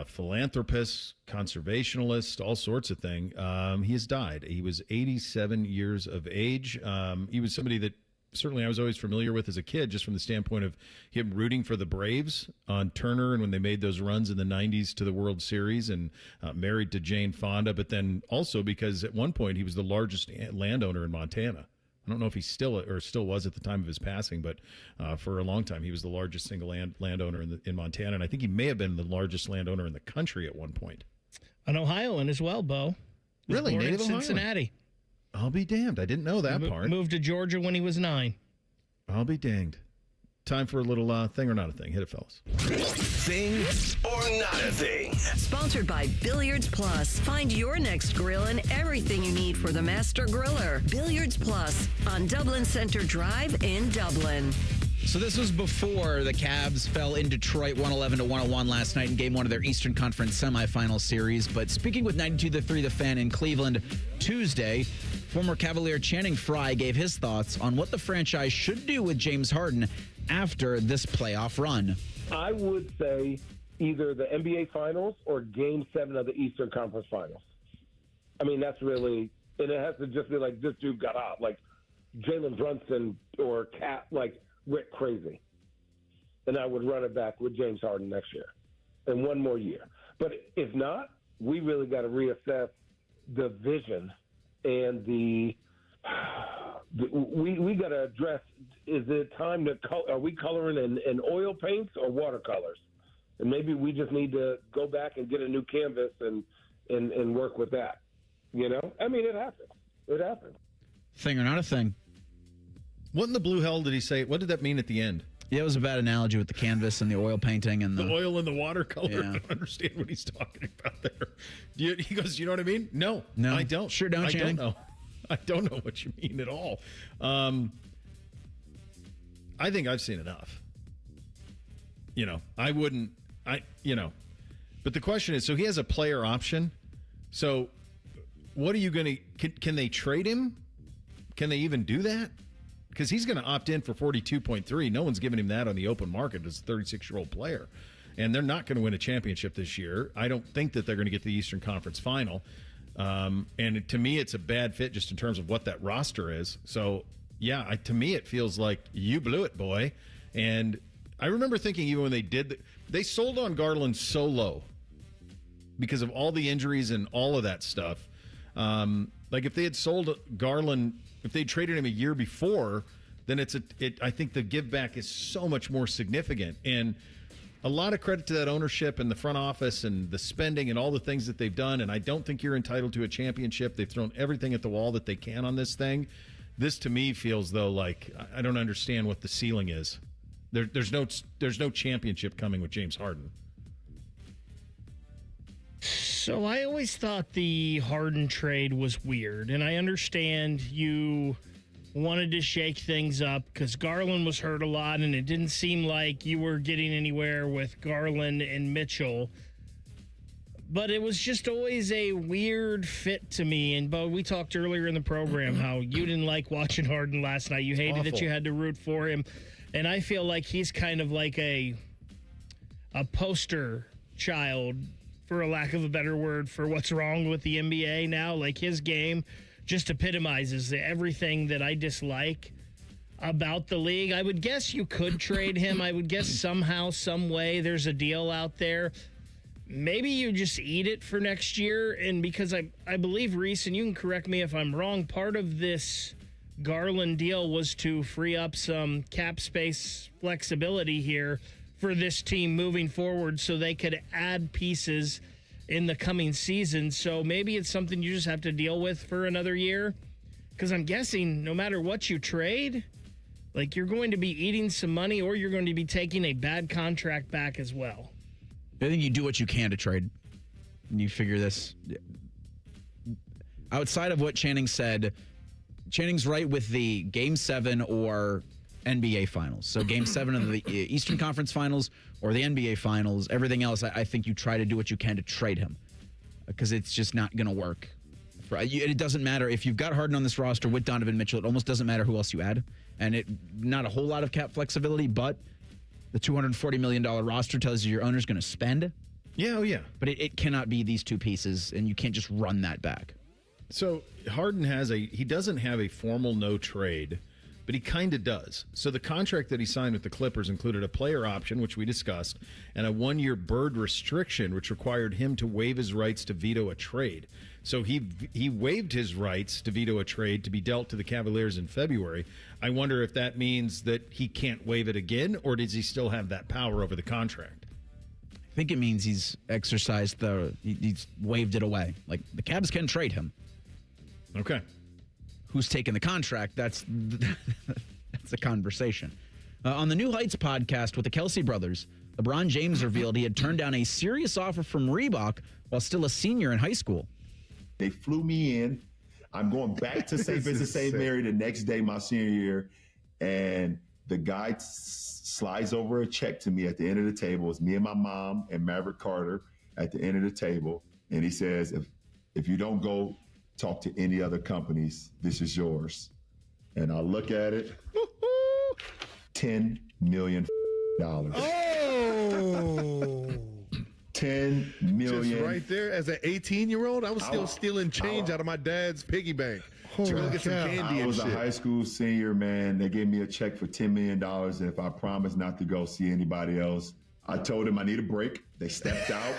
Philanthropist, conservationalist, all sorts of things. He has died. He was 87 years of age. He was somebody that certainly I was always familiar with as a kid, just from the standpoint of him rooting for the Braves on Turner and when they made those runs in the 90s to the World Series, and married to Jane Fonda, but then also because at one point he was the largest landowner in Montana. I don't know if he still was at the time of his passing, but for a long time he was the largest single landowner in Montana, and I think he may have been the largest landowner in the country at one point. An Ohioan as well, Bo. Really, born native in Cincinnati. I'll be damned. I didn't know that part. Moved to Georgia when he was 9. I'll be danged. Time for a little thing or not a thing. Hit it, fellas. Thing or not a thing. Sponsored by Billiards Plus. Find your next grill and everything you need for the master griller. Billiards Plus on Dublin Center Drive in Dublin. So this was before the Cavs fell in Detroit 111-101 last night in game one of their Eastern Conference semifinal series. But speaking with 92.3 The Fan in Cleveland Tuesday, former Cavalier Channing Frye gave his thoughts on what the franchise should do with James Harden after this playoff run. I would say either the NBA Finals or Game 7 of the Eastern Conference Finals. I mean, that's really, and it has to just be like this dude got out, like Jalen Brunson or Cat, like went crazy. And I would run it back with James Harden next year and one more year. But if not, we really got to reassess the vision and we got to address, is it time to are we coloring in oil paints or watercolors? And maybe we just need to go back and get a new canvas and work with that. You know? I mean, it happens. It happens. Thing or not a thing. What in the blue hell did he say? What did that mean at the end? Yeah, it was a bad analogy with the canvas and the oil painting and the oil and the watercolor. Yeah. I don't understand what he's talking about there. He goes, you know what I mean? No, I don't. Sure don't, Channing. I don't know what you mean at all. I think I've seen enough. You know, I wouldn't. But the question is, so he has a player option. So what are you going to? Can they trade him? Can they even do that? Because he's going to opt in for 42.3. No one's giving him that on the open market as a 36-year-old player. And they're not going to win a championship this year. I don't think that they're going to get to the Eastern Conference Final. And to me, it's a bad fit just in terms of what that roster is. So, yeah, to me, it feels like you blew it, boy. And I remember thinking even when they sold on Garland so low because of all the injuries and all of that stuff. Like if they had sold Garland, if they traded him a year before, then I think the give back is so much more significant. And a lot of credit to that ownership and the front office and the spending and all the things that they've done. And I don't think you're entitled to a championship. They've thrown everything at the wall that they can on this thing. This to me feels though like I don't understand what the ceiling is. There's no championship coming with James Harden. So I always thought the Harden trade was weird, and I understand you wanted to shake things up because Garland was hurt a lot, and it didn't seem like you were getting anywhere with Garland and Mitchell. But it was just always a weird fit to me. And, Bo, we talked earlier in the program how you didn't like watching Harden last night. You hated that you had to root for him. And I feel like he's kind of like a poster child, for a lack of a better word, for what's wrong with the NBA now. Like, his game just epitomizes everything that I dislike about the league. I would guess you could trade him. I would guess somehow, some way, there's a deal out there. Maybe you just eat it for next year. And because I believe, Reese, and you can correct me if I'm wrong, part of this Garland deal was to free up some cap space flexibility here for this team moving forward so they could add pieces in the coming season. So maybe it's something you just have to deal with for another year. Because I'm guessing no matter what you trade, like, you're going to be eating some money or you're going to be taking a bad contract back as well. I think you do what you can to trade. And you figure this. Outside of what Channing said, Channing's right with the Game 7 or NBA Finals. So Game 7 of the Eastern Conference Finals or the NBA Finals. Everything else, I think you try to do what you can to trade him because it's just not going to work. It doesn't matter. If you've got Harden on this roster with Donovan Mitchell, it almost doesn't matter who else you add. And not a whole lot of cap flexibility, but the $240 million roster tells you your owner's going to spend. Yeah, oh yeah. But it cannot be these two pieces, and you can't just run that back. So Harden he doesn't have a formal no trade, but he kind of does. So the contract that he signed with the Clippers included a player option, which we discussed, and a 1-year bird restriction, which required him to waive his rights to veto a trade. So he waived his rights to veto a trade to be dealt to the Cavaliers in February. I wonder if that means that he can't waive it again, or does he still have that power over the contract? I think it means he's exercised he's waived it away. Like, the Cavs can trade him. Okay. Who's taking the contract? That's a conversation. On the New Heights podcast with the Kelsey brothers, LeBron James revealed he had turned down a serious offer from Reebok while still a senior in high school. They flew me in. I'm going back to St. Vincent St. Mary the next day, my senior year, and the guy slides over a check to me at the end of the table. It's me and my mom and Maverick Carter at the end of the table, and he says, if you don't go talk to any other companies, this is yours. And I look at it, $10 million. Oh! 10 million. Just right there, as an 18-year-old, I was still stealing change out of my dad's piggy bank to go get some candy and shit. I was a high school senior, man. They gave me a check for $10 million if I promised not to go see anybody else. I told them I need a break. They stepped out.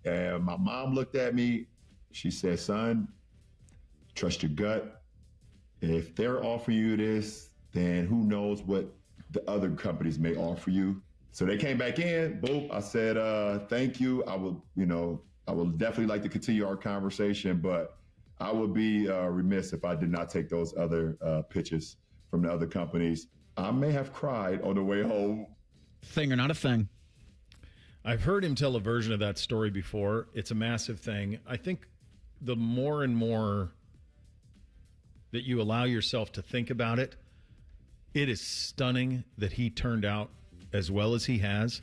And my mom looked at me. She said, son, trust your gut. If they're offering you this, then who knows what the other companies may offer you. So they came back in. Boom. I said, thank you. I will definitely like to continue our conversation, but I would be remiss if I did not take those other pitches from the other companies. I may have cried on the way home. Thing or not a thing. I've heard him tell a version of that story before. It's a massive thing. I think the more and more that you allow yourself to think about it, it is stunning that he turned out as well as he has.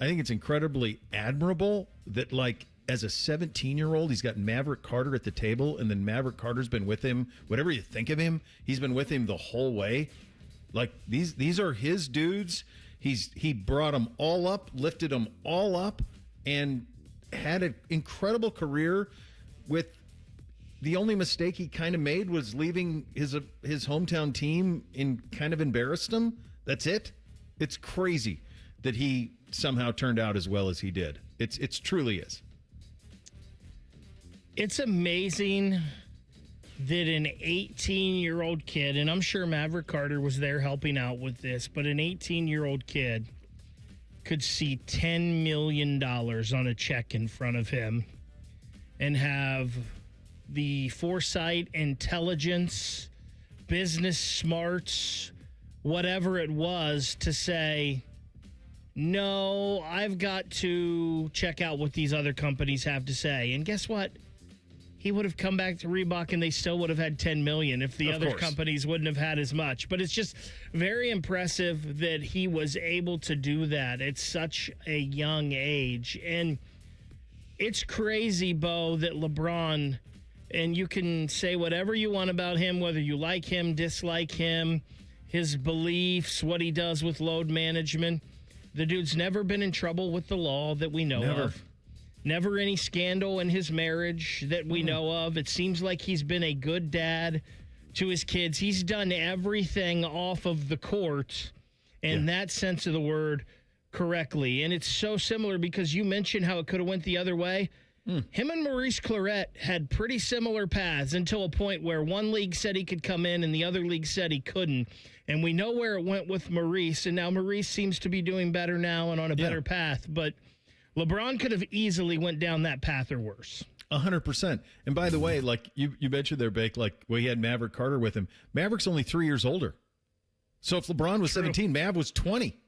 I think it's incredibly admirable that, like, as a 17-year-old, he's got Maverick Carter at the table, and then Maverick Carter's been with him. Whatever you think of him, he's been with him the whole way. Like, these are his dudes. He brought them all up, lifted them all up, and had an incredible career. With the only mistake he kind of made was leaving his hometown team and kind of embarrassed him. That's it. It's crazy that he somehow turned out as well as he did. It's truly is. It's amazing that an 18-year-old kid, and I'm sure Maverick Carter was there helping out with this, but an 18-year-old kid could see $10 million on a check in front of him and have the foresight, intelligence, business smarts, whatever it was, to say, no, I've got to check out what these other companies have to say. And guess what? He would have come back to Reebok and they still would have had $10 million if the other companies wouldn't have had as much. But it's just very impressive that he was able to do that at such a young age. And it's crazy, Bo, that LeBron, and you can say whatever you want about him, whether you like him, dislike him, his beliefs, what he does with load management. The dude's never been in trouble with the law that we know of. Never any scandal in his marriage that we know of. It seems like he's been a good dad to his kids. He's done everything off of the court in that sense of the word correctly. And it's so similar because you mentioned how it could have went the other way. Him and Maurice Clarett had pretty similar paths until a point where one league said he could come in and the other league said he couldn't. And we know where it went with Maurice, and now Maurice seems to be doing better now and on a better path. But LeBron could have easily went down that path or worse. 100%. And by the way, like you mentioned there, Bake, like he had Maverick Carter with him. Maverick's only 3 years older. So if LeBron was 17, Mav was 20.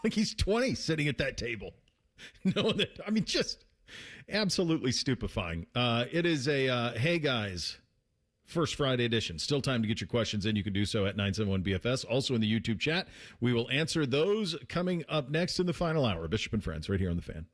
Like he's 20 sitting at that table. No, I mean, just absolutely stupefying. It is a Hey Guys First Friday edition. Still time to get your questions in. You can do so at 971BFS. Also in the YouTube chat. We will answer those coming up next in the final hour. Bishop and Friends right here on The Fan.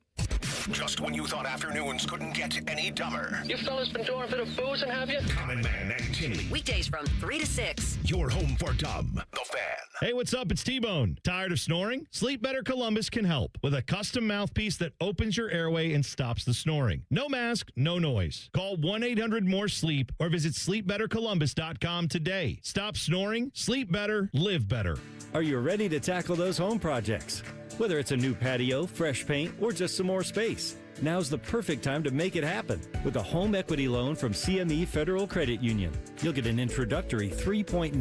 Just when you thought afternoons couldn't get any dumber. You fellas been doing a bit of boozing, have you? Common Man and Timmy. Weekdays from 3 to 6. Your home for dumb. The Fan. Hey, what's up? It's T-Bone. Tired of snoring? Sleep Better Columbus can help with a custom mouthpiece that opens your airway and stops the snoring. No mask, no noise. Call 1-800-MORE-SLEEP or visit sleepbettercolumbus.com today. Stop snoring, sleep better, live better. Are you ready to tackle those home projects? Whether it's a new patio, fresh paint, or just some more space, now's the perfect time to make it happen with a home equity loan from CME Federal Credit Union. You'll get an introductory 3.99%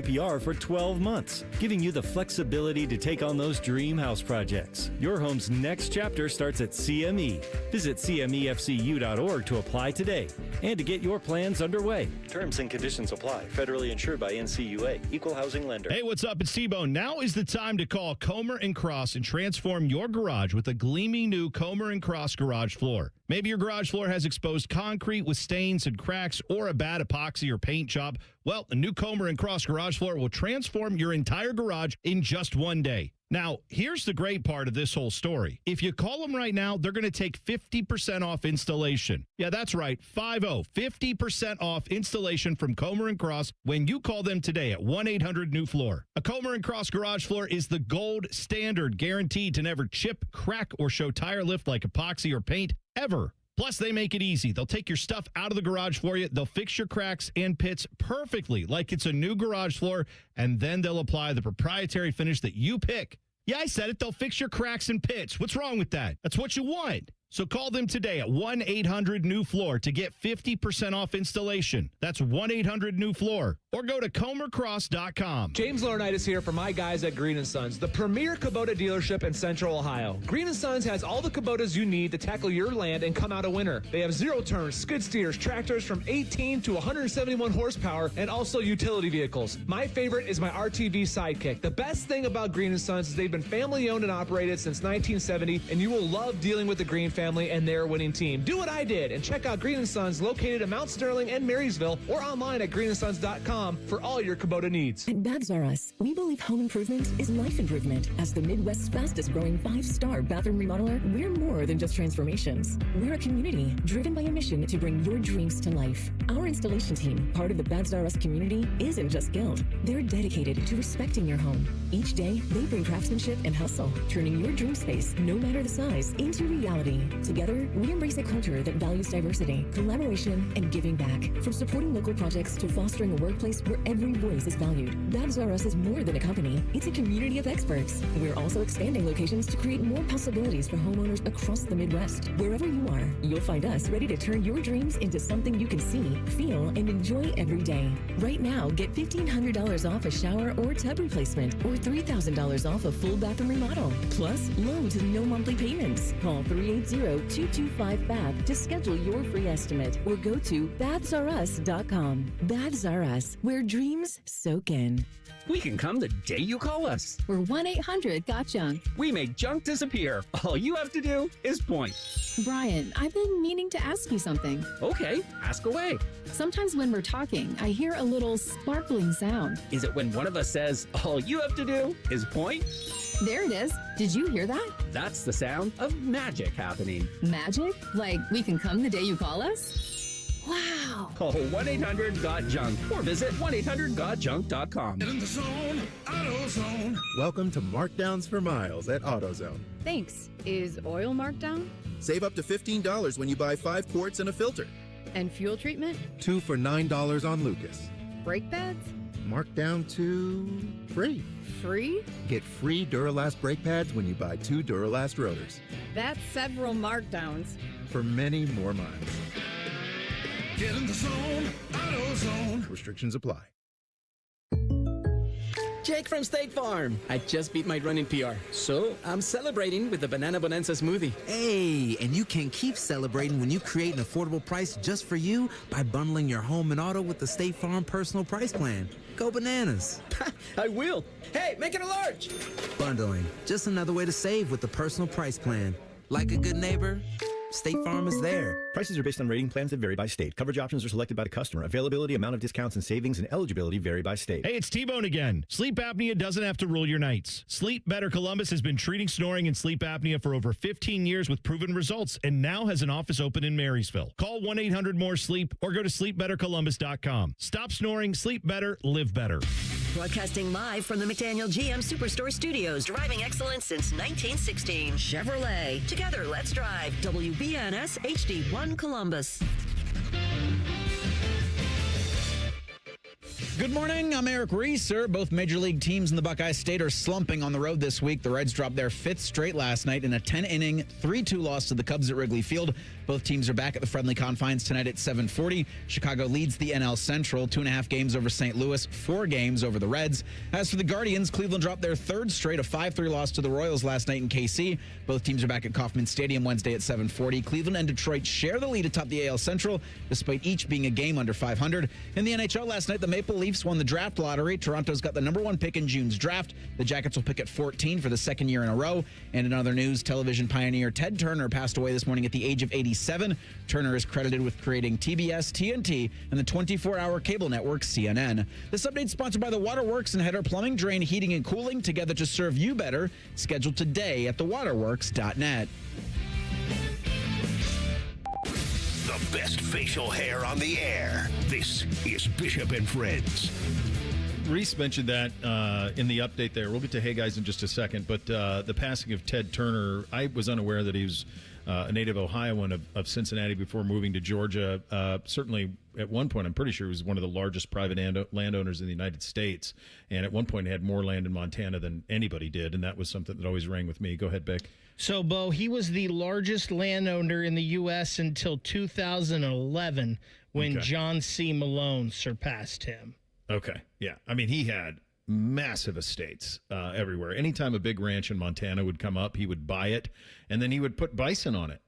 APR for 12 months, giving you the flexibility to take on those dream house projects. Your home's next chapter starts at CME. Visit CMEFCU.org to apply today and to get your plans underway. Terms and conditions apply. Federally insured by NCUA. Equal housing lender. Hey, what's up? It's T-Bone. Now is the time to call Comer & Cross and transform your garage with a gleaming new Comer & Cross garage floor. Maybe your garage floor has exposed concrete with stains and cracks or a bad epoxy or paint job. Well, the new Comer & Cross garage floor will transform your entire garage in just one day. Now, here's the great part of this whole story. If you call them right now, they're going to take 50% off installation. Yeah, that's right, 50% off installation from Comer & Cross when you call them today at 1-800-NEW-FLOOR. A Comer & Cross garage floor is the gold standard, guaranteed to never chip, crack, or show tire lift like epoxy or paint ever. Plus, they make it easy. They'll take your stuff out of the garage for you. They'll fix your cracks and pits perfectly like it's a new garage floor, and then they'll apply the proprietary finish that you pick. Yeah, I said it. They'll fix your cracks and pits. What's wrong with that? That's what you want. So call them today at 1-800-NEW-FLOOR to get 50% off installation. That's 1-800-NEW-FLOOR. Or go to ComerCross.com. James Laurinaitis here for my guys at Green & Sons, the premier Kubota dealership in Central Ohio. Green & Sons has all the Kubotas you need to tackle your land and come out a winner. They have zero-turn, skid steers, tractors from 18 to 171 horsepower, and also utility vehicles. My favorite is my RTV Sidekick. The best thing about Green & Sons is they've been family-owned and operated since 1970, and you will love dealing with the Green family and their winning team. Do what I did and check out Green & Sons located in Mount Sterling and Marysville or online at greenandsons.com for all your Kubota needs. At Bags R Us, we believe home improvement is life improvement. As the Midwest's fastest growing 5-star bathroom remodeler, we're more than just transformations. We're a community driven by a mission to bring your dreams to life. Our installation team, part of the Bags R Us community, isn't just skilled. They're dedicated to respecting your home. Each day, they bring craftsmanship and hustle, turning your dream space, no matter the size, into reality. Together, we embrace a culture that values diversity, collaboration, and giving back. From supporting local projects to fostering a workplace place where every voice is valued. Babs R Us is more than a company. It's a community of experts. We're also expanding locations to create more possibilities for homeowners across the Midwest. Wherever you are, you'll find us ready to turn your dreams into something you can see, feel, and enjoy every day. Right now, get $1,500 off a shower or tub replacement, or $3,000 off a full bathroom remodel. Plus, loans and no monthly payments. Call 380-225-BAB to schedule your free estimate, or go to babsrus.com. Babs R Us, where dreams soak in. We can come the day you call us. We're 1-800-GOT-JUNK. We make junk disappear. All you have to do is point. Brian, I've been meaning to ask you something. Okay, ask away. Sometimes when we're talking, I hear a little sparkling sound. Is it when one of us says, all you have to do is point? There it is. Did you hear that? That's the sound of magic happening. Magic? Like we can come the day you call us? Wow. Call 1-800-GOT-JUNK or visit 1-800-GOT-JUNK.com. Get in the zone, AutoZone. Welcome to Markdowns for Miles at AutoZone. Thanks. Is oil marked down? Save up to $15 when you buy 5 quarts and a filter. And fuel treatment? 2 for $9 on Lucas. Brake pads? Marked down to free. Free? Get free Duralast brake pads when you buy 2 Duralast rotors. That's several markdowns. For many more miles. Get in the zone, AutoZone. Restrictions apply. Jake from State Farm. I just beat my running PR, so I'm celebrating with the Banana Bonanza smoothie. Hey, and you can keep celebrating when you create an affordable price just for you by bundling your home and auto with the State Farm Personal Price Plan. Go bananas. I will. Hey, make it a large. Bundling, just another way to save with the Personal Price Plan. Like a good neighbor, State Farm is there. Prices are based on rating plans that vary by state. Coverage options are selected by the customer. Availability, amount of discounts and savings, and eligibility vary by state. Hey, it's T-Bone again. Sleep apnea doesn't have to rule your nights. Sleep Better Columbus has been treating snoring and sleep apnea for over 15 years with proven results and now has an office open in Marysville. Call 1-800-MORE-SLEEP or go to sleepbettercolumbus.com. Stop snoring, sleep better, live better. Broadcasting live from the McDaniel GM Superstore Studios, driving excellence since 1916. Chevrolet. Together, let's drive. WBNS HD1 Columbus. Good morning. I'm Eric Reeser. Both major league teams in the Buckeye State are slumping on the road this week. The Reds dropped their 5th straight last night in a 10-inning, 3-2 loss to the Cubs at Wrigley Field. Both teams are back at the friendly confines tonight at 7:40. Chicago leads the NL Central, 2.5 games over St. Louis, 4 games over the Reds. As for the Guardians, Cleveland dropped their 3rd straight, a 5-3 loss to the Royals last night in KC. Both teams are back at Kauffman Stadium Wednesday at 7:40. Cleveland and Detroit share the lead atop the AL Central, despite each being a game under 500. In the NHL last night, the Maple Leafs won the draft lottery. Toronto's got the #1 pick in June's draft. The Jackets will pick at 14 for the 2nd year in a row. And in other news, television pioneer Ted Turner passed away this morning at the age of 87. Turner is credited with creating TBS, TNT, and the 24-hour cable network CNN. This update is sponsored by the Waterworks and Header Plumbing, Drain, Heating, and Cooling, together to serve you better. Scheduled today at thewaterworks.net. The best facial hair on the air. This is Bishop and Friends. Reese mentioned that in the update there. We'll get to Hey Guys in just a second, but the passing of Ted Turner, I was unaware that he was a native Ohioan of Cincinnati before moving to Georgia. Certainly at one point, I'm pretty sure he was one of the largest private landowners in the United States, and at one point had more land in Montana than anybody did, and that was something that always rang with me. Go ahead, Bick. So, Bo, he was the largest landowner in the U.S. until 2011 when John C. Malone surpassed him. Okay, yeah. I mean, he had massive estates everywhere. Anytime a big ranch in Montana would come up, he would buy it, and then he would put bison on it.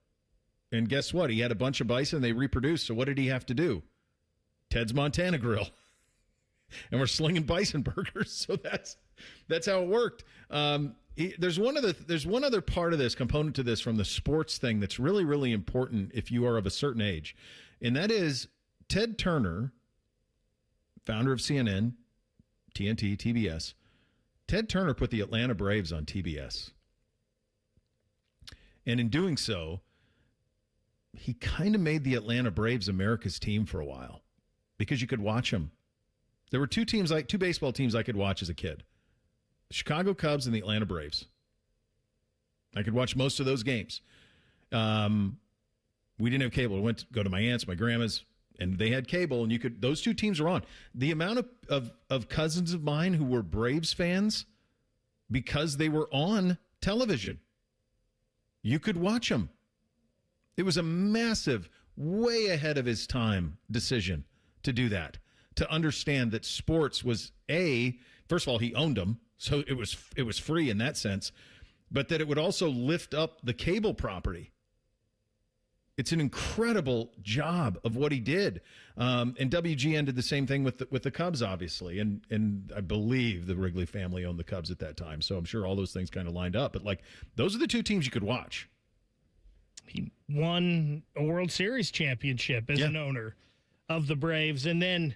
And guess what? He had a bunch of bison. They reproduced. So what did he have to do? Ted's Montana Grill. And we're slinging bison burgers. So that's how it worked. There's one other part of this, component to this from the sports thing that's really, really important if you are of a certain age. And that is Ted Turner, founder of CNN, TNT, TBS. Ted Turner put the Atlanta Braves on TBS. And in doing so, he kind of made the Atlanta Braves America's team for a while because you could watch them. There were two baseball teams I could watch as a kid. The Chicago Cubs and the Atlanta Braves. I could watch most of those games. We didn't have cable. I went to go to my aunt's, my grandma's, and they had cable, and those two teams were on. The amount of cousins of mine who were Braves fans because they were on television. You could watch them. It was a massive, way ahead of his time decision to do that, to understand that sports was first of all, he owned them, so it was free in that sense, but that it would also lift up the cable property. It's an incredible job of what he did. And WGN did the same thing with the Cubs, obviously. And I believe the Wrigley family owned the Cubs at that time. So I'm sure all those things kind of lined up. But, like, those are the two teams you could watch. He won a World Series championship as an owner of the Braves. And then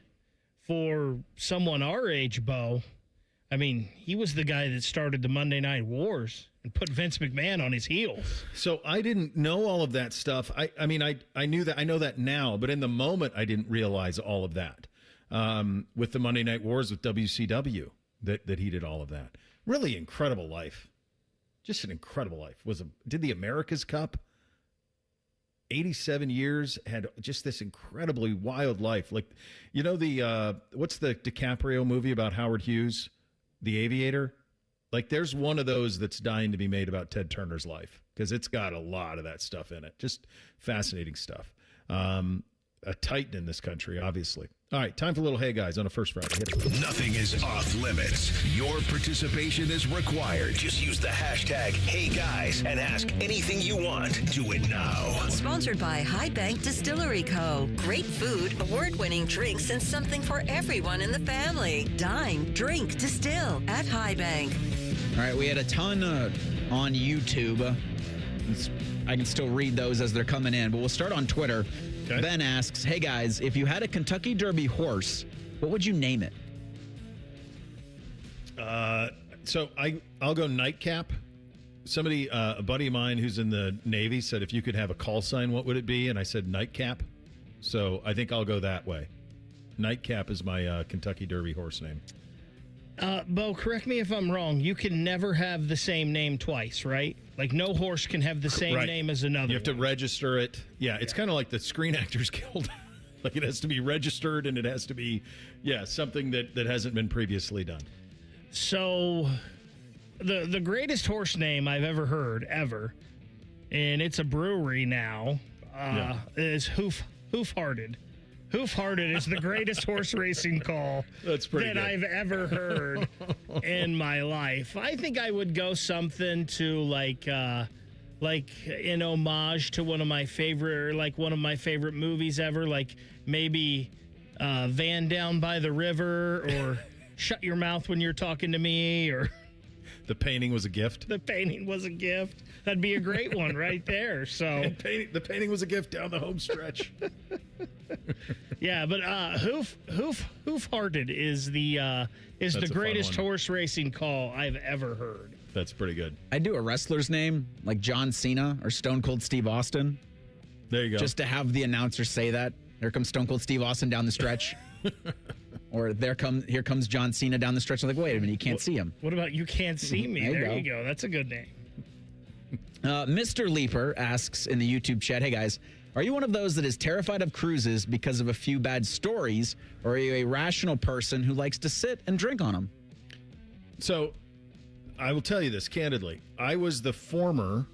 for someone our age, Bo, I mean, he was the guy that started the Monday Night Wars and put Vince McMahon on his heels. So I didn't know all of that stuff. I mean, I knew that. I know that now, but in the moment, I didn't realize all of that. With the Monday Night Wars with WCW, that he did all of that. Really incredible life. Just an incredible life. Did the America's Cup. 87 years, had just this incredibly wild life. Like, you know, what's the DiCaprio movie about Howard Hughes, The Aviator? Like, there's one of those that's dying to be made about Ted Turner's life because it's got a lot of that stuff in it. Just fascinating stuff. A titan in this country, obviously. All right, time for a little Hey Guys on a First Friday. Hit it. Nothing is off limits. Your participation is required. Just use the hashtag #HeyGuys and ask anything you want. Do it now. Sponsored by High Bank Distillery Co. Great food, award-winning drinks, and something for everyone in the family. Dine, drink, distill at High Bank. All right, we had a ton on YouTube. I can still read those as they're coming in, but we'll start on Twitter. Okay. Ben asks, hey guys, if you had a Kentucky Derby horse, what would you name it? So I'll go Nightcap. Somebody, a buddy of mine who's in the Navy said, if you could have a call sign, what would it be? And I said Nightcap. So I think I'll go that way. Nightcap is my Kentucky Derby horse name. Bo, correct me if I'm wrong. You can never have the same name twice, right? Like, no horse can have the same name as another. You have to register it. Yeah, it's kind of like the Screen Actors Guild. Like, it has to be registered, and it has to be, something that hasn't been previously done. So, the greatest horse name I've ever heard, ever, and it's a brewery now, is Hoof-Hearted. Hoof-Hearted is the greatest horse racing call that I've ever heard in my life. I think I would go something to like in homage to one of my favorite movies ever, like maybe Van Down by the River or Shut Your Mouth When You're Talking to Me, or The Painting Was a Gift. The Painting Was a Gift. That'd be a great one right there. So The Painting Was a Gift down the home stretch. Yeah, but Hoof-Hearted is the greatest horse racing call I've ever heard. That's pretty good. I'd do a wrestler's name like John Cena or Stone Cold Steve Austin. There you go. Just to have the announcer say that. Here comes Stone Cold Steve Austin down the stretch. Or here comes John Cena down the stretch. I'm like, wait a minute, you can't see him. What about You Can't See Me? There you go. That's a good name. Mr. Leaper asks in the YouTube chat, hey guys, are you one of those that is terrified of cruises because of a few bad stories, or are you a rational person who likes to sit and drink on them? So I will tell you this candidly. I was the former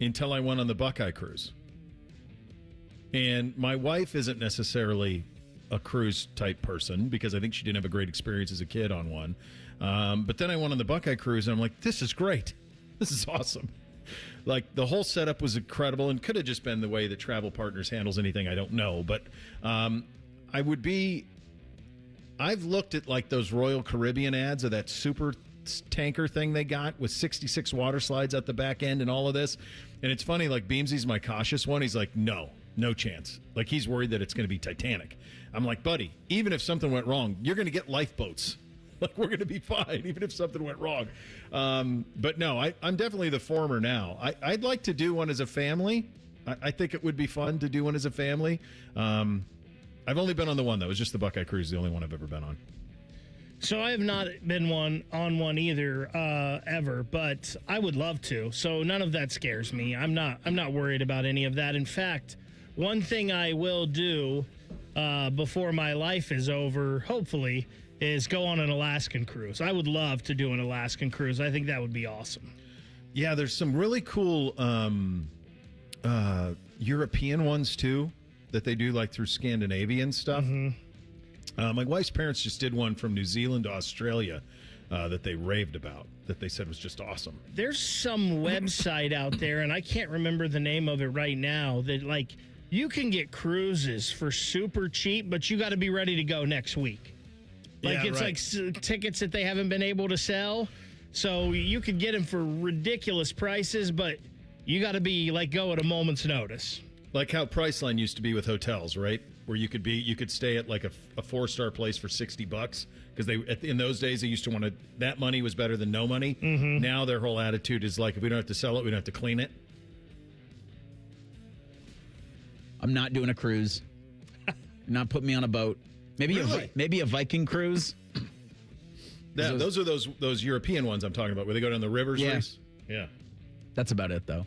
until I went on the Buckeye cruise. And my wife isn't necessarily a cruise type person because I think she didn't have a great experience as a kid on one. But then I went on the Buckeye cruise and I'm like, this is great. This is awesome. Like, the whole setup was incredible and could have just been the way that Travel Partners handles anything. I don't know. But I've looked at like those Royal Caribbean ads of that super tanker thing they got with 66 water slides at the back end and all of this. And it's funny, like Beamsy's my cautious one. He's like, no chance. Like, he's worried that it's going to be Titanic. I'm like, buddy, even if something went wrong, you're going to get lifeboats. Like, we're going to be fine, even if something went wrong. But no, I'm definitely the former now. I'd like to do one as a family. I think it would be fun to do one as a family. I've only been on the one, though. It was just the Buckeye Cruise, the only one I've ever been on. So I have not been on one either, ever, but I would love to. So none of that scares me. I'm not worried about any of that. In fact, one thing I will do before my life is over, hopefully, is go on an Alaskan cruise. I would love to do an Alaskan cruise. I think that would be awesome. Yeah, there's some really cool European ones, too, that they do, like, through Scandinavian stuff. My wife's parents just did one from New Zealand to Australia that they raved about, that they said was just awesome. There's some website out there, and I can't remember the name of it right now, that, like, you can get cruises for super cheap, but you got to be ready to go next week. Like, it's like tickets that they haven't been able to sell. So you could get them for ridiculous prices, but you got to be, like, go at a moment's notice. Like how Priceline used to be with hotels, right? Where you could stay at like a 4-star place for $60 because in those days they used to want to, that money was better than no money. Now their whole attitude is like, if we don't have to sell it, we don't have to clean it. I'm not doing a cruise. Not putting me on a boat. Maybe a Viking cruise. Yeah, those are those European ones I'm talking about where they go down the rivers. Race. Yeah. That's about it though.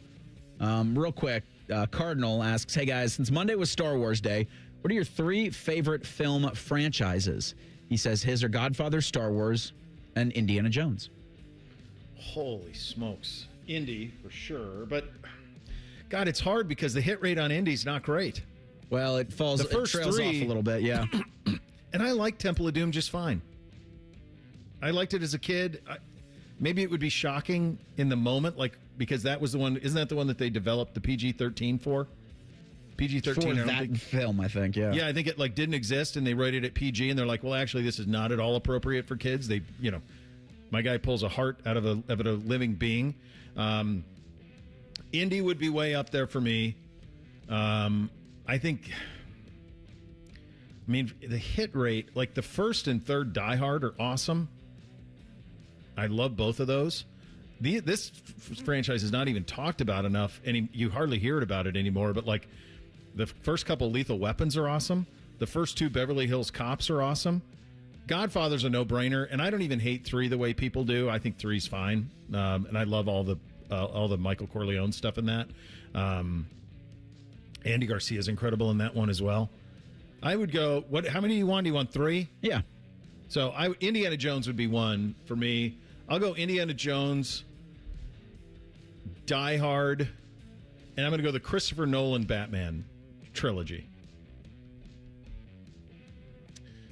Real quick, Cardinal asks, hey guys, since Monday was Star Wars Day, what are your 3 favorite film franchises? He says his are Godfather, Star Wars, and Indiana Jones. Holy smokes. Indy, for sure. But, God, it's hard because the hit rate on Indy's not great. Well, it trails off a little bit, yeah. And I like Temple of Doom just fine. I liked it as a kid. Maybe it would be shocking in the moment, like, because that was the one. Isn't that the one that they developed the PG-13 for? PG-13 for that film, I think. Yeah. Yeah, I think it like didn't exist, and they rated it PG, and they're like, well, actually, this is not at all appropriate for kids. They, my guy pulls a heart out of a living being. Indy would be way up there for me. I think. I mean, the hit rate, like the first and third Die Hard are awesome. I love both of those. This franchise is not even talked about enough, and you hardly hear about it anymore. But like, the first couple Lethal Weapons are awesome. The first 2 Beverly Hills Cops are awesome. Godfather's a no-brainer, and I don't even hate 3 the way people do. I think 3's fine, and I love all the Michael Corleone stuff in that. Andy Garcia is incredible in that one as well. I would go. How many do you want? Do you want 3? Yeah. So Indiana Jones would be 1 for me. I'll go Indiana Jones, Die Hard, and I'm going to go the Christopher Nolan Batman trilogy.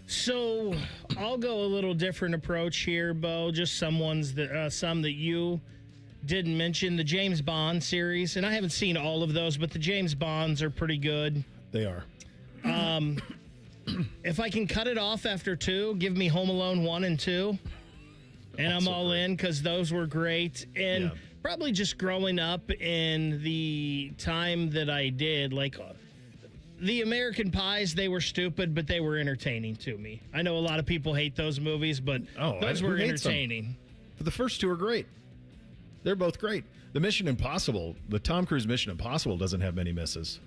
So I'll go a little different approach here, Bo. Just some that you didn't mention. The James Bond series, and I haven't seen all of those, but the James Bonds are pretty good. They are. If I can cut it off after 2, give me Home Alone 1 and 2. And I'm all in because those were great. And probably just growing up in the time that I did, like the American Pies, they were stupid, but they were entertaining to me. I know a lot of people hate those movies, but those were entertaining. But the first 2 are great. They're both great. The Tom Cruise Mission Impossible doesn't have many misses.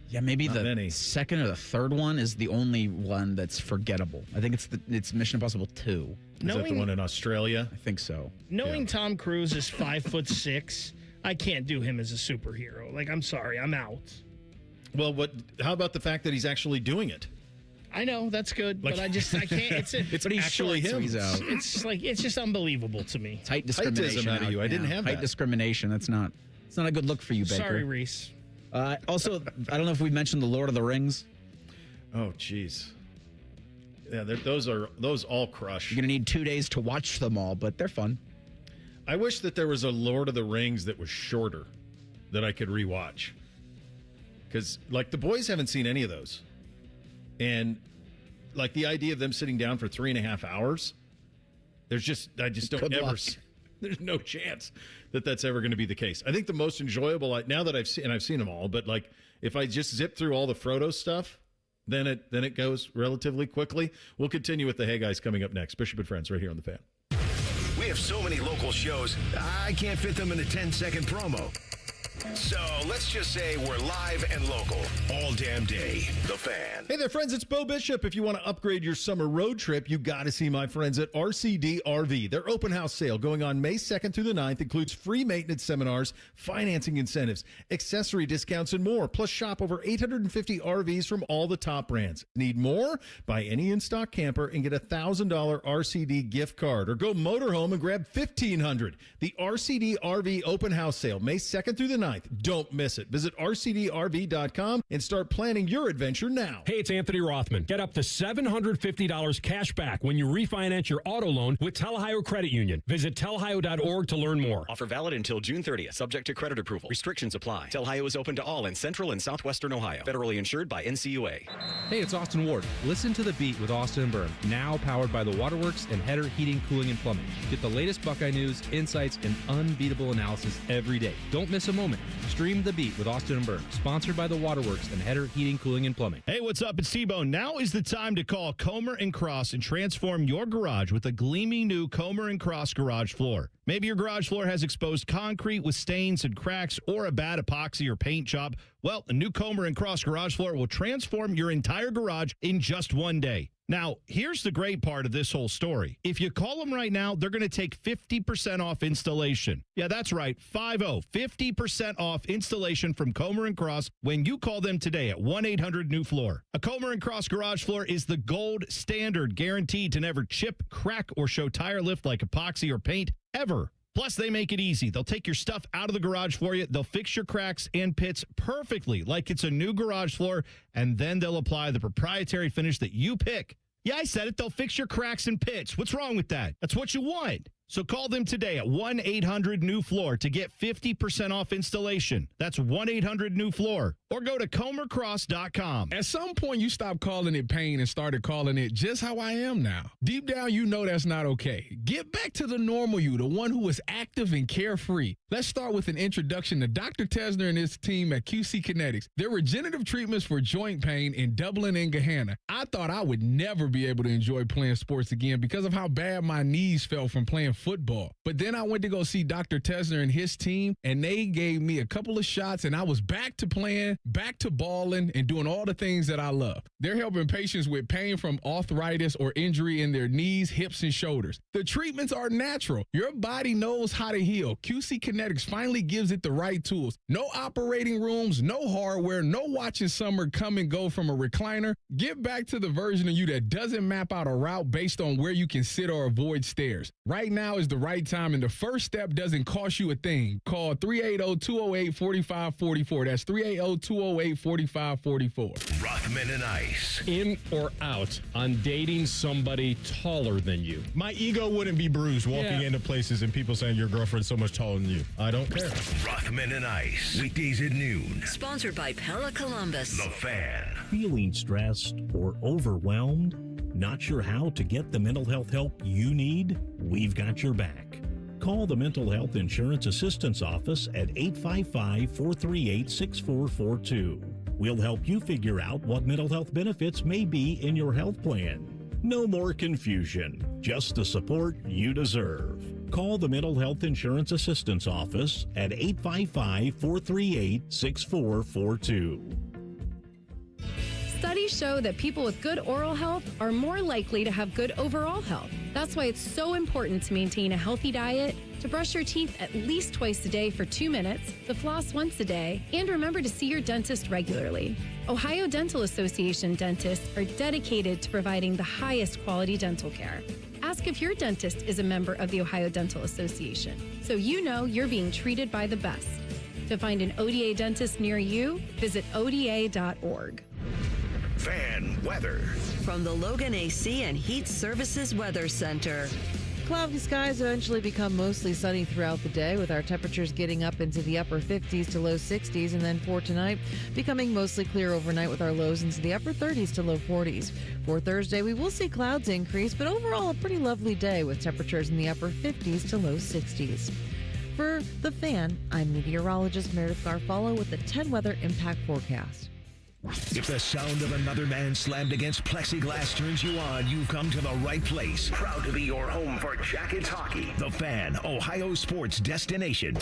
Yeah, maybe the second or the third one is the only one that's forgettable. I think it's Mission Impossible 2. Is that the one in Australia? I think so. Knowing Tom Cruise is 5'6", I can't do him as a superhero. Like, I'm sorry, I'm out. Well, how about the fact that he's actually doing it? I know that's good, but I can't. It's actually him. So he's out. It's just unbelievable to me. It's height discrimination out of you. I didn't have height discrimination. It's not a good look for you, Baker. Sorry, Reese. Also, I don't know if we mentioned the Lord of the Rings. Oh, jeez. Yeah, those all crush. You're gonna need 2 days to watch them all, but they're fun. I wish that there was a Lord of the Rings that was shorter that I could rewatch. Because, like, the boys haven't seen any of those. And, like, the idea of them sitting down for 3.5 hours, I just don't ever. There's no chance that that's ever going to be the case. I think the most enjoyable, now that I've seen them all, but, like, if I just zip through all the Frodo stuff, then it goes relatively quickly. We'll continue with the Hey Guys coming up next. Bishop and Friends right here on The Fan. We have so many local shows, I can't fit them in a 10-second promo. So let's just say we're live and local all damn day. The Fan. Hey there, friends. It's Bo Bishop. If you want to upgrade your summer road trip, you got to see my friends at RCD RV. Their open house sale going on May 2nd through the 9th includes free maintenance seminars, financing incentives, accessory discounts, and more. Plus, shop over 850 RVs from all the top brands. Need more? Buy any in-stock camper and get a $1,000 RCD gift card. Or go motorhome and grab $1,500. The RCD RV open house sale, May 2nd through the 9th. Don't miss it. Visit rcdrv.com and start planning your adventure now. Hey, it's Anthony Rothman. Get up to $750 cash back when you refinance your auto loan with Telahio Credit Union. Visit telahio.org to learn more. Offer valid until June 30th, subject to credit approval. Restrictions apply. Telahio is open to all in central and southwestern Ohio. Federally insured by NCUA. Hey, it's Austin Ward. Listen to The Beat with Austin and Byrne. Now powered by the Waterworks and Header Heating, Cooling, and Plumbing. Get the latest Buckeye news, insights, and unbeatable analysis every day. Don't miss a moment. Stream The Beat with Austin and Byrne. Sponsored by the Waterworks and Header Heating, Cooling, and Plumbing. Hey, what's up? It's T-Bone. Now is the time to call Comer & Cross and transform your garage with a gleaming new Comer & Cross garage floor. Maybe your garage floor has exposed concrete with stains and cracks or a bad epoxy or paint job. Well, the new Comer & Cross garage floor will transform your entire garage in just one day. Now, here's the great part of this whole story. If you call them right now, they're going to take 50% off installation. Yeah, that's right, 50% off installation from Comer & Cross when you call them today at 1-800-NEW-FLOOR. A Comer & Cross garage floor is the gold standard, guaranteed to never chip, crack, or show tire lift like epoxy or paint ever. Plus, they make it easy. They'll take your stuff out of the garage for you. They'll fix your cracks and pits perfectly like it's a new garage floor, and then they'll apply the proprietary finish that you pick. Yeah, I said it. They'll fix your cracks and pits. What's wrong with that? That's what you want. So call them today at 1-800-NEW-FLOOR to get 50% off installation. That's 1-800-NEW-FLOOR. Or go to comercross.com. At some point, you stopped calling it pain and started calling it just how I am now. Deep down, you know that's not okay. Get back to the normal you, the one who is active and carefree. Let's start with an introduction to Dr. Tesner and his team at QC Kinetics. Their regenerative treatments for joint pain in Dublin and Gahanna. I thought I would never be able to enjoy playing sports again because of how bad my knees felt from playing football. But then I went to go see Dr. Tesner and his team, and they gave me a couple of shots, and I was back to playing, back to balling, and doing all the things that I love. They're helping patients with pain from arthritis or injury in their knees, hips, and shoulders. The treatments are natural. Your body knows how to heal. QC Kinetics finally gives it the right tools. No operating rooms, no hardware, no watching summer come and go from a recliner. Get back to the version of you that doesn't map out a route based on where you can sit or avoid stairs. Right now is the right time, and the first step doesn't cost you a thing. Call 380-208-4544. That's 380-208-4544. Rothman and Ice. In or out on dating somebody taller than you? My ego wouldn't be bruised walking into places and people saying your girlfriend's so much taller than you. I don't care. Rothman and Ice. Weekdays at noon. Sponsored by Pella Columbus. The Fan. Feeling stressed or overwhelmed? Not sure how to get the mental health help you need? We've got your back. Call the Mental Health Insurance Assistance Office at 855-438-6442. We'll help you figure out what mental health benefits may be in your health plan. No more confusion, just the support you deserve. Call the Mental Health Insurance Assistance Office at 855-438-6442. Studies show that people with good oral health are more likely to have good overall health. That's why it's so important to maintain a healthy diet, to brush your teeth at least twice a day for 2 minutes, to floss once a day, and remember to see your dentist regularly. Ohio Dental Association dentists are dedicated to providing the highest quality dental care. Ask if your dentist is a member of the Ohio Dental Association, so you know you're being treated by the best. To find an ODA dentist near you, visit ODA.org. Fan weather. From the Logan AC and Heat Services Weather Center. Cloudy skies eventually become mostly sunny throughout the day, with our temperatures getting up into the upper 50s to low 60s, and then for tonight, becoming mostly clear overnight with our lows into the upper 30s to low 40s. For Thursday, we will see clouds increase, but overall a pretty lovely day with temperatures in the upper 50s to low 60s. For The Fan, I'm meteorologist Meredith Garfalo with the 10 Weather Impact Forecast. If the sound of another man slammed against plexiglass turns you on, you've come to the right place. Proud to be your home for Jackets hockey. The Fan, Ohio sports destination.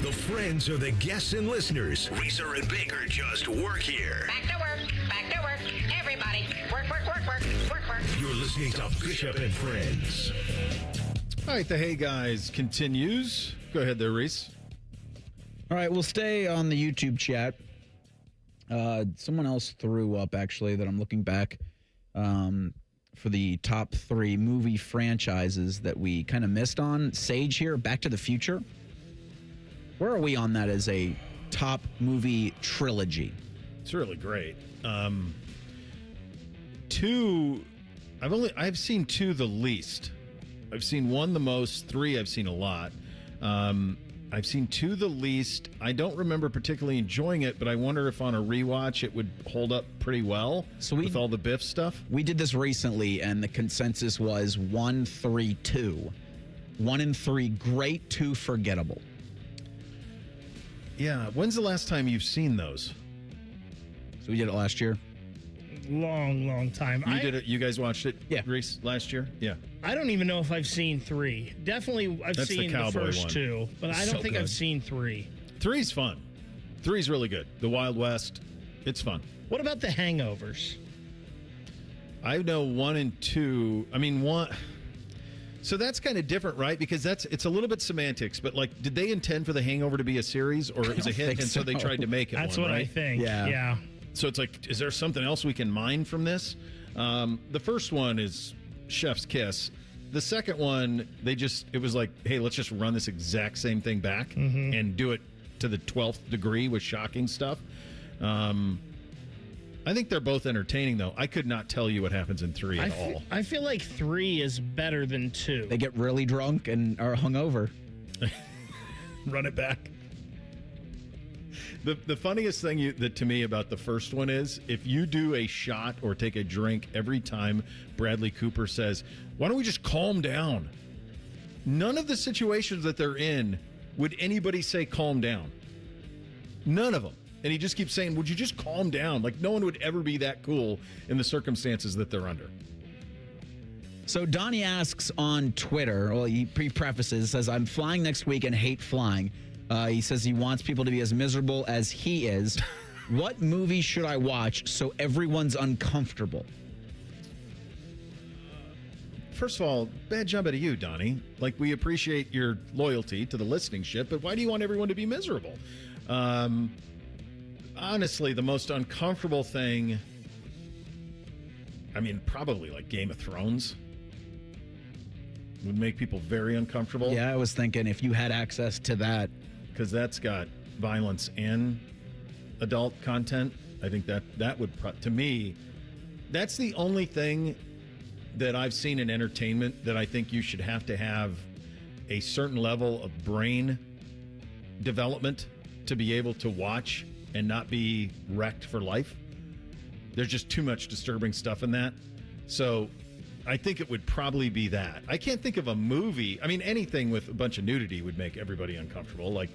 The friends are the guests and listeners. Reeser and Baker just work here. Back to work. Back to work. Everybody, work, work, work, work, work, work. You're listening to Bishop and Friends. All right, the Hey Guys continues. Go ahead there, Reese. All right, we'll stay on the YouTube chat. Someone else threw up, actually, that I'm looking back for the top 3 movie franchises that we kind of missed on. Sage here, Back to the Future. Where are we on that as a top movie trilogy? It's really great. 2, I've seen 2 the least. I've seen 1 the most. 3 I've seen a lot. I've seen 2 the least. I don't remember particularly enjoying it, but I wonder if on a rewatch it would hold up pretty well with all the Biff stuff. We did this recently, and the consensus was 1, 3, 2. 1 and 3 great, 2 forgettable. Yeah. When's the last time you've seen those? So we did it last year. Long time. You did it. You guys watched it, yeah, Reese, last year? Yeah. I don't even know if I've seen 3. Definitely, I've That's seen the first one. 2, but I don't think I've seen 3. 3's fun. 3's really good. The Wild West, it's fun. What about the Hangovers? I know 1 and 2. I mean, 1. So that's kind of different, right? Because it's a little bit semantics. But like, did they intend for The Hangover to be a series, or it was a hit, and so they tried to make it? That's one, what right? I think. Yeah. So it's like, is there something else we can mine from this? The first one is Chef's Kiss. The second one, it was like, hey, let's just run this exact same thing back and do it to the 12th degree with shocking stuff. I think they're both entertaining, though. I could not tell you what happens in 3 at all. I feel like 3 is better than 2. They get really drunk and are hungover. Run it back. The funniest thing to me about the first one is if you do a shot or take a drink every time Bradley Cooper says, why don't we just calm down? None of the situations that they're in would anybody say calm down. None of them. And he just keeps saying, would you just calm down? Like no one would ever be that cool in the circumstances that they're under. So Donnie asks on Twitter, well, he prefaces, says, I'm flying next week and hate flying. He says he wants people to be as miserable as he is. What movie should I watch so everyone's uncomfortable? First of all, bad job out of you, Donnie. Like, we appreciate your loyalty to the listening ship, but why do you want everyone to be miserable? Honestly, the most uncomfortable thing, I mean, probably like Game of Thrones would make people very uncomfortable. Yeah, I was thinking if you had access to that. Because that's got violence and adult content. I think that would, to me, that's the only thing that I've seen in entertainment that I think you should have to have a certain level of brain development to be able to watch and not be wrecked for life. There's just too much disturbing stuff in that. So I think it would probably be that. I can't think of a movie. I mean, anything with a bunch of nudity would make everybody uncomfortable. Like,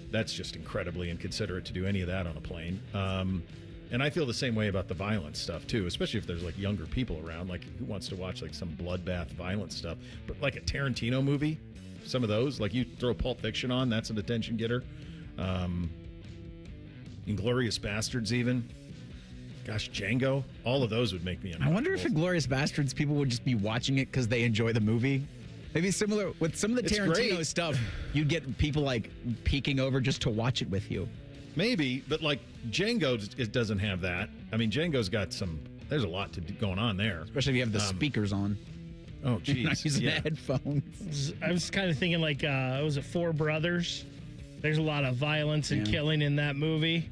that's just incredibly inconsiderate to do any of that on a plane. And I feel the same way about the violence stuff, too, especially if there's, like, younger people around. Like, who wants to watch, like, some bloodbath violence stuff? But, like, a Tarantino movie, some of those, like, you throw Pulp Fiction on, that's an attention getter. Inglourious Bastards, even. Gosh, Django. All of those would make me uncomfortable. I wonder if Inglourious Bastards people would just be watching it because they enjoy the movie. Maybe similar with some of the Tarantino stuff, you'd get people like peeking over just to watch it with you. Maybe, but like Django, it doesn't have that. I mean, Django's got there's a lot going on there. Especially if you have the speakers on. Oh, geez. Not using the headphones. I was kind of thinking like, was it Four Brothers? There's a lot of violence and killing in that movie.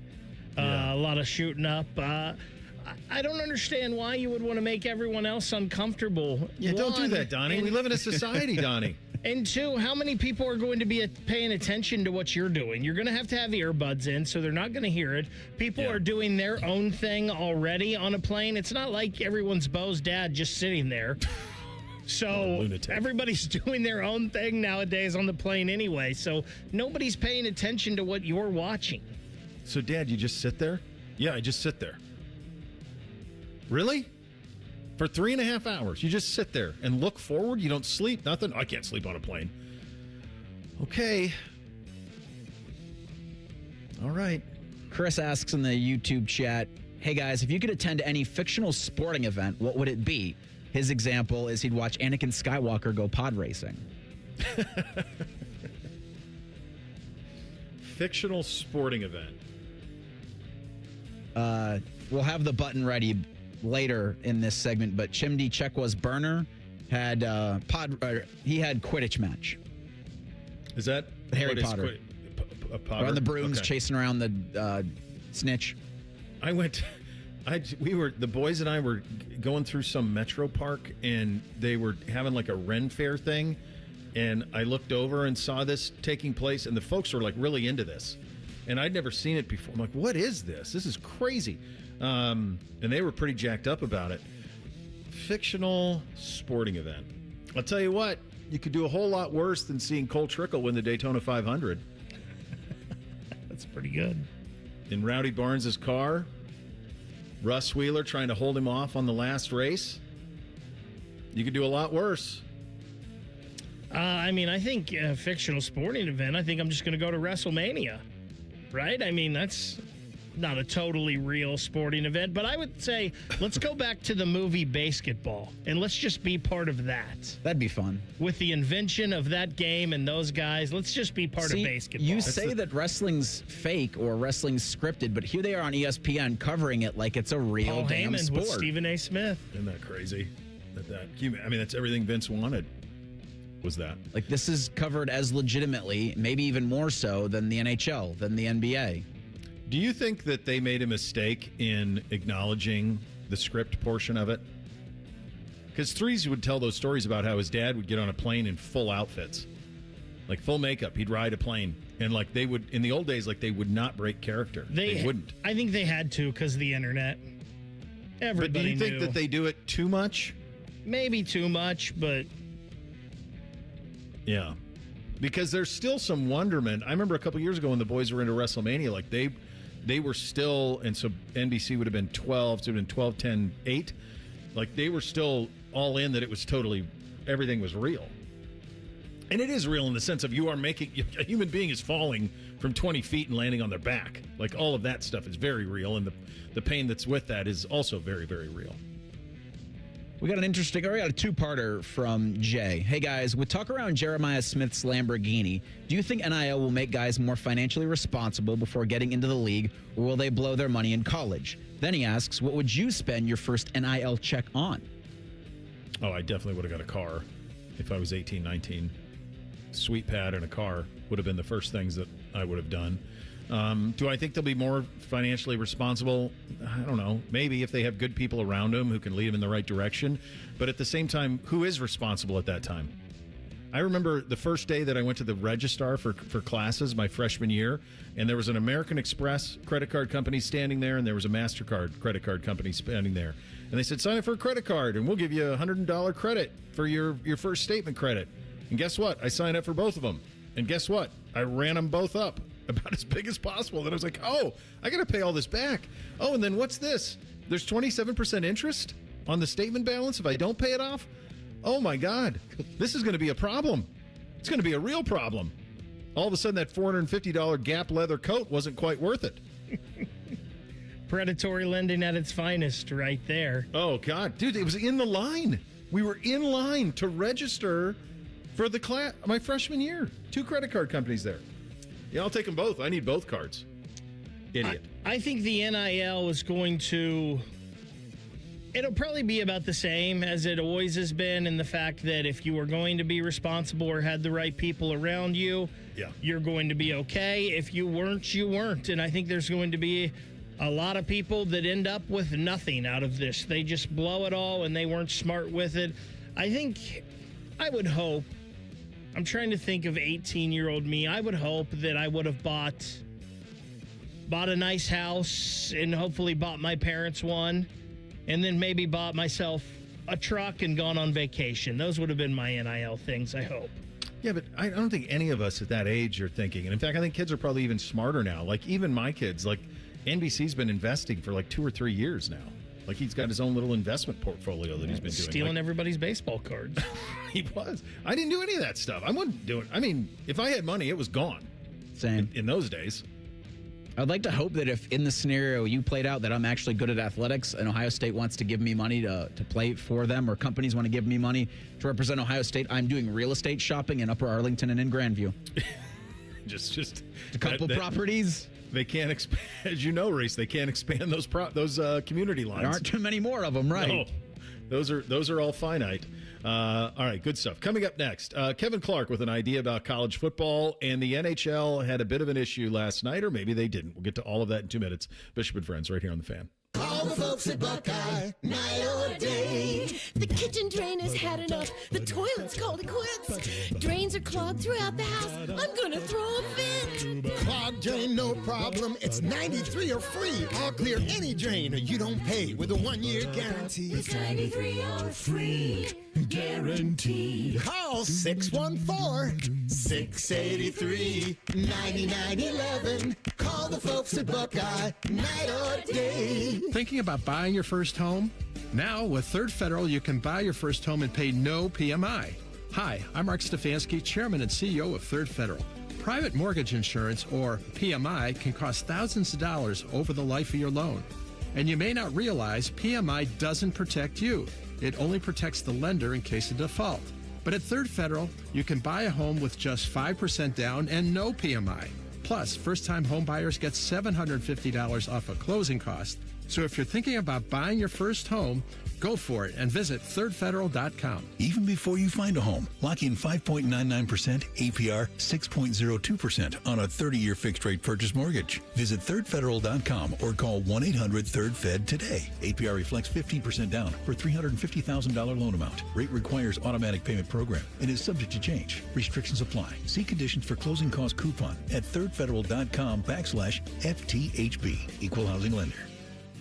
A lot of shooting up. I don't understand why you would want to make everyone else uncomfortable. Yeah, don't do that, Donnie. We live in a society, Donnie. And 2, how many people are going to be paying attention to what you're doing? You're going to have earbuds in, so they're not going to hear it. People are doing their own thing already on a plane. It's not like everyone's Bo's dad just sitting there. So everybody's doing their own thing nowadays on the plane anyway. So nobody's paying attention to what you're watching. So, Dad, you just sit there? Yeah, I just sit there. Really? For 3.5 hours, you just sit there and look forward? You don't sleep? Nothing? I can't sleep on a plane. Okay. All right. Chris asks in the YouTube chat, hey guys, if you could attend any fictional sporting event, what would it be? His example is he'd watch Anakin Skywalker go pod racing. Fictional sporting event. We'll have the button ready later in this segment, but Chimdi Chekwa's burner had he had Quidditch match. Is that Harry Potter? Potter? On the brooms, Okay. chasing around the snitch. The boys and I were going through some metro park, and they were having like a Ren Fair thing, and I looked over and saw this taking place, and the folks were like really into this, and I'd never seen it before. I'm like, what is this? This is crazy. And they were pretty jacked up about it. Fictional sporting event. I'll tell you what, you could do a whole lot worse than seeing Cole Trickle win the Daytona 500. That's pretty good. In Rowdy Barnes' car, Russ Wheeler trying to hold him off on the last race. You could do a lot worse. I think a fictional sporting event, I think I'm just going to go to WrestleMania, right? I mean, that's not a totally real sporting event, but I would say let's go back to the movie Basketball, and let's just be part of that. That'd be fun. With the invention of that game and those guys, let's just be part of basketball. You say that wrestling's fake or wrestling's scripted, but here they are on ESPN covering it like it's a real Paul damn Heyman sport. with Stephen A. Smith. Isn't that crazy? That's everything Vince wanted. Was that? Like, this is covered as legitimately, maybe even more so than the NHL, than the NBA. Do you think that they made a mistake in acknowledging the script portion of it? Because Threes would tell those stories about how his dad would get on a plane in full outfits, like full makeup. He'd ride a plane, and like they would in the old days, like they would not break character. They wouldn't. I think they had to because of the internet. Everybody But do you think knew. that they do it too much? Maybe too much, but yeah, because there's still some wonderment. I remember a couple years ago when the boys were into WrestleMania, like they were still, and so NBC would have been 12, so it would have been 12, 10, 8. Like they were still all in that it was totally, everything was real. And it is real in the sense of you are making, a human being is falling from 20 feet and landing on their back. Like all of that stuff is very real, and the pain that's with that is also very, very real. We got a two-parter from Jay. Hey, guys, with talk around Jeremiah Smith's Lamborghini, do you think NIL will make guys more financially responsible before getting into the league, or will they blow their money in college? Then he asks, what would you spend your first NIL check on? Oh, I definitely would have got a car if I was 18, 19. Sweet pad and a car would have been the first things that I would have done. Do I think they'll be more financially responsible? I don't know. Maybe if they have good people around them who can lead them in the right direction. But at the same time, who is responsible at that time? I remember the first day that I went to the registrar for classes my freshman year, and there was an American Express credit card company standing there, and there was a MasterCard credit card company standing there. And they said, sign up for a credit card, and we'll give you a $100 credit for your first statement credit. And guess what? I signed up for both of them. And guess what? I ran them both up about as big as possible. Then I was like, oh, I got to pay all this back. Oh, and then what's this? There's 27% interest on the statement balance if I don't pay it off? Oh, my God. This is going to be a problem. It's going to be a real problem. All of a sudden, that $450 Gap leather coat wasn't quite worth it. predatory lending at its finest right there. Oh, God. Dude, it was in the line. We were in line to register for the class my freshman year. 2 credit card companies there. Yeah, I'll take them both. I need both cards. Idiot. I think the NIL is going to... It'll probably be about the same as it always has been, in the fact that if you were going to be responsible or had the right people around you, you're going to be okay. If you weren't, you weren't. And I think there's going to be a lot of people that end up with nothing out of this. They just blow it all and they weren't smart with it. I would hope, I'm trying to think of 18-year-old me, I would hope that I would have bought a nice house and hopefully bought my parents one, and then maybe bought myself a truck and gone on vacation. Those would have been my NIL things, I hope. Yeah, but I don't think any of us at that age are thinking. And in fact, I think kids are probably even smarter now. Like even my kids, like NBC's been investing for like 2 or 3 years now. Like he's got his own little investment portfolio that he's been doing. Stealing everybody's baseball cards. He was. I didn't do any of that stuff. I wasn't doing. I mean, if I had money, it was gone. Same. In those days. I'd like to hope that if in the scenario you played out that I'm actually good at athletics and Ohio State wants to give me money to play for them, or companies want to give me money to represent Ohio State, I'm doing real estate shopping in Upper Arlington and in Grandview. just a couple properties. They can't expand, as you know, Reese. They can't expand those community lines. There aren't too many more of them, right? No, those are all finite. All right, good stuff. Coming up next, Kevin Clark with an idea about college football, and the NHL had a bit of an issue last night, or maybe they didn't. We'll get to all of that in 2 minutes. Bishop and Friends, right here on The Fan. Call the folks at Buckeye, night or day. The kitchen drain has had enough. The toilet's called it quits. Drains are clogged throughout the house. I'm gonna throw a fit. Clogged drain, no problem. It's 93 or free. I'll clear any drain or you don't pay with a 1-year guarantee. It's 93 or free. Guaranteed. Call 614-683-9911. Call the folks at Buckeye, night or day. Thinking about buying your first home? Now, with Third Federal, you can buy your first home and pay no PMI. Hi, I'm Mark Stefanski, Chairman and CEO of Third Federal. Private mortgage insurance, or PMI, can cost thousands of dollars over the life of your loan. And you may not realize PMI doesn't protect you. It only protects the lender in case of default. But at Third Federal, you can buy a home with just 5% down and no PMI. Plus, first-time home buyers get $750 off a closing cost. So if you're thinking about buying your first home, go for it and visit thirdfederal.com. Even before you find a home, lock in 5.99% APR, 6.02% on a 30-year fixed-rate purchase mortgage. Visit thirdfederal.com or call 1-800-3rd-FED today. APR reflects 15% down for $350,000 loan amount. Rate requires automatic payment program and is subject to change. Restrictions apply. See conditions for closing cost coupon at thirdfederal.com/FTHB. Equal housing lender.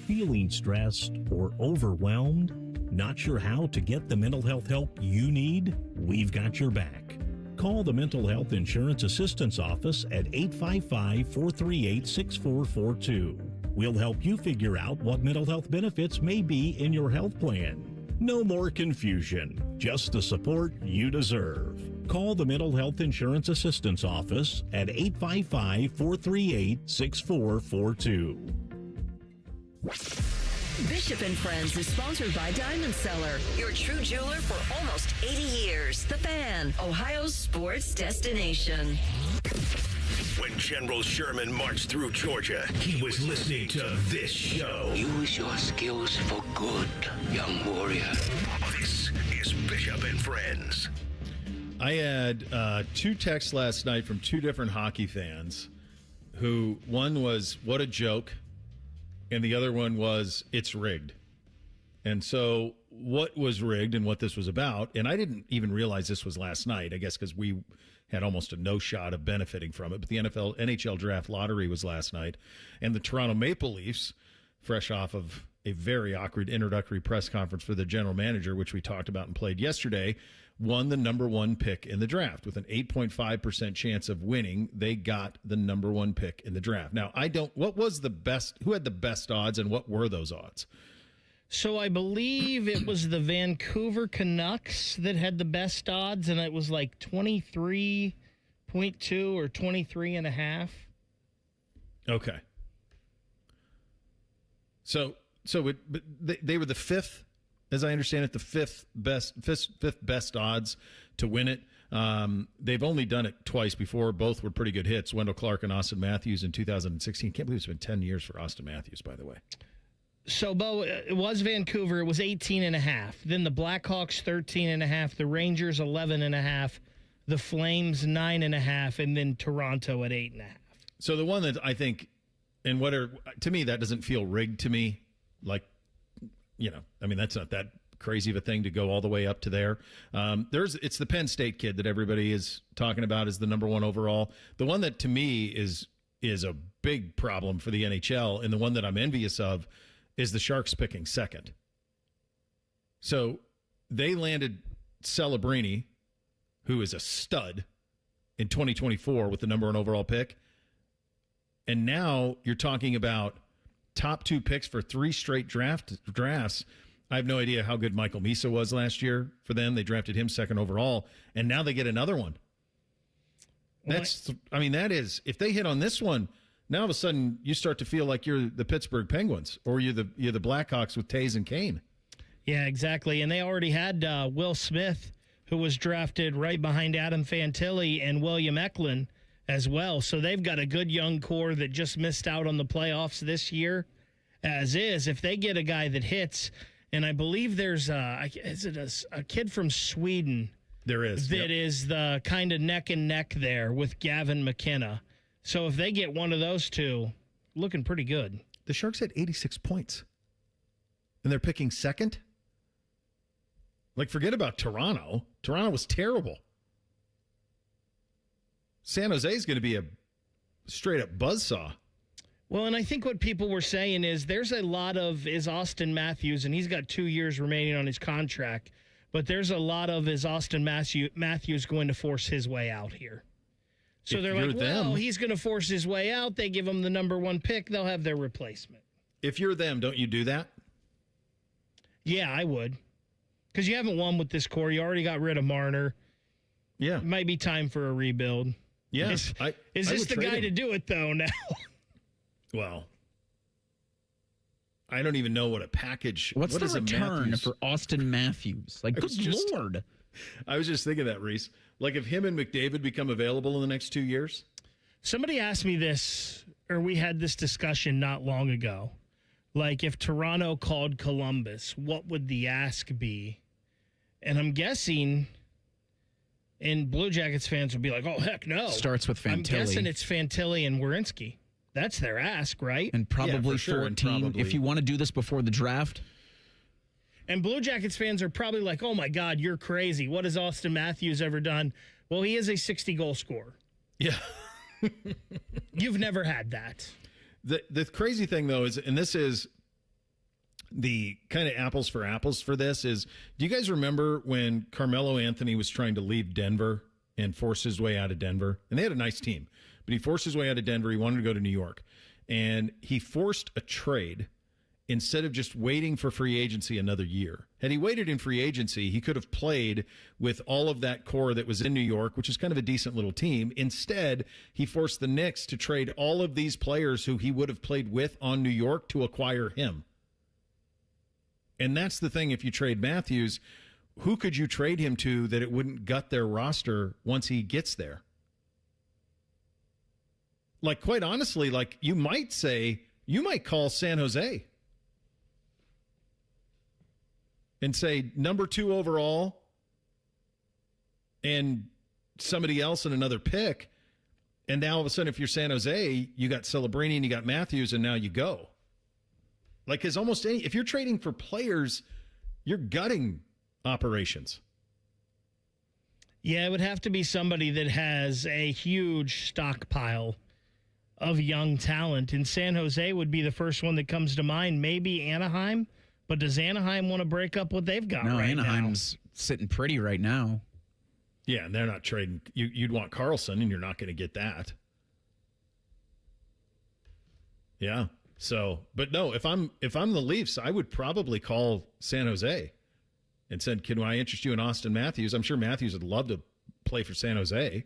Feeling stressed or overwhelmed? Not sure how to get the mental health help you need? We've got your back. Call the Mental Health Insurance Assistance Office at 855-438-6442. We'll help you figure out what mental health benefits may be in your health plan. No more confusion, just the support you deserve. Call the Mental Health Insurance Assistance Office at 855-438-6442. Bishop and Friends is sponsored by Diamond Seller, your true jeweler for almost 80 years. The Fan, Ohio's sports destination. When General Sherman marched through Georgia, he was listening to this show. Use your skills for good, young warrior. This is Bishop and Friends. I had 2 texts last night from 2 different hockey fans who, one was, what a joke, and the other one was, it's rigged. And so what was rigged and what this was about, and I didn't even realize this was last night, I guess because we had almost a no shot of benefiting from it, but the NHL draft lottery was last night, and the Toronto Maple Leafs, fresh off of a very awkward introductory press conference for the general manager, which we talked about and played yesterday, won the number 1 pick in the draft with an 8.5% chance of winning. They got the number 1 pick in the draft. Now, what was the best, who had the best odds and what were those odds? So I believe it was the Vancouver Canucks that had the best odds, and it was like 23.2 or 23.5. Okay. So they were the 5th, as I understand it, the fifth best odds to win it. They've only done it twice before. Both were pretty good hits. Wendell Clark and Austin Matthews in 2016. Can't believe it's been 10 years for Austin Matthews, by the way. So, Bo, it was Vancouver. It was 18.5. Then the Blackhawks, 13.5. The Rangers, 11.5. The Flames, 9.5. And then Toronto at 8.5. So the one that I think, and to me, that doesn't feel rigged to me. Like, I mean, that's not that crazy of a thing to go all the way up to there. It's the Penn State kid that everybody is talking about as the number 1 overall. The one that to me is a big problem for the NHL, and the one that I'm envious of is the Sharks picking 2nd. So they landed Celebrini, who is a stud, in 2024 with the number 1 overall pick. And now you're talking about top 2 picks for 3 straight drafts. I have no idea how good Michael Misa was last year for them. They drafted him 2nd overall, and now they get another one. That is, if they hit on this one, Now all of a sudden you start to feel like you're the Pittsburgh Penguins or you're the Blackhawks with Taves and Kane. Yeah, exactly. And they already had Will Smith, who was drafted right behind Adam Fantilli and William Eklund as well. So they've got a good young core that just missed out on the playoffs this year. As is, if they get a guy that hits, and I believe there's a kid from Sweden. There is. That is the kind of neck and neck there with Gavin McKenna. So if they get one of those two, looking pretty good. The Sharks had 86 points, and they're picking second. Like, forget about Toronto. Toronto was terrible. San Jose is going to be a straight-up buzzsaw. Well, and I think what people were saying is there's a lot of is Austin Matthews, and he's got 2 years remaining on his contract, but there's a lot of is Austin Matthews going to force his way out here. So If they're you're like, well, them- he's going to force his way out. They give him the number 1 pick. They'll have their replacement. If you're them, don't you do that? Yeah, I would. Because you haven't won with this core. You already got rid of Marner. Yeah. It might be time for a rebuild. Yeah. Is I this would the trade guy him. to do it, though, now? Well, I don't even know what a package. What's what the is a return Matthews? for Austin Matthews? Like, I was good just- Lord. I was just thinking that, Reese. Like, if him and McDavid become available in the next 2 years? Somebody asked me this, or we had this discussion not long ago. Like, if Toronto called Columbus, what would the ask be? And I'm guessing, and Blue Jackets fans would be like, oh, heck no. Starts with I'm Fantilli. guessing it's Fantilli and Werenski. That's their ask, right? And probably for sure, and 14 probably- if you want to do this before the draft. And Blue Jackets fans are probably like, oh, my God, you're crazy. What has Austin Matthews ever done? Well, he is a 60-goal scorer. Yeah. You've never had that. The crazy thing, though, is, and this is the kind of apples for apples for this, is do you guys remember when Carmelo Anthony was trying to leave Denver and force his way out of Denver? And they had a nice team, but he forced his way out of Denver. He wanted to go to New York. And he forced a trade instead of just waiting for free agency another year. Had he waited in free agency, he could have played with all of that core that was in New York, which is kind of a decent little team. Instead, he forced the Knicks to trade all of these players who he would have played with on New York to acquire him. And that's the thing, if you trade Matthews, who could you trade him to that it wouldn't gut their roster once he gets there? Like, quite honestly, like, you might call San Jose and say number 2 overall and somebody else in another pick. And now all of a sudden, if you're San Jose, you got Celebrini and you got Matthews, and now you go. Like, as almost any, if you're trading for players, you're gutting operations. Yeah, it would have to be somebody that has a huge stockpile of young talent. And San Jose would be the first one that comes to mind. Maybe Anaheim. But does Anaheim want to break up what they've got right Anaheim's sitting pretty right now. Yeah, and they're not trading. You'd want Carlson, and you're not going to get that. Yeah. So, but no, if I'm the Leafs, I would probably call San Jose and said, "Can I interest you in Austin Matthews?" I'm sure Matthews would love to play for San Jose.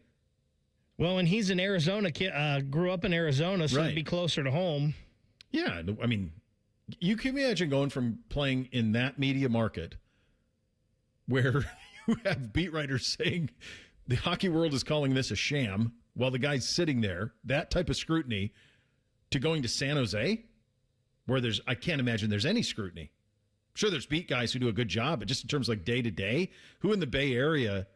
Well, and he's an Arizona kid, grew up in Arizona, so Right. it'd be closer to home. Yeah, I mean, you can imagine going from playing in that media market where you have beat writers saying the hockey world is calling this a sham while the guy's sitting there, that type of scrutiny, to going to San Jose where I can't imagine there's any scrutiny. Sure, there's beat guys who do a good job, but just in terms of like day to day, who in the Bay Area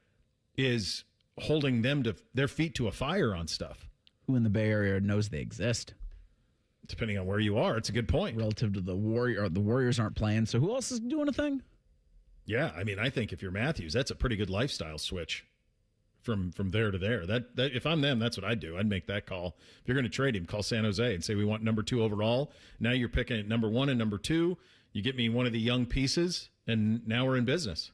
is holding them to their feet to a fire on stuff? Who in the Bay Area knows they exist? Depending on where you are, it's a good point. Relative to the Warriors aren't playing, so who else is doing a thing? Yeah, I mean, I think if you're Matthews, that's a pretty good lifestyle switch from there to there. That if I'm them, that's what I'd do. I'd make that call. If you're going to trade him, call San Jose and say we want number 2 overall. Now you're picking at number 1 and number 2. You get me one of the young pieces, and now we're in business.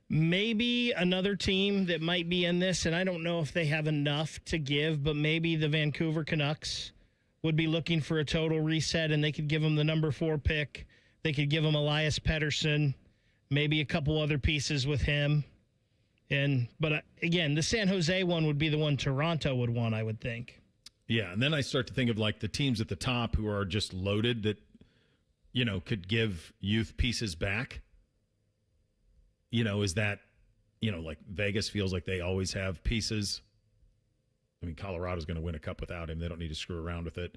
Maybe another team that might be in this, and I don't know if they have enough to give, but maybe the Vancouver Canucks would be looking for a total reset, and they could give them the number 4 pick. They could give him Elias Pettersson, maybe a couple other pieces with him. But again, the San Jose one would be the one Toronto would want, I would think. Yeah, and then I start to think of like the teams at the top who are just loaded that, could give youth pieces back. Is that, like Vegas feels like they always have pieces. I mean, Colorado's going to win a cup without him. They don't need to screw around with it.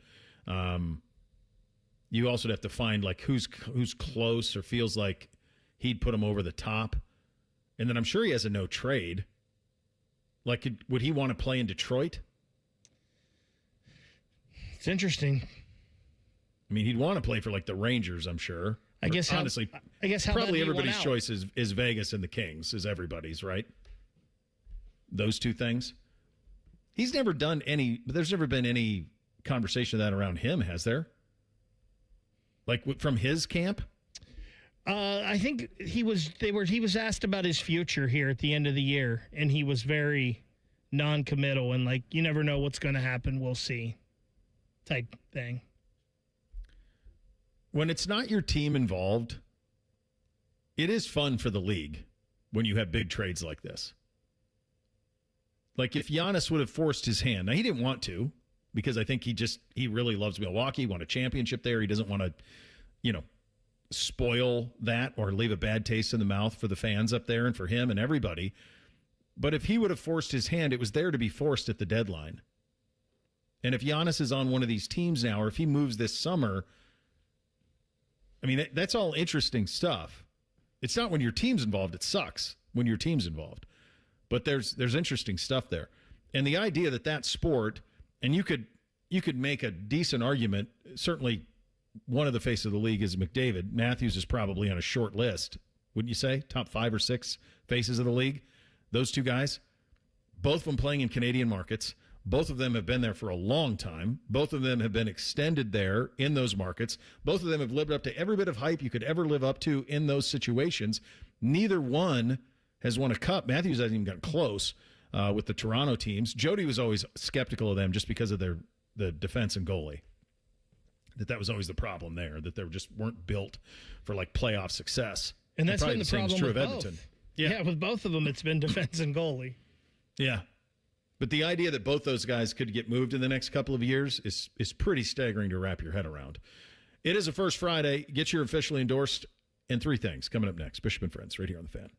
You also have to find like who's close or feels like he'd put him over the top. And then I'm sure he has a no trade. Like, would he want to play in Detroit? It's interesting. I mean, he'd want to play for like the Rangers, I'm sure. I guess honestly, how probably bad do you want everybody's out? choice is Vegas and the Kings, is everybody's, right? Those two things. He's never done any, but there's never been any conversation of that around him, has there? Like from his camp? I think he was asked about his future here at the end of the year, and he was very non-committal and like, you never know what's going to happen. We'll see type thing. When it's not your team involved, it is fun for the league when you have big trades like this. Like if Giannis would have forced his hand. Now, he didn't want to because I think he really loves Milwaukee, won a championship there. He doesn't want to, spoil that or leave a bad taste in the mouth for the fans up there and for him and everybody. But if he would have forced his hand, it was there to be forced at the deadline. And if Giannis is on one of these teams now, or if he moves this summer, I mean, that's all interesting stuff. It's not when your team's involved. It sucks when your team's involved. But there's interesting stuff there. And the idea that sport, and you could make a decent argument, certainly one of the faces of the league is McDavid. Matthews is probably on a short list, wouldn't you say? Top 5 or 6 faces of the league. Those two guys, both of them playing in Canadian markets. Both of them have been there for a long time. Both of them have been extended there in those markets. Both of them have lived up to every bit of hype you could ever live up to in those situations. Neither one has won a cup. Matthews hasn't even gotten close with the Toronto teams. Jody was always skeptical of them just because of the defense and goalie. That was always the problem there, that they just weren't built for like playoff success. And that's probably been the same is problem true with of both. Edmonton. Yeah, with both of them, it's been defense and goalie. Yeah. But the idea that both those guys could get moved in the next couple of years is pretty staggering to wrap your head around. It is a First Friday. Get your officially endorsed and 3 things coming up next. Bishop and Friends, right here on The Fan.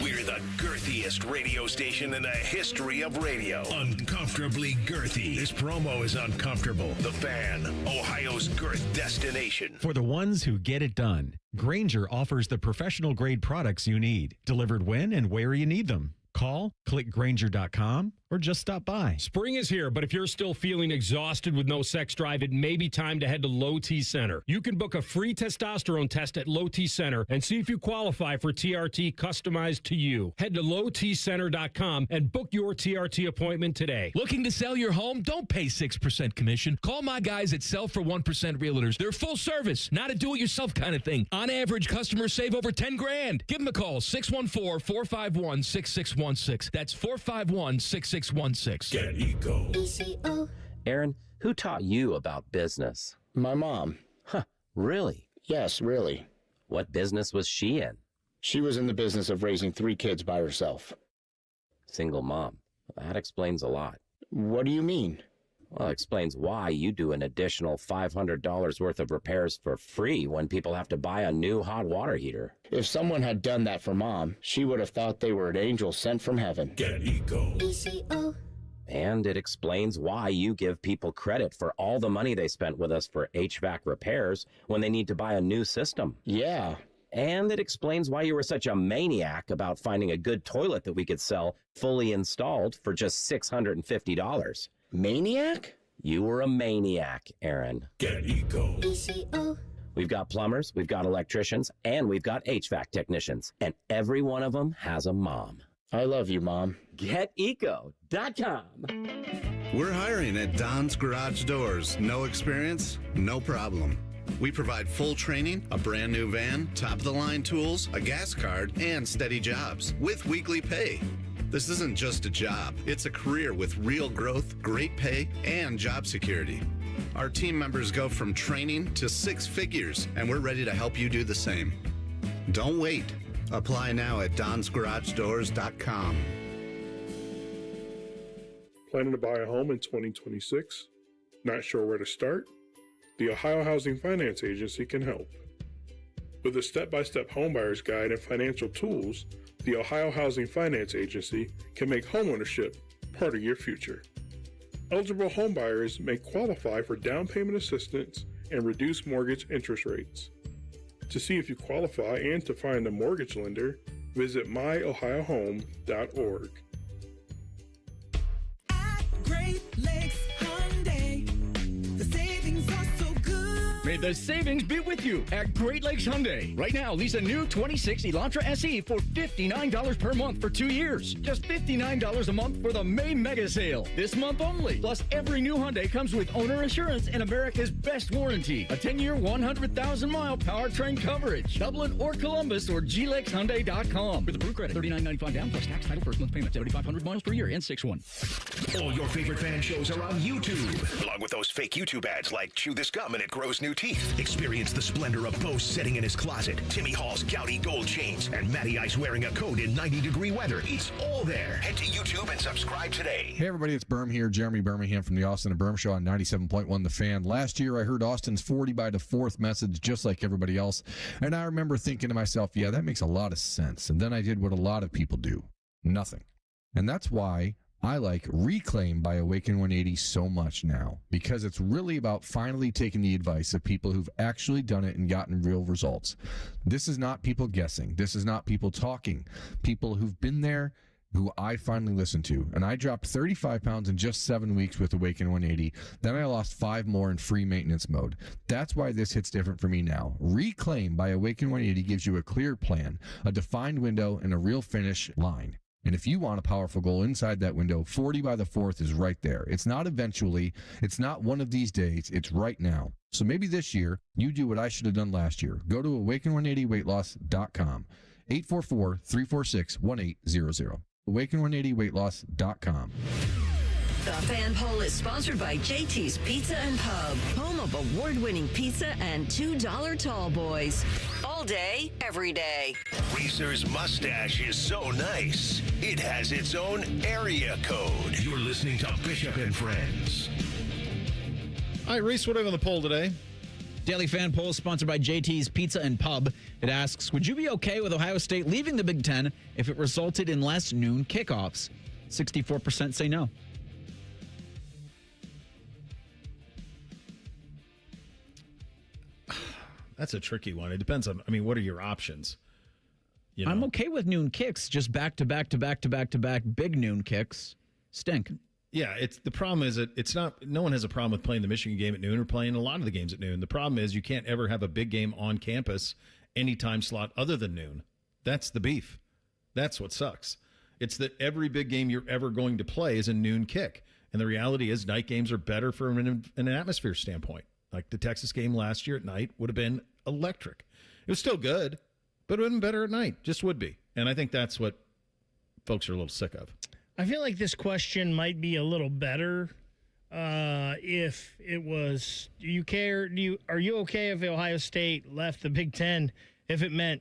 We're the girthiest radio station in the history of radio. Uncomfortably girthy. This promo is uncomfortable. The Fan, Ohio's girth destination. For the ones who get it done, Grainger offers the professional grade products you need, delivered when and where you need them. Call, click Grainger.com, or just stop by. Spring is here, but if you're still feeling exhausted with no sex drive, it may be time to head to Low T Center. You can book a free testosterone test at Low T Center and see if you qualify for TRT customized to you. Head to lowtcenter.com and book your TRT appointment today. Looking to sell your home? Don't pay 6% commission. Call my guys at Sell for 1% Realtors. They're full service, not a do-it-yourself kind of thing. On average, customers save over $10,000. Give them a call, 614-451-6616. That's 451-6616. Get Eco. Aaron, who taught you about business? My mom. Huh, really? Yes, really. What business was she in? She was in the business of raising 3 kids by herself. Single mom. That explains a lot. What do you mean? Well, it explains why you do an additional $500 worth of repairs for free when people have to buy a new hot water heater. If someone had done that for Mom, she would have thought they were an angel sent from heaven. Get Eco. And it explains why you give people credit for all the money they spent with us for HVAC repairs when they need to buy a new system. Yeah. And it explains why you were such a maniac about finding a good toilet that we could sell fully installed for just $650. Maniac? You were a maniac, Aaron. Get Eco. We've got plumbers, we've got electricians, and we've got HVAC technicians. And every one of them has a mom. I love you, Mom. GetEco.com. We're hiring at Don's Garage Doors. No experience? No problem. We provide full training, a brand new van, top-of-the-line tools, a gas card, and steady jobs with weekly pay. This isn't just a job. It's a career with real growth, great pay, and job security. Our team members go from training to 6 figures, and we're ready to help you do the same. Don't wait. Apply now at donsgaragedoors.com. Planning to buy a home in 2026? Not sure where to start? The Ohio Housing Finance Agency can help. With a step-by-step homebuyer's guide and financial tools, the Ohio Housing Finance Agency can make homeownership part of your future. Eligible homebuyers may qualify for down payment assistance and reduced mortgage interest rates. To see if you qualify and to find a mortgage lender, visit myohiohome.org. Great Lakes Hyundai. The savings are so good. May the savings be with you at Great Lakes Hyundai. Right now, lease a new 26 Elantra SE for $59 per month for 2 years. Just $59 a month for the May Mega Sale. This month only. Plus, every new Hyundai comes with owner assurance and America's best warranty. A 10-year, 100,000-mile powertrain coverage. Dublin or Columbus or glakeshyundai.com. With approved credit, $39.95 down plus tax title first month payment. 7,500 miles per year and 6-1. All your favorite fan shows are on YouTube, along with those fake YouTube ads like Chew This Gum and It Grows New Teeth. Experience the splendor of Bo sitting in his closet, Timmy Hall's gouty gold chains, and Matty Ice wearing a coat in 90-degree weather. It's all there. Head to YouTube and subscribe today. Hey everybody, it's Berm here, Jeremy Birmingham from the Austin and Berm Show on 97.1 The Fan. Last year I heard Austin's 40 by the 4th message just like everybody else, and I remember thinking to myself, yeah, that makes a lot of sense. And then I did what a lot of people do, nothing. And that's why I like Reclaim by Awaken 180 so much now, because it's really about finally taking the advice of people who've actually done it and gotten real results. This is not people guessing. This is not people talking. People who've been there, who I finally listened to. And I dropped 35 pounds in just 7 weeks with Awaken 180. Then I lost 5 more in free maintenance mode. That's why this hits different for me now. Reclaim by Awaken 180 gives you a clear plan, a defined window, and a real finish line. And if you want a powerful goal inside that window, 40 by the 4th is right there. It's not eventually. It's not one of these days. It's right now. So maybe this year, you do what I should have done last year. Go to awaken180weightloss.com. 844-346-1800. Awaken180weightloss.com. The Fan Poll is sponsored by JT's Pizza and Pub, home of award-winning pizza and $2 tall boys. All day, every day. Reese's mustache is so nice, it has its own area code. You're listening to Bishop and Friends. All right, Reese, what do we have on the poll today? Daily Fan Poll sponsored by JT's Pizza and Pub. It asks, would you be okay with Ohio State leaving the Big Ten if it resulted in less noon kickoffs? 64% say no. That's a tricky one. It depends on, what are your options? You know? I'm okay with noon kicks, just back to back to back to back to back big noon kicks stink. Yeah, the problem is it's not, no one has a problem with playing the Michigan game at noon or playing a lot of the games at noon. The problem is you can't ever have a big game on campus any time slot other than noon. That's the beef. That's what sucks. It's that every big game you're ever going to play is a noon kick. And the reality is night games are better from an atmosphere standpoint. Like the Texas game last year at night would have been electric. It was still good, but it would have been better at night. Just would be. And I think that's what folks are a little sick of. I feel like this question might be a little better if it was, are you okay if Ohio State left the Big Ten if it meant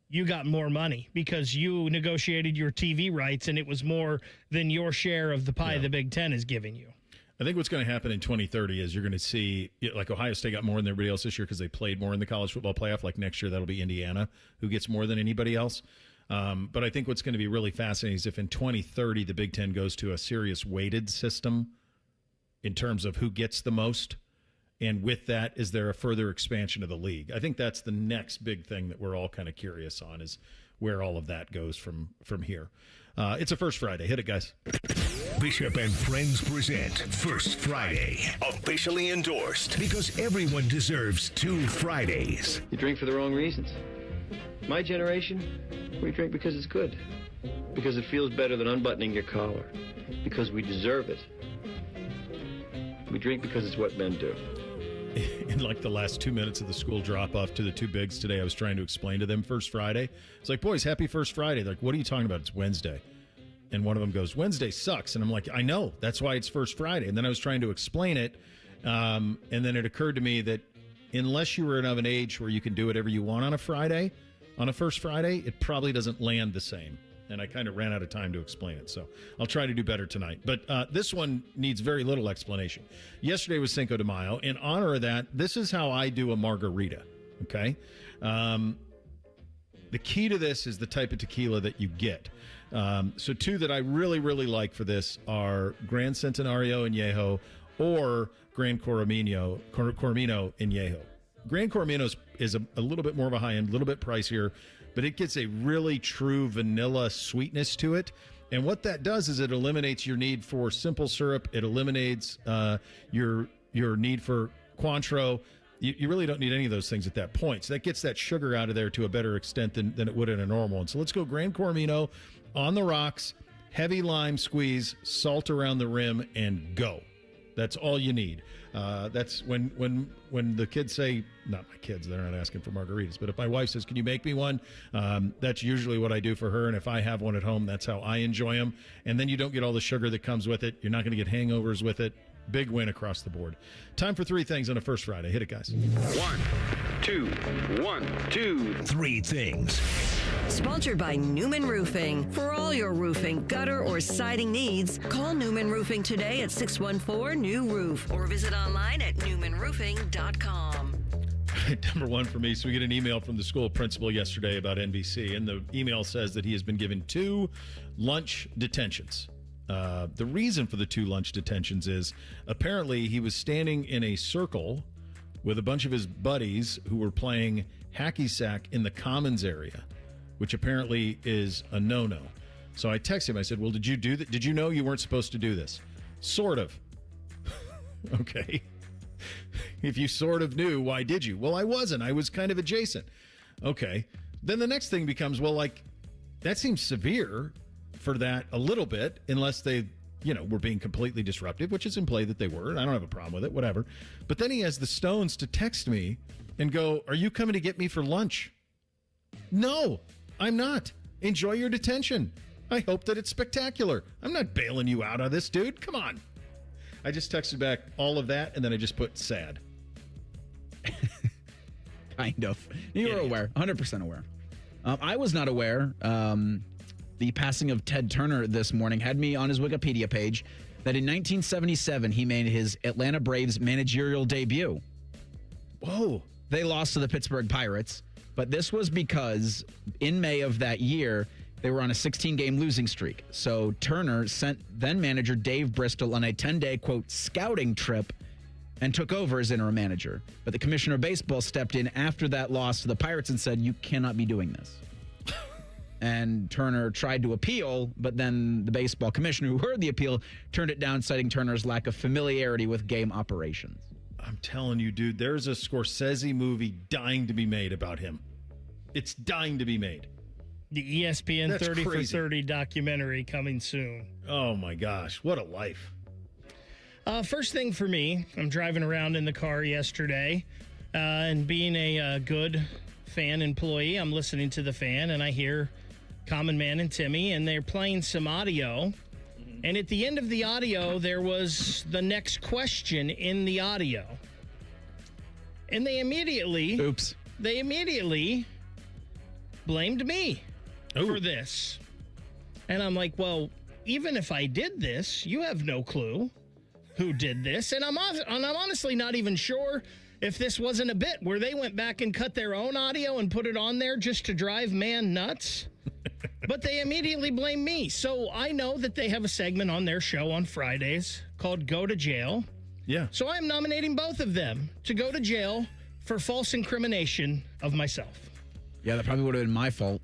you got more money because you negotiated your TV rights and it was more than your share of the pie the Big Ten is giving you? I think what's going to happen in 2030 is you're going to see, like Ohio State got more than everybody else this year because they played more in the college football playoff. Like next year, that'll be Indiana, who gets more than anybody else. But I think what's going to be really fascinating is if in 2030 the Big Ten goes to a serious weighted system in terms of who gets the most. And with that, is there a further expansion of the league? I think that's the next big thing that we're all kind of curious on is where all of that goes from here. It's a First Friday. Hit it, guys. Bishop and Friends present First Friday, officially endorsed because everyone deserves 2 Fridays. You drink for the wrong reasons. My generation, we drink because it's good, because it feels better than unbuttoning your collar, because we deserve it. We drink because it's what men do. In like the last 2 minutes of the school drop-off to the 2 bigs today, I was trying to explain to them First Friday. It's like, boys, happy First Friday. They're like, what are you talking about? It's Wednesday. And one of them goes, Wednesday sucks. And I'm like, I know. That's why it's First Friday. And then I was trying to explain it. And then it occurred to me that unless you were of an age where you can do whatever you want on a Friday, on a First Friday, it probably doesn't land the same. and I kind of ran out of time to explain it. So I'll try to do better tonight. But this one needs very little explanation. Yesterday was Cinco de Mayo. In honor of that, this is how I do a margarita, okay? The key to this is the type of tequila that you get. So two that I really, really like for this are Gran Centenario Añejo or Gran Coromino Añejo. Gran Coromino is a little bit more of a high end, a little bit pricier, but it gets a really true vanilla sweetness to it. And what that does is it eliminates your need for simple syrup. It eliminates your need for Cointreau. You really don't need any of those things at that point. So that gets that sugar out of there to a better extent than it would in a normal one. So let's go Gran Coromino on the rocks, heavy lime squeeze, salt around the rim, and go. That's all you need. That's when the kids say, not my kids, they're not asking for margaritas, but if my wife says, can you make me one? That's usually what I do for her. And if I have one at home, that's how I enjoy them. And then you don't get all the sugar that comes with it. You're not going to get hangovers with it. Big win across the board. Time for three things on a first Friday. Hit it, guys. 1, 2, 1, 2, 3 things. Sponsored by Newman Roofing. For all your roofing, gutter, or siding needs, call Newman Roofing today at 614-NEW-ROOF or visit online at newmanroofing.com. Number one for me. So we get an email from the school principal yesterday about NBC, and the email says that he has been given 2 lunch detentions. The reason for the 2 lunch detentions is apparently he was standing in a circle with a bunch of his buddies who were playing hacky sack in the commons area, which apparently is a no-no. So I texted him. I said, well, did you do that? Did you know you weren't supposed to do this? Sort of. Okay. If you sort of knew, why did you? Well, I wasn't. I was kind of adjacent. Okay. Then the next thing becomes, well, like, that seems severe for that a little bit, unless they, were being completely disruptive, which is in play that they were, and I don't have a problem with it, whatever. But then he has the stones to text me and go, are you coming to get me for lunch? No, I'm not. Enjoy your detention. I hope that it's spectacular. I'm not bailing you out of this, dude. Come on. I just texted back all of that, and then I just put sad. Kind of. You were aware, 100% aware. I was not aware. The passing of Ted Turner this morning had me on his Wikipedia page that in 1977 he made his Atlanta Braves managerial debut. Whoa. They lost to the Pittsburgh Pirates, but this was because in May of that year, they were on a 16-game losing streak. So Turner sent then-manager Dave Bristol on a 10-day, quote, scouting trip and took over as interim manager. But the commissioner of baseball stepped in after that loss to the Pirates and said, you cannot be doing this. And Turner tried to appeal, but then the baseball commissioner who heard the appeal turned it down, citing Turner's lack of familiarity with game operations. I'm telling you, dude, there's a Scorsese movie dying to be made about him. It's dying to be made. The ESPN That's 30 crazy. for 30 documentary coming soon. Oh, my gosh. What a life. First thing for me, I'm driving around in the car yesterday, and being a good fan employee, I'm listening to the fan, and I hear Common Man and Timmy, and they're playing some audio. And at the end of the audio, there was the next question in the audio. And they immediately blamed me for this. And I'm like, well, even if I did this, you have no clue who did this. And I'm honestly not even sure if this wasn't a bit where they went back and cut their own audio and put it on there just to drive man nuts. But they immediately blame me. So I know that they have a segment on their show on Fridays called Go to Jail. Yeah. So I'm nominating both of them to go to jail for false incrimination of myself. Yeah, that probably would have been my fault.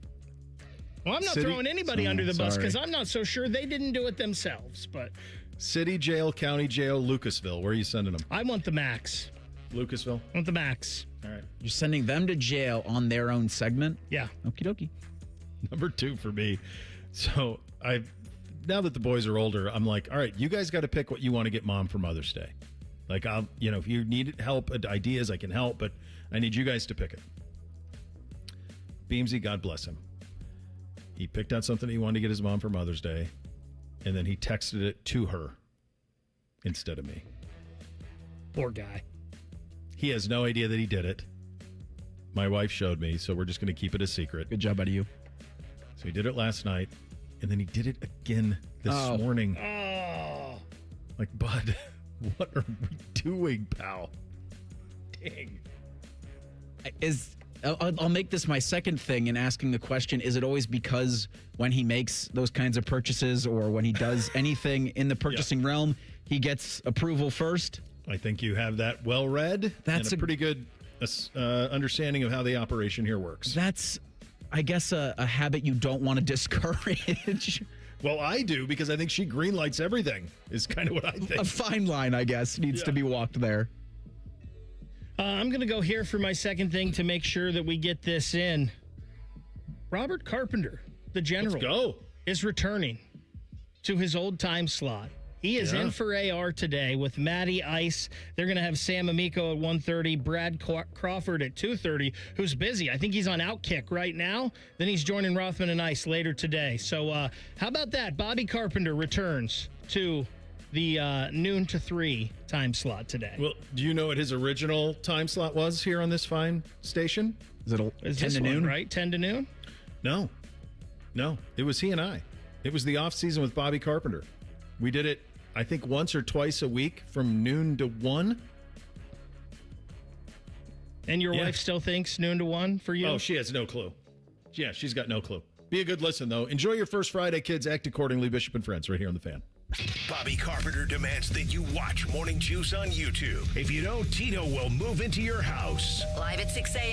Well, I'm not throwing anybody under the bus because I'm not so sure they didn't do it themselves. But City jail, county jail, Lucasville. Where are you sending them? I want the max. Lucasville? I want the max. All right. You're sending them to jail on their own segment? Yeah. Okie dokie. Number 2 for me. So now that the boys are older, I'm like, all right, you guys got to pick what you want to get mom for Mother's Day. Like, if you need help, ideas, I can help, but I need you guys to pick it. Beamsy, God bless him. He picked out something he wanted to get his mom for Mother's Day, and then he texted it to her instead of me. Poor guy. He has no idea that he did it. My wife showed me, so we're just going to keep it a secret. Good job out of you. So he did it last night. And then he did it again this morning. Oh. Like, bud, what are we doing, pal? Dang. I'll make this my second thing in asking the question. Is it always because when he makes those kinds of purchases or when he does anything in the purchasing realm, he gets approval first? I think you have that well read. That's and a pretty good understanding of how the operation here works. That's, I guess, a habit you don't want to discourage. Well, I do, because I think she greenlights everything, is kind of what I think. A fine line, I guess, needs to be walked there. I'm going to go here for my second thing to make sure that we get this in. Robert Carpenter, the general, Let's go. is returning to his old time slot. He is in for AR today with Matty Ice. They're going to have Sam Amico at 1:30, Brad Crawford at 2:30, who's busy. I think he's on Outkick right now. Then he's joining Rothman and Ice later today. So how about that? Bobby Carpenter returns to the noon to 3 time slot today. Well, do you know what his original time slot was here on this fine station? Is it 10 to noon? Right? 10 to noon? No. It was he and I. It was the off season with Bobby Carpenter. We did it, I think, once or twice a week from noon to 1. And your wife still thinks noon to 1 for you? Oh, she has no clue. Yeah, she's got no clue. Be a good listen, though. Enjoy your first Friday, kids. Act accordingly. Bishop and Friends, right here on The Fan. Bobby Carpenter demands that you watch Morning Juice on YouTube. If you don't, Tito will move into your house. Live at 6 a.m.